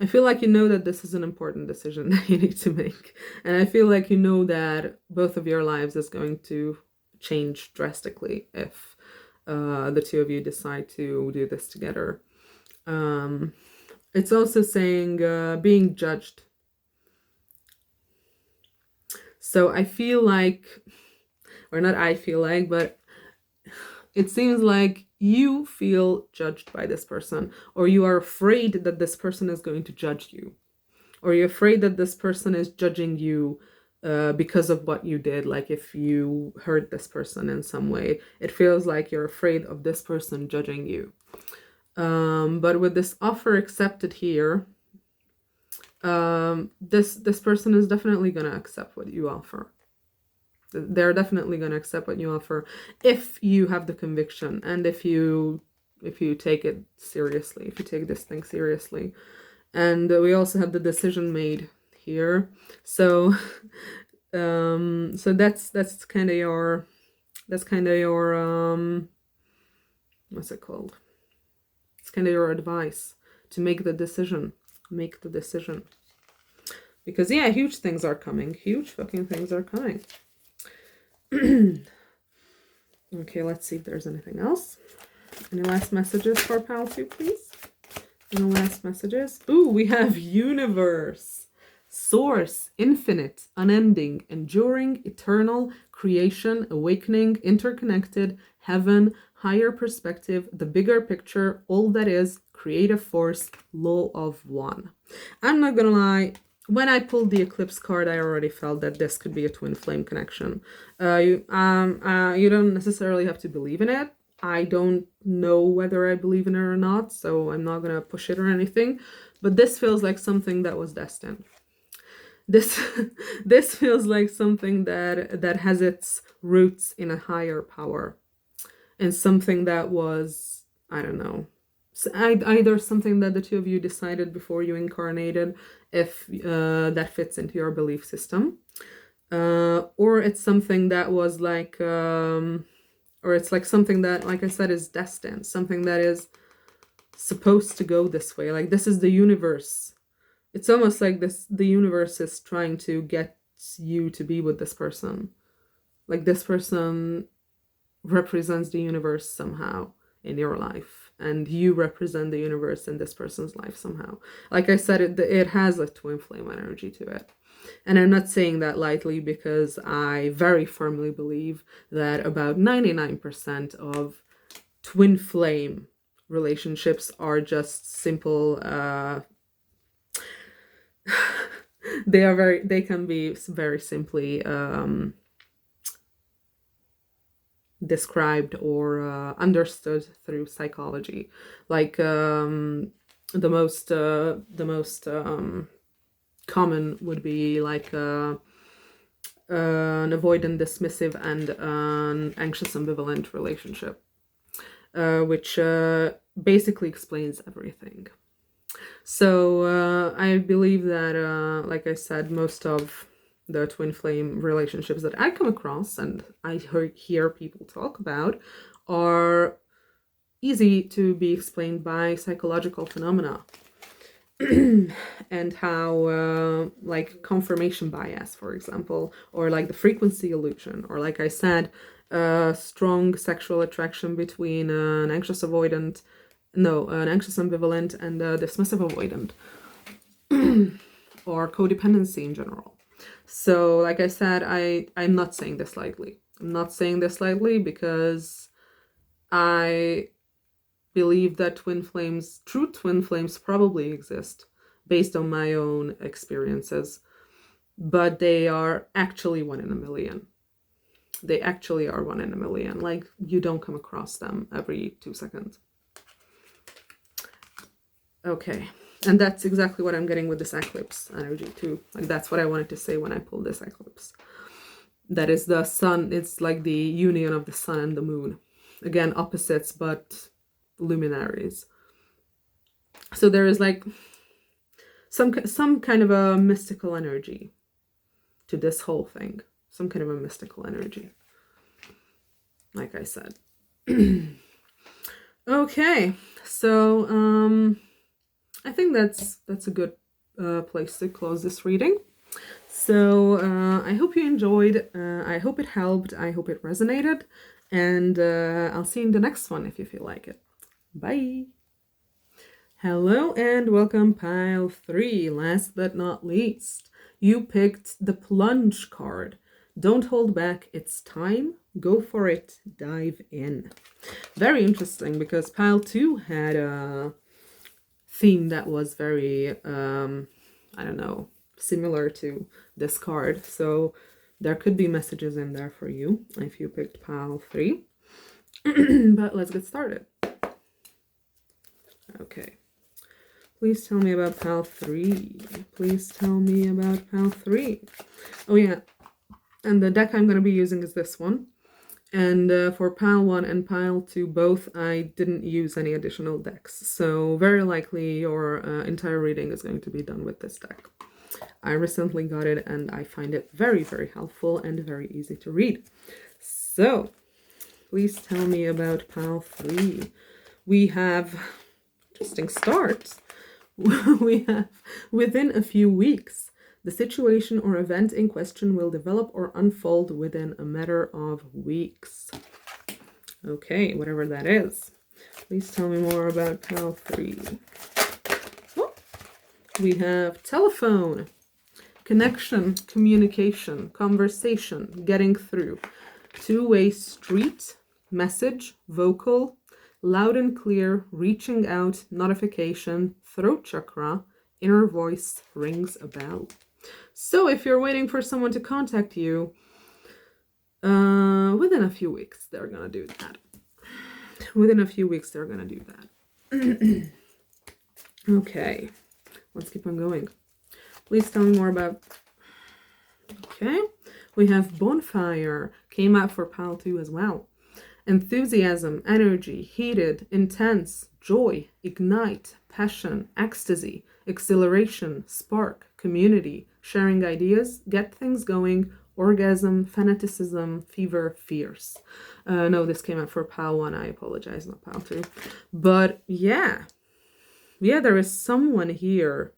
I feel like you know that this is an important decision that you need to make. And I feel like you know that both of your lives is going to change drastically if the two of you decide to do this together. It's also saying being judged. So I feel like, or not I feel like, but it seems like you feel judged by this person, or you are afraid that this person is going to judge you, or you're afraid that this person is judging you because of what you did. Like if you hurt this person in some way, it feels like you're afraid of this person judging you. But with this offer accepted here, this person is definitely going to accept what you offer. They're definitely going to accept what you offer if you have the conviction, and if you take it seriously, if you take this thing seriously. And we also have the decision made here. So so that's kind of your what's it called? It's kind of your advice to make the decision. Make the decision. Because yeah, huge things are coming. Huge fucking things are coming. Okay, let's see if there's anything else. Any last messages for pile 2, please? Any last messages? Ooh, we have universe, source, infinite, unending, enduring, eternal, creation, awakening, interconnected, heaven, higher perspective, the bigger picture, all that is, creative force, law of one. I'm not gonna lie, when I pulled the eclipse card, I already felt that this could be a twin flame connection. You don't necessarily have to believe in it. I don't know whether I believe in it or not, so I'm not gonna push it or anything. But this feels like something that was destined. This feels like something that has its roots in a higher power, and something that was, I don't know, either something that the two of you decided before you incarnated, if that fits into your belief system, or it's something that was like, or it's like something that, like I said, is destined, something that is supposed to go this way. Like this is the universe. It's almost like the universe is trying to get you to be with this person. Like this person represents the universe somehow in your life, and you represent the universe in this person's life somehow. Like I said, it has a twin flame energy to it. And I'm not saying that lightly, because I very firmly believe that about 99% of twin flame relationships are just simple, they can be very simply described or understood through psychology. Like the most common would be like an avoidant, dismissive, and an anxious ambivalent relationship, which basically explains everything. So I believe that, like I said, most of the twin flame relationships that I come across and I hear people talk about are easy to be explained by psychological phenomena. And how like confirmation bias, for example, or like the frequency illusion, or like I said, strong sexual attraction between an anxious ambivalent and a dismissive avoidant, or codependency in general. So like I said, I'm not saying this lightly. I'm not saying this lightly because I believe that true twin flames probably exist based on my own experiences, but they are actually 1 in a million. They actually are 1 in a million. Like, you don't come across them every 2 seconds. Okay, And that's exactly what I'm getting with this eclipse energy too. Like that's what I wanted to say when I pulled this eclipse. That is the sun. It's like the union of the sun and the moon. Again, opposites, but luminaries. So there is like some kind of a mystical energy to this whole thing. Some kind of a mystical energy. Like I said. Okay, so I think that's a good place to close this reading. So I hope you enjoyed. I hope it helped. I hope it resonated. And I'll see you in the next one if you feel like it. Bye. Hello and welcome, pile 3. Last but not least, you picked the plunge card. Don't hold back. It's time. Go for it. Dive in. Very interesting because pile 2 had a theme that was very, I don't know, similar to this card. So there could be messages in there for you if you picked pile 3. But let's get started. Okay. Please tell me about pile 3. Please tell me about pile 3. Oh yeah. And the deck I'm going to be using is this one. And for pile 1 and pile 2 both, I didn't use any additional decks. So very likely your entire reading is going to be done with this deck. I recently got it and I find it very, very helpful and very easy to read. So please tell me about pile 3. We have interesting start. We have within a few weeks. The situation or event in question will develop or unfold within a matter of weeks. Okay, whatever that is. Please tell me more about pile 3. Oh, we have telephone, connection, communication, conversation, getting through, two-way street, message, vocal, loud and clear, reaching out, notification, throat chakra, inner voice, rings a bell. So if you're waiting for someone to contact you, within a few weeks, they're going to do that. Within a few weeks, they're going to do that. Okay, let's keep on going. Please tell me more about... Okay, we have bonfire. Came out for pile 2 as well. Enthusiasm, energy, heated, intense, joy, ignite, passion, ecstasy, exhilaration, spark, community, sharing ideas, get things going, orgasm, fanaticism, fever, fierce. No, this came out for pile 1. I apologize, not pile 2. But yeah, there is someone here.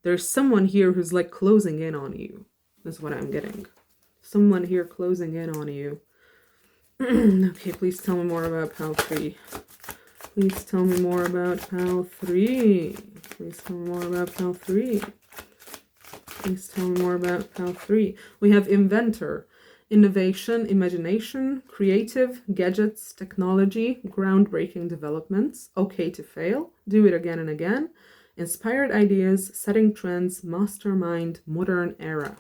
There's someone here who's like closing in on you. That's what I'm getting. Someone here closing in on you. Okay, please tell me more about pile 3. Please tell me more about pile 3. Please tell me more about pile 3. Please tell me more about pile 3. We have inventor, innovation, imagination, creative, gadgets, technology, groundbreaking developments, okay to fail, do it again and again, inspired ideas, setting trends, mastermind, modern era.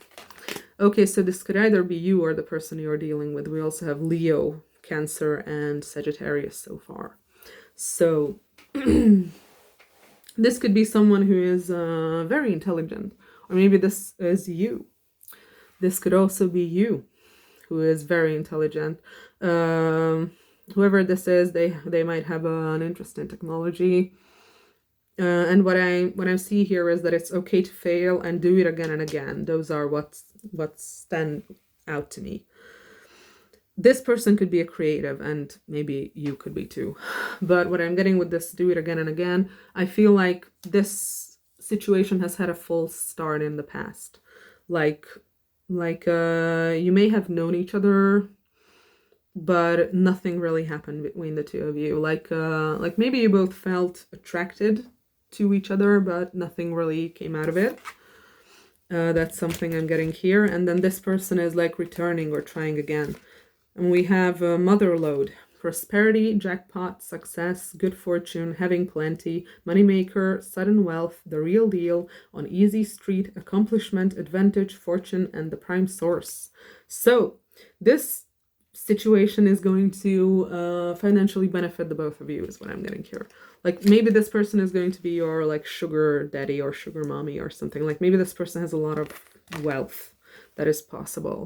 Okay, so this could either be you or the person you're dealing with. We also have Leo, Cancer, and Sagittarius so far. So this could be someone who is very intelligent. Or maybe this is you. This could also be you who is very intelligent. Whoever this is, they might have an interest in technology. And what I see here is that it's okay to fail and do it again and again. Those are what stand out to me. This person could be a creative, and maybe you could be too. But what I'm getting with this do it again and again, I feel like this situation has had a false start in the past. Like you may have known each other, but nothing really happened between the two of you. Like maybe you both felt attracted to each other, but nothing really came out of it. That's something I'm getting here. And then this person is like returning or trying again. And we have mother load, prosperity, jackpot, success, good fortune, having plenty, moneymaker, sudden wealth, the real deal, on easy street, accomplishment, advantage, fortune, and the prime source. So this situation is going to financially benefit the both of you is what I'm getting here. Like maybe this person is going to be your like sugar daddy or sugar mommy or something. Like maybe this person has a lot of wealth. That is possible.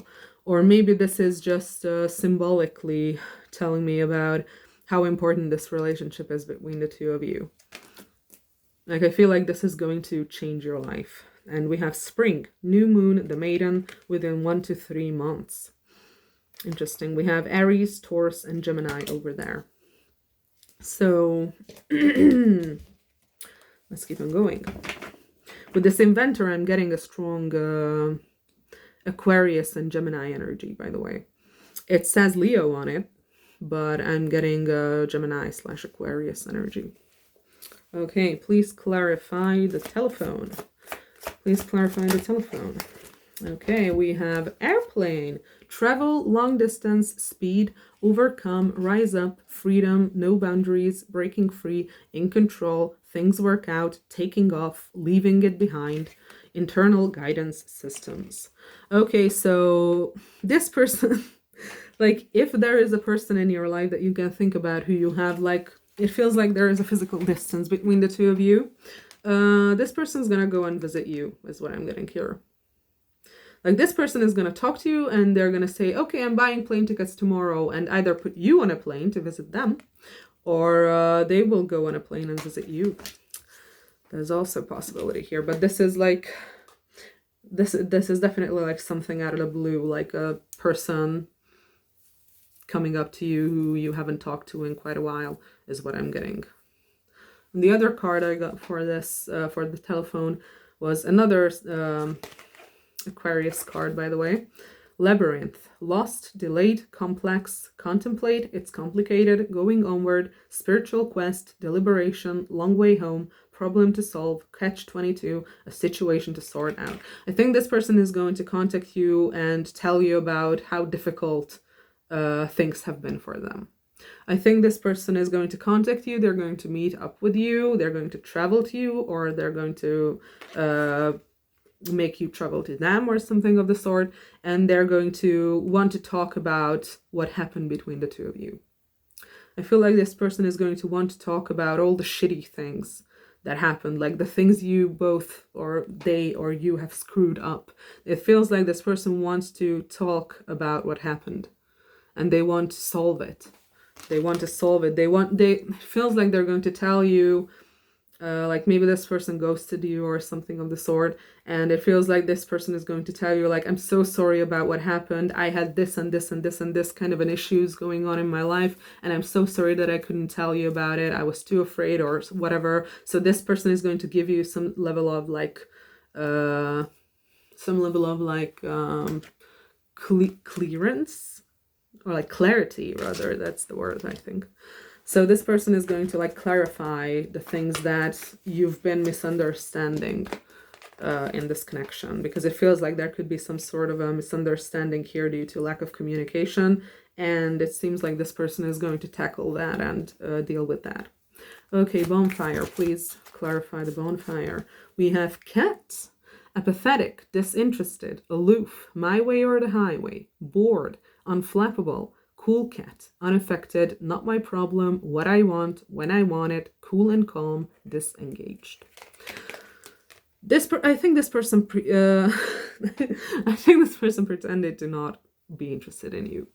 Or maybe this is just symbolically telling me about how important this relationship is between the two of you. Like I feel like this is going to change your life. And we have spring, new moon, the maiden within 1 to 3 months. Interesting. We have Aries, Taurus, and Gemini over there. So let's keep on going. With this inventor, I'm getting a strong Aquarius and Gemini energy, by the way. It says Leo on it, but I'm getting Gemini/Aquarius energy. Okay, please clarify the telephone. Please clarify the telephone. Okay, we have airplane, travel, long distance, speed, overcome, rise up, freedom, no boundaries, breaking free, in control, things work out, taking off, leaving it behind, internal guidance systems. Okay, so this person, like if there is a person in your life that you can think about who you have, like it feels like there is a physical distance between the two of you. This person's gonna go and visit you is what I'm getting here. Like this person is going to talk to you and they're going to say, okay, I'm buying plane tickets tomorrow, and either put you on a plane to visit them, or they will go on a plane and visit you. There's also a possibility here, but this is like, this is definitely like something out of the blue, like a person coming up to you who you haven't talked to in quite a while is what I'm getting. And the other card I got for this, for the telephone, was another Aquarius card, by the way. Labyrinth, lost, delayed, complex, contemplate, it's complicated, going onward, spiritual quest, deliberation, long way home, problem to solve, catch-22, a situation to sort out. I think this person is going to contact you and tell you about how difficult things have been for them. I think this person is going to contact you, they're going to meet up with you, they're going to travel to you, or they're going to make you travel to them or something of the sort, and they're going to want to talk about what happened between the two of you. I feel like this person is going to want to talk about all the shitty things that happened, like the things you both, or they or you, have screwed up. It feels like this person wants to talk about what happened and they want to solve it. They want to solve it. It feels like they're going to tell you, like maybe this person ghosted you or something of the sort, and it feels like this person is going to tell you, like, I'm so sorry about what happened. I had this and this and this and this kind of an issues going on in my life, and I'm so sorry that I couldn't tell you about it. I was too afraid or whatever. So this person is going to give you some level of like clearance, or like clarity rather, that's the word, I think. So this person is going to like clarify the things that you've been misunderstanding in this connection, because it feels like there could be some sort of a misunderstanding here due to lack of communication, and it seems like this person is going to tackle that and deal with that. Okay, bonfire, please clarify the bonfire. We have cat, apathetic, disinterested, aloof, my way or the highway, bored, unflappable, cool cat, unaffected, not my problem, what I want, when I want it, cool and calm, disengaged. I think this person pretended to not be interested in you,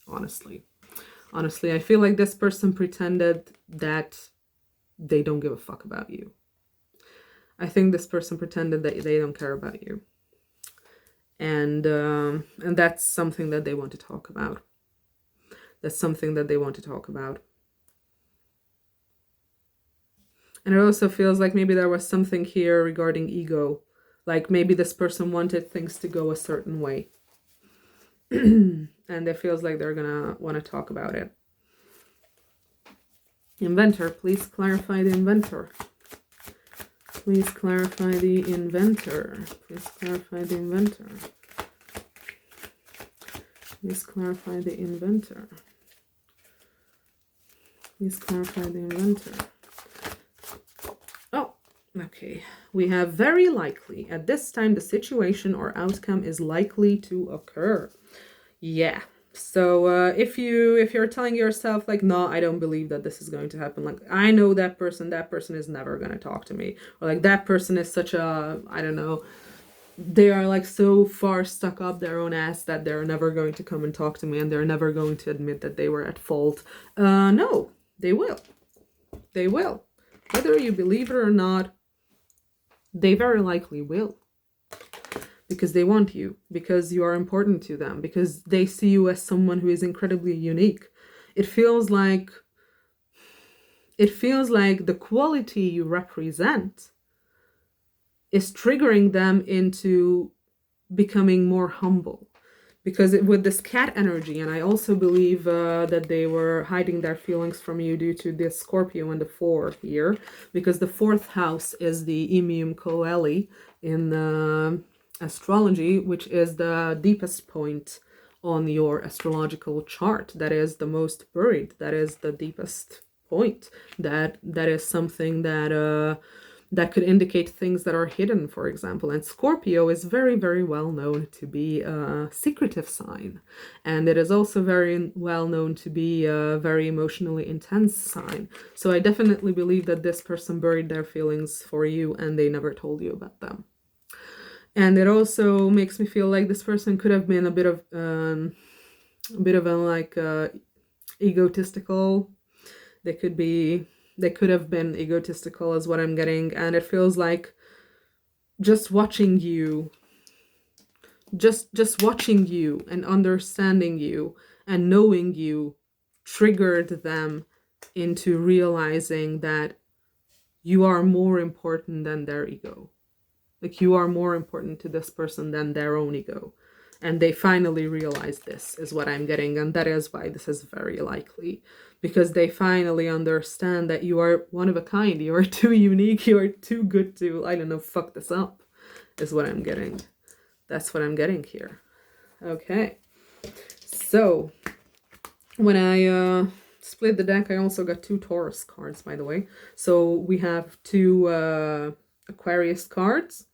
honestly. Honestly, I feel like this person pretended that they don't give a fuck about you. I think this person pretended that they don't care about you. And that's something that they want to talk about. That's something that they want to talk about. And it also feels like maybe there was something here regarding ego. Like maybe this person wanted things to go a certain way. And it feels like they're gonna want to talk about it. Inventor, please clarify the inventor. Please clarify the inventor. Please clarify the inventor. Please clarify the inventor. Please clarify the inventor. Oh, okay. We have very likely. At this time, the situation or outcome is likely to occur. Yeah. So if you're telling yourself like, no, I don't believe that this is going to happen, like, I know that person is never going to talk to me, or like that person is such a, I don't know, they are like so far stuck up their own ass that they're never going to come and talk to me, and they're never going to admit that they were at fault. No, they will. They will. Whether you believe it or not, they very likely will. Because they want you, because you are important to them, because they see you as someone who is incredibly unique. It feels like the quality you represent is triggering them into becoming more humble. Because with this cat energy, and I also believe that they were hiding their feelings from you due to the Scorpio and the 4 here, because the 4th house is the Imium Coeli in astrology, which is the deepest point on your astrological chart. That is the most buried. That is the deepest point. That is something that that could indicate things that are hidden, for example. And Scorpio is very, very well known to be a secretive sign. And it is also very well known to be a very emotionally intense sign. So I definitely believe that this person buried their feelings for you and they never told you about them. And it also makes me feel like this person could have been a bit of egotistical. They could have been egotistical is what I'm getting. And it feels like just watching you and understanding you and knowing you triggered them into realizing that you are more important than their ego. Like, you are more important to this person than their own ego. And they finally realize this, is what I'm getting. And that is why this is very likely. Because they finally understand that you are one of a kind. You are too unique. You are too good to, I don't know, fuck this up, is what I'm getting. That's what I'm getting here. Okay. So, when I split the deck, I also got 2 Taurus cards, by the way. So, we have 2 Aquarius cards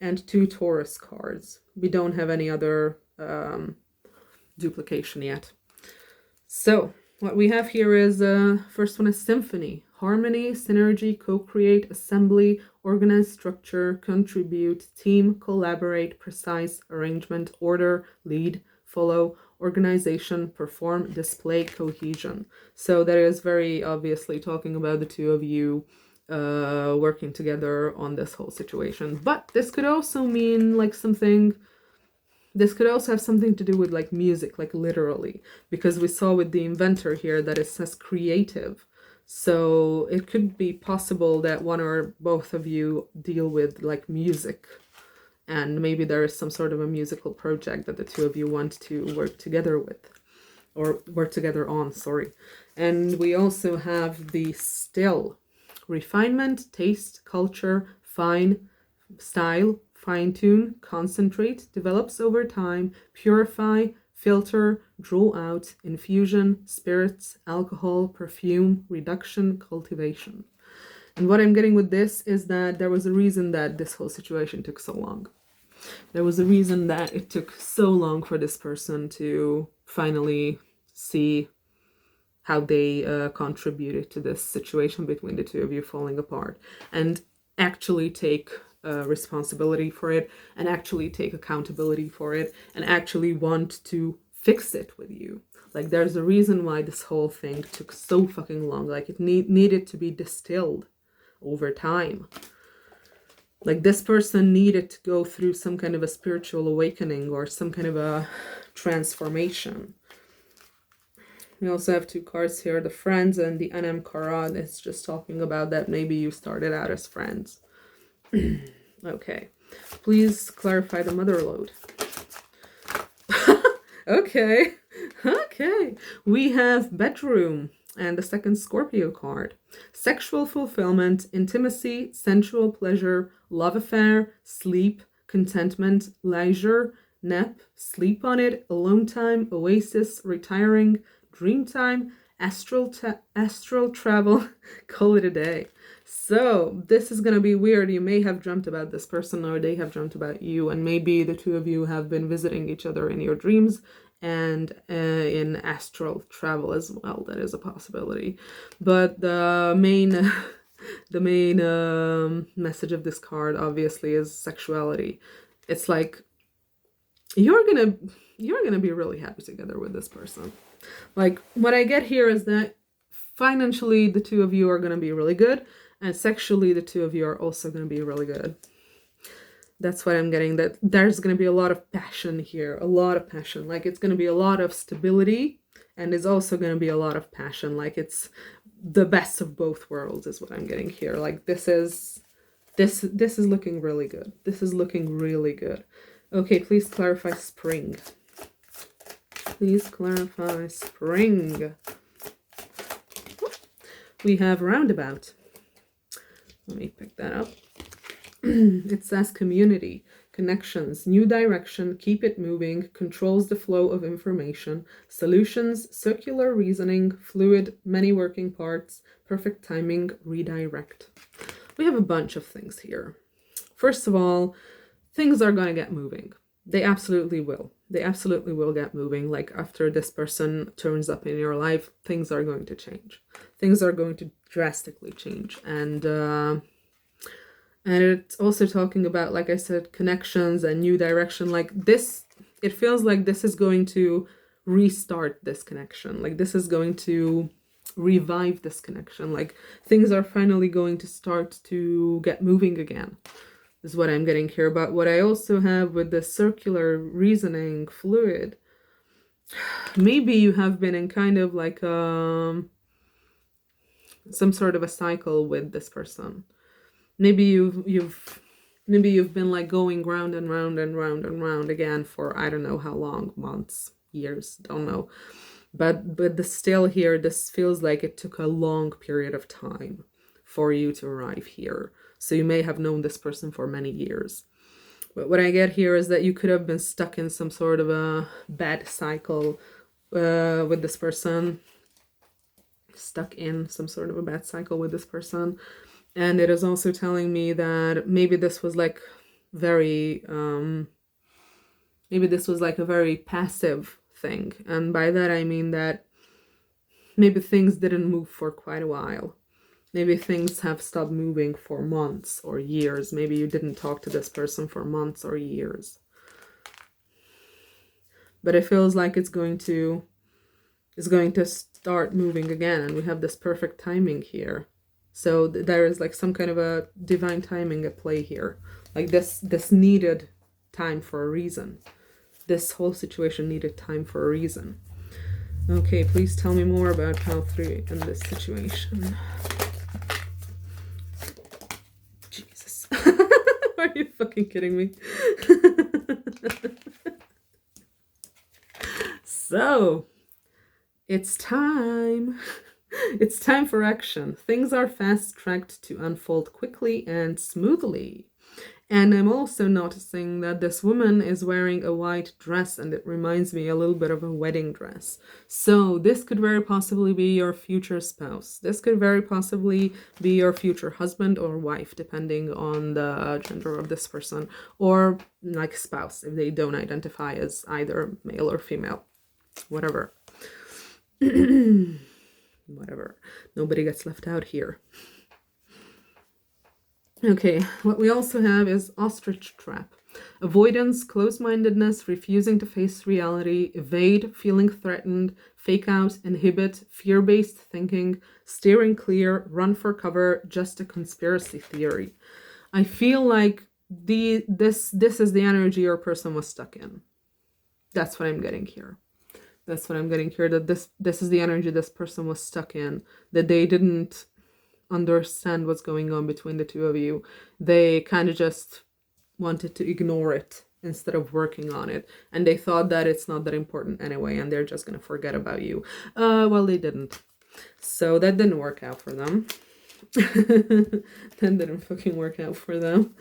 and 2 Taurus cards. We don't have any other duplication yet. So what we have here is first one is symphony, harmony, synergy, co-create, assembly, organize, structure, contribute, team, collaborate, precise, arrangement, order, lead, follow, organization, perform, display, cohesion. So that is very obviously talking about the 2 of you working together on this whole situation. But this could also mean like something, this could also have something to do with like music, like literally, because we saw with the inventor here that it says creative. So it could be possible that one or both of you deal with like music, and maybe there is some sort of a musical project that the 2 of you want to work together with, or work together on, sorry. And we also have the still. Refinement, taste, culture, fine, style, fine-tune, concentrate, develops over time, purify, filter, draw out, infusion, spirits, alcohol, perfume, reduction, cultivation. And what I'm getting with this is that there was a reason that this whole situation took so long. There was a reason that it took so long for this person to finally see how they contributed to this situation between the 2 of you falling apart, and actually take responsibility for it, and actually take accountability for it, and actually want to fix it with you. Like, there's a reason why this whole thing took so fucking long. Like, it needed to be distilled over time. Like, this person needed to go through some kind of a spiritual awakening or some kind of a transformation. We also have 2 cards here, the friends and the Anam Karad. It's just talking about that maybe you started out as friends. Okay. Please clarify the mother load. Okay. Okay. We have bedroom and the 2nd Scorpio card. Sexual fulfillment, intimacy, sensual pleasure, love affair, sleep, contentment, leisure, nap, sleep on it, alone time, oasis, retiring, dream time, astral travel, call it a day. So this is going to be weird. You may have dreamt about this person, or they have dreamt about you, and maybe the 2 of you have been visiting each other in your dreams, and in astral travel as well. That is a possibility. But the main the main message of this card obviously is sexuality. It's like you're gonna be really happy together with this person. Like, what I get here is that financially the two of you are gonna be really good, and sexually the two of you are also gonna be really good. That's what I'm getting, that there's going to be a lot of passion here, a lot of passion. Like, it's going to be a lot of stability, and it's also going to be a lot of passion. Like, it's the best of both worlds is what I'm getting here. Like, this is looking really good. This is looking really good. Okay, please clarify spring. Please clarify spring. We have roundabout. Let me pick that up. It says community, connections, new direction, keep it moving, controls the flow of information, solutions, circular reasoning, fluid, many working parts, perfect timing, redirect. We have a bunch of things here. First of all, things are going to get moving. They absolutely will. They absolutely will get moving. Like, after this person turns up in your life, things are going to change. Things are going to drastically change. And it's also talking about, like I said, connections and new direction. Like, this, it feels like this is going to restart this connection. Like, this is going to revive this connection. Like, things are finally going to start to get moving again, is what I'm getting here. But what I also have with the circular reasoning, fluid, maybe you have been in kind of like some sort of a cycle with this person. Maybe you've been like going round and round and round and round again for I don't know how long, months, years, don't know. But still here, this feels like it took a long period of time for you to arrive here. So you may have known this person for many years. But what I get here is that you could have been stuck in some sort of a bad cycle with this person. Stuck in some sort of a bad cycle with this person. And it is also telling me that maybe this was like very, maybe this was like a very passive thing. And by that I mean that maybe things didn't move for quite a while. Maybe things have stopped moving for months or years. Maybe you didn't talk to this person for months or years. But it feels like it's going to start moving again. And we have this perfect timing here. So there is like some kind of a divine timing at play here. Like this needed time for a reason. This whole situation needed time for a reason. Okay, please tell me more about pile 3 in this situation. Jesus. Are you fucking kidding me? So, it's time. It's time for action. Things are fast-tracked to unfold quickly and smoothly. And I'm also noticing that this woman is wearing a white dress, and it reminds me a little bit of a wedding dress. So this could very possibly be your future spouse. This could very possibly be your future husband or wife, depending on the gender of this person. Or like spouse, if they don't identify as either male or female. Whatever. Whatever. Nobody gets left out here. Okay, what we also have is ostrich trap. Avoidance, close-mindedness, refusing to face reality, evade, feeling threatened, fake out, inhibit, fear-based thinking, steering clear, run for cover, just a conspiracy theory. I feel like this is the energy your person was stuck in. That's what I'm getting here. That's what I'm getting here, that this is the energy this person was stuck in, that they didn't understand what's going on between the two of you. They kind of just wanted to ignore it instead of working on it. And they thought that it's not that important anyway, and they're just going to forget about you. Well, they didn't. So that didn't work out for them. That didn't fucking work out for them.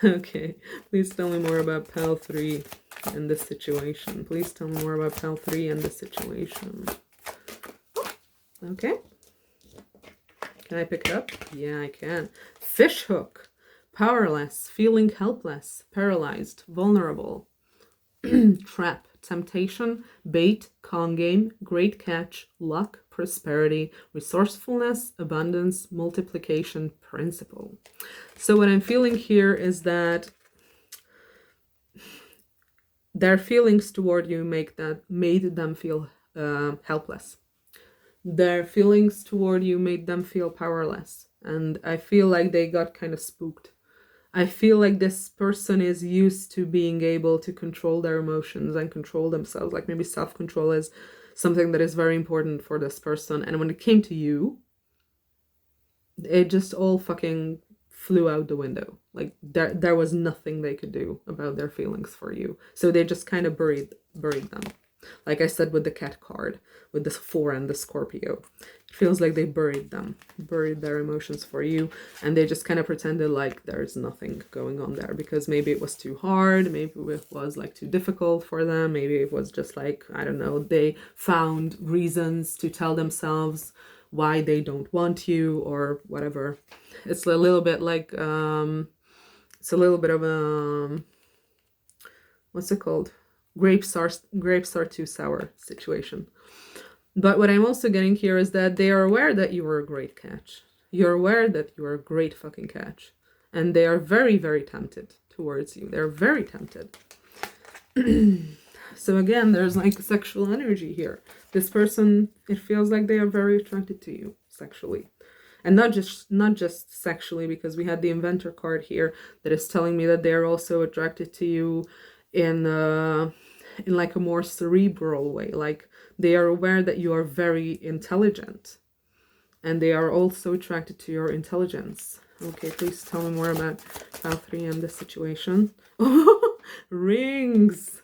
Okay, please tell me more about pile 3 in this situation. Please tell me more about pile 3 in this situation. Okay. Can I pick it up? Yeah, I can. Fish hook. Powerless, feeling helpless, paralyzed, vulnerable. Trap. temptation, bait, con game, great catch, luck, prosperity, resourcefulness, abundance, multiplication, principle. So what I'm feeling here is that their feelings toward you made them feel helpless. Their feelings toward you made them feel powerless. And I feel like they got kind of spooked. I feel like this person is used to being able to control their emotions and control themselves. Like maybe self-control is something that is very important for this person. And when it came to you, it just all fucking flew out the window. Like there was nothing they could do about their feelings for you. So they just kind of buried them. Like I said with the cat card, with the 4 and the Scorpio. It feels like they buried their emotions for you, and they just kind of pretended like there's nothing going on there, because maybe it was too hard, maybe it was like too difficult for them, maybe it was just like, I don't know, they found reasons to tell themselves why they don't want you or whatever. It's a little bit like, it's a little bit of a, what's it called? Grapes are too sour situation. But what I'm also getting here is that they are aware that you are a great catch. You're aware that you are a great fucking catch. And they are very, very tempted towards you. They're very tempted. So again, there's like sexual energy here. This person, it feels like they are very attracted to you sexually. And not just sexually, because we had the Inventor card here that is telling me that they are also attracted to you in like a more cerebral way. Like they are aware that you are very intelligent, and they are also attracted to your intelligence. Okay, please tell me more about pile 3 and the situation. Rings,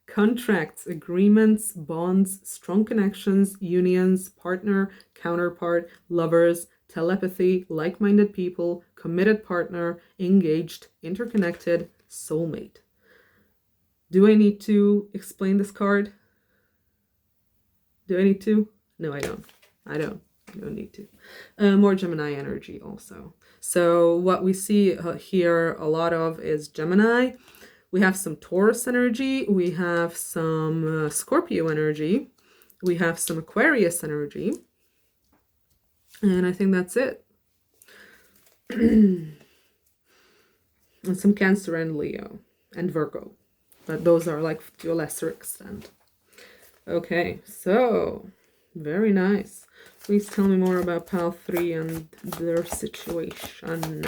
contracts, agreements, bonds, strong connections, unions, partner, counterpart, lovers, telepathy, like-minded people, committed partner, engaged, interconnected, soulmate. Do I need to explain this card? Do I need to? No, I don't. I don't need to. More Gemini energy also. So what we see here a lot of is Gemini. We have some Taurus energy. We have some Scorpio energy. We have some Aquarius energy. And I think that's it. And some Cancer and Leo and Virgo. But those are like to a lesser extent. Okay, so very nice. Please tell me more about pile 3 and their situation.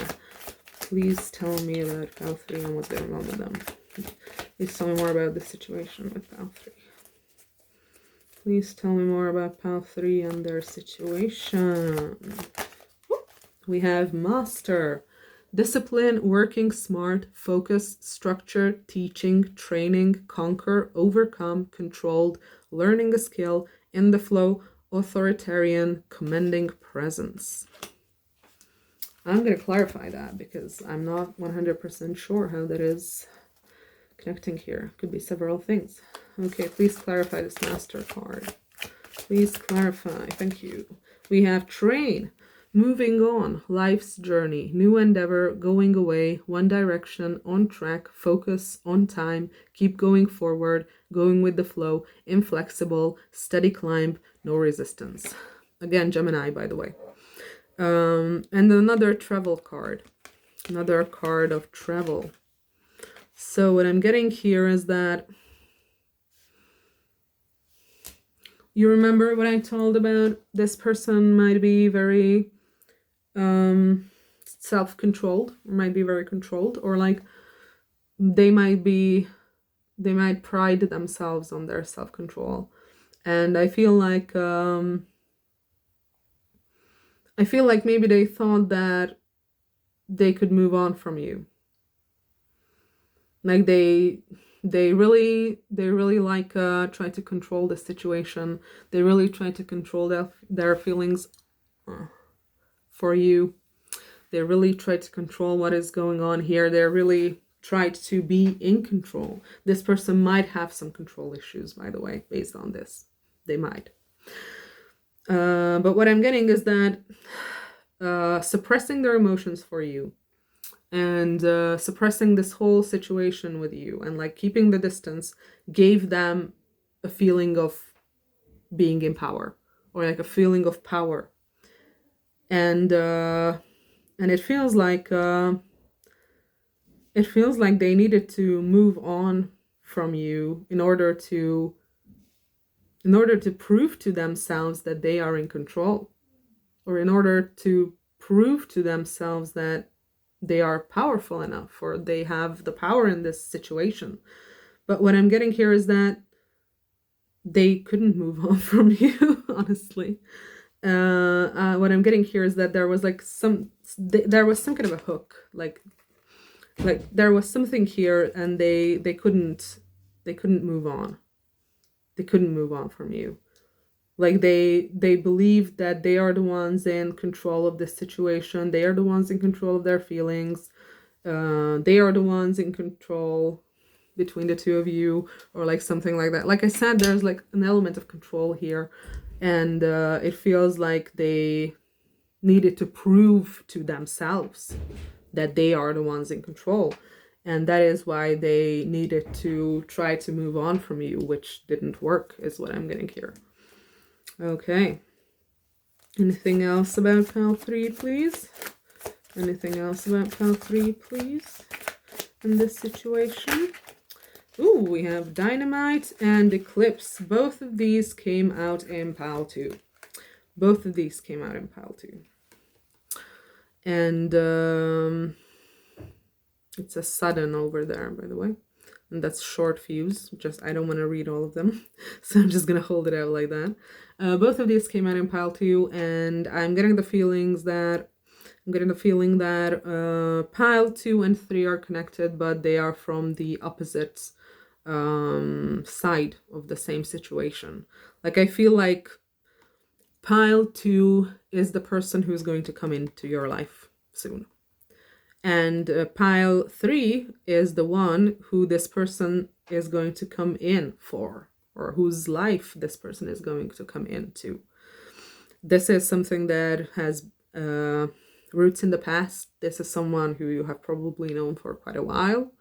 Please tell me about pile 3 and what's going on with them. Please tell me more about the situation with pile 3. Please tell me more about pile 3 and their situation. We have Master. Discipline, working smart, focus, structure, teaching, training, conquer, overcome, controlled, learning a skill, in the flow, authoritarian, commending presence. I'm going to clarify that because I'm not 100% sure how that is connecting here. Could be several things. Okay, please clarify this Master card. Please clarify. Thank you. We have train. Moving on, life's journey, new endeavor, going away, one direction, on track, focus, on time, keep going forward, going with the flow, inflexible, steady climb, no resistance. Again, Gemini, by the way. And another travel card, another card of travel. So what I'm getting here is that you remember what I told about this person might be very self-controlled, or might be very controlled, or like they might pride themselves on their self-control. And I feel like maybe they thought that they could move on from you. Like they really like try to control the situation. They really try to control their feelings for you. They really try to control what is going on here. They really tried to be in control. This person might have some control issues, by the way, based on this. They might. But what I'm getting is that suppressing their emotions for you and suppressing this whole situation with you and like keeping the distance gave them a feeling of being in power, or like a feeling of power. And it feels like they needed to move on from you in order to prove to themselves that they are in control, or in order to prove to themselves that they are powerful enough, or they have the power in this situation. But what I'm getting here is that they couldn't move on from you, honestly. What I'm getting here is that there was like some kind of a hook, like there was something here, and they couldn't move on. They couldn't move on from you. Like they believed that they are the ones in control of this situation. They are the ones in control of their feelings. They are the ones in control between the two of you, or like something like that. Like I said, there's like an element of control here, and it feels like they needed to prove to themselves that they are the ones in control, and that is why they needed to try to move on from you, which didn't work, is what I'm getting here. Okay. Anything else about pile 3, please? Anything else about pile 3, please? In this situation? Ooh, we have Dynamite and Eclipse. Both of these came out in pile 2. Both of these came out in pile 2. And it's a sudden over there, by the way. And that's short fuse. I don't want to read all of them. So I'm just going to hold it out like that. Both of these came out in pile 2. And I'm getting the feeling that pile 2 and 3 are connected, but they are from the opposite side of the same situation. Like I feel like pile 2 is the person who's going to come into your life soon. And pile 3 is the one who this person is going to come in for, or whose life this person is going to come into. This is something that has roots in the past. This is someone who you have probably known for quite a while.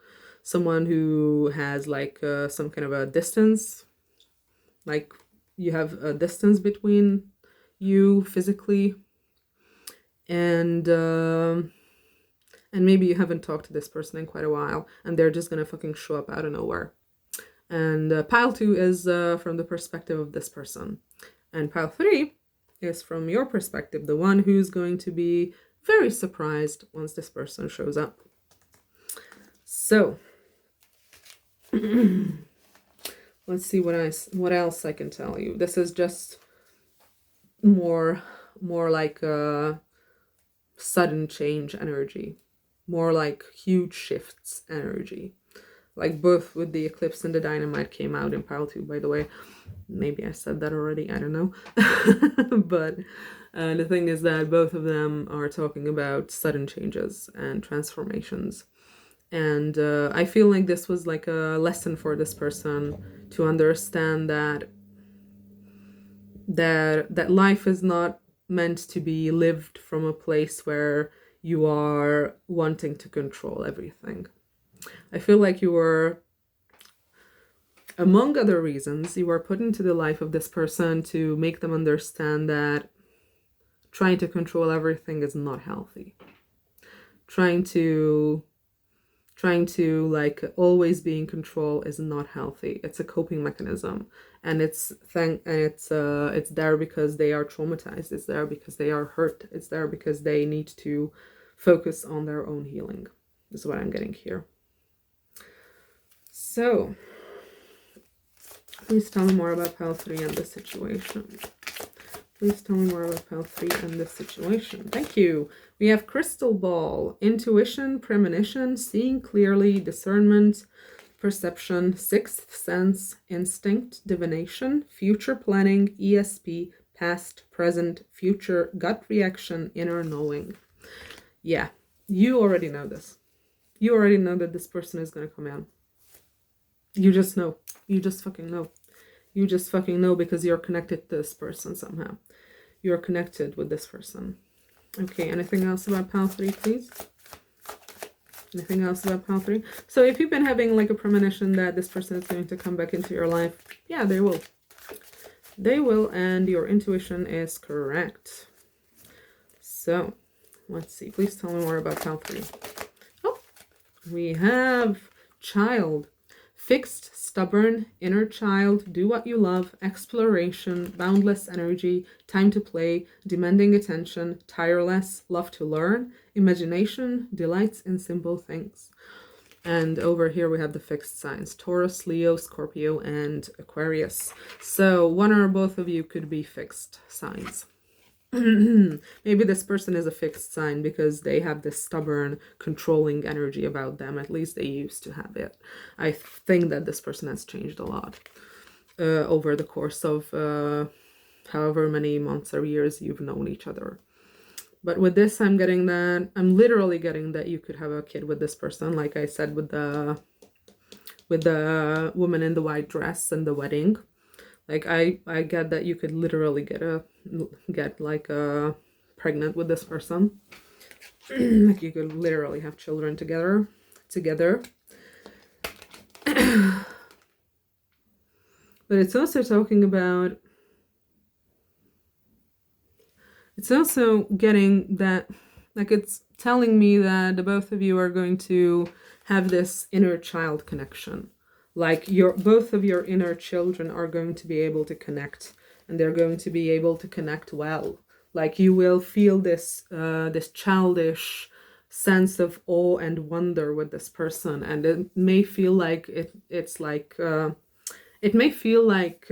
Someone who has like some kind of a distance. Like you have a distance between you physically. And maybe you haven't talked to this person in quite a while, and they're just gonna fucking show up out of nowhere. And pile 2 is from the perspective of this person. And pile 3 is from your perspective, the one who's going to be very surprised once this person shows up. So, let's see what else I can tell you. This is just more like a sudden change energy. More like huge shifts energy. Like both with the Eclipse and the Dynamite came out in pile 2, by the way. Maybe I said that already, I don't know. But the thing is that both of them are talking about sudden changes and transformations. And I feel like this was like a lesson for this person to understand that life is not meant to be lived from a place where you are wanting to control everything. I feel like you were, among other reasons, you were put into the life of this person to make them understand that trying to control everything is not healthy. Trying to like always be in control is not healthy. It's a coping mechanism, and it's there because they are traumatized. It's there because they are hurt. It's there because they need to focus on their own healing. This is what I'm getting here. So, please tell me more about pile 3 and this situation. Please tell me more about pile 3 and this situation. Thank you. We have Crystal Ball, intuition, premonition, seeing clearly, discernment, perception, sixth sense, instinct, divination, future planning, ESP, past, present, future, gut reaction, inner knowing. Yeah, you already know this. You already know that this person is going to come in. You just know. You just fucking know. You just fucking know because you're connected to this person somehow. You're connected with this person. Okay, anything else about pile 3, please? Anything else about pile 3? So if you've been having like a premonition that this person is going to come back into your life, yeah, they will. They will, and your intuition is correct. So, let's see. Please tell me more about pile 3. Oh, we have child. Fixed, stubborn, inner child, do what you love, exploration, boundless energy, time to play, demanding attention, tireless, love to learn, imagination, delights in simple things. And over here we have the fixed signs, Taurus, Leo, Scorpio, and Aquarius. So one or both of you could be fixed signs. Maybe this person is a fixed sign because they have this stubborn, controlling energy about them. At least they used to have it. I think that this person has changed a lot over the course of however many months or years you've known each other. But with this, I'm literally getting that you could have a kid with this person, like I said with the woman in the white dress and the wedding. Like I get that you could literally get pregnant with this person. Like you could literally have children together. But it's also talking about, it's also getting that, like it's telling me that the both of you are going to have this inner child connection. Like both of your inner children are going to be able to connect, and they're going to be able to connect well. Like you will feel this this childish sense of awe and wonder with this person, and it may feel like it may feel like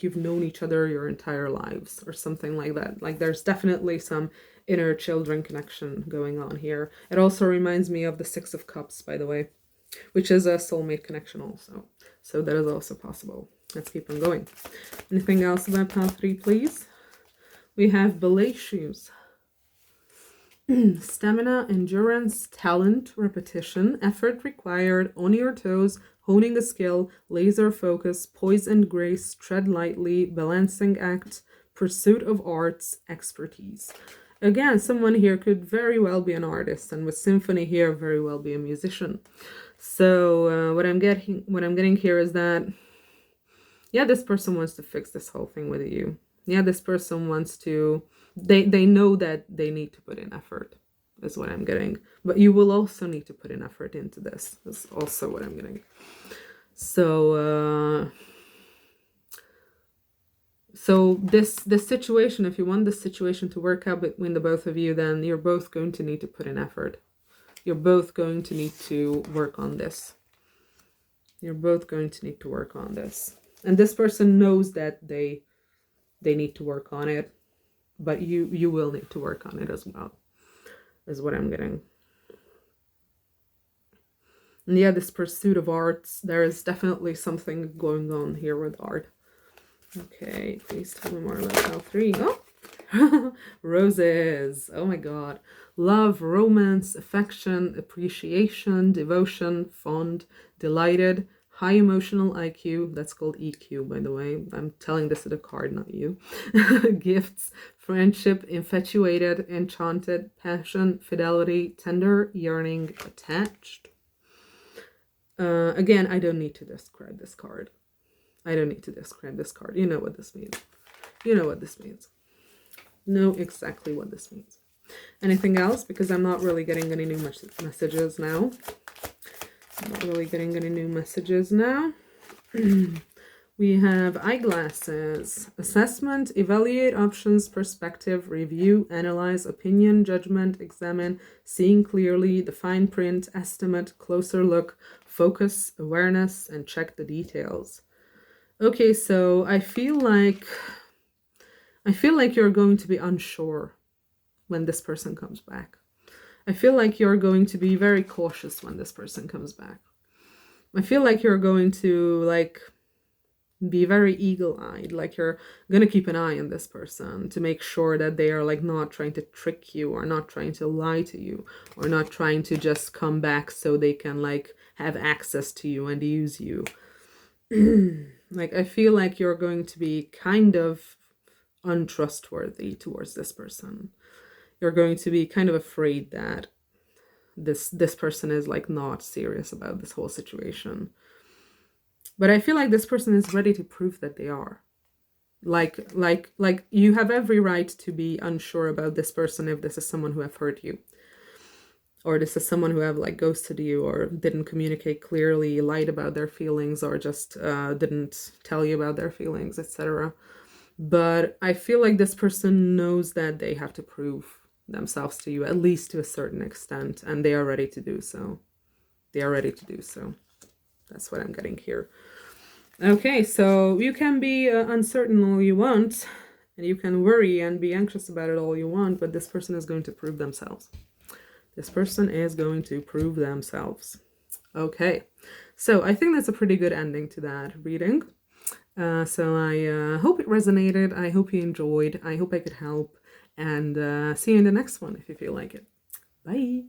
you've known each other your entire lives or something like that. Like there's definitely some inner children connection going on here. It also reminds me of the Six of Cups, by the way, which is a soulmate connection also. So that is also possible. Let's keep on going. Anything else about pile 3, please? We have belay shoes. Stamina, endurance, talent, repetition, effort required, on your toes, honing a skill, laser focus, poise and grace, tread lightly, balancing act, pursuit of arts, expertise. Again, someone here could very well be an artist, and with symphony here, very well be a musician. So what I'm getting here is that, yeah, this person wants to fix this whole thing with you. Yeah, this person wants to, they know that they need to put in effort, is what I'm getting. But you will also need to put in effort into this. That's also what I'm getting. So this situation, if you want this situation to work out between the both of you, then you're both going to need to put in effort. You're both going to need to work on this. You're both going to need to work on this. And this person knows that they need to work on it, but you will need to work on it as well, is what I'm getting. And yeah, this pursuit of arts, there is definitely something going on here with art. Okay, please tell me more about pile 3. Oh, roses. Oh my god. Love, romance, affection, appreciation, devotion, fond, delighted, high emotional IQ. That's called EQ, by the way. I'm telling this to the card, not you. Gifts, friendship, infatuated, enchanted, passion, fidelity, tender, yearning, attached. Again, I don't need to describe this card. I don't need to describe this card. You know what this means. You know what this means. Know exactly what this means. Anything else? Because I'm not really getting any new messages now. I'm not really getting any new messages now. We have eyeglasses. Assessment, evaluate options, perspective, review, analyze, opinion, judgment, examine, seeing clearly, the fine print, estimate, closer look, focus, awareness, and check the details. Okay, so I feel like you're going to be unsure when this person comes back. I feel like you're going to be very cautious when this person comes back. I feel like you're going to be very eagle-eyed, like you're gonna keep an eye on this person to make sure that they are not trying to trick you, or not trying to lie to you, or not trying to just come back so they can have access to you and use you. I feel like you're going to be kind of untrustworthy towards this person. You're going to be kind of afraid that this person is like not serious about this whole situation. But I feel like this person is ready to prove that they are. Like you have every right to be unsure about this person if this is someone who have hurt you, or this is someone who have like ghosted you, or didn't communicate clearly, lied about their feelings, or just didn't tell you about their feelings, etc. But I feel like this person knows that they have to prove themselves to you, at least to a certain extent, and they are ready to do so. They are ready to do so. That's what I'm getting here. Okay, so you can be uncertain all you want, and you can worry and be anxious about it all you want, but this person is going to prove themselves. This person is going to prove themselves. Okay, so I think that's a pretty good ending to that reading. So I hope it resonated. I hope you enjoyed. I hope I could help. And see you in the next one if you feel like it. Bye.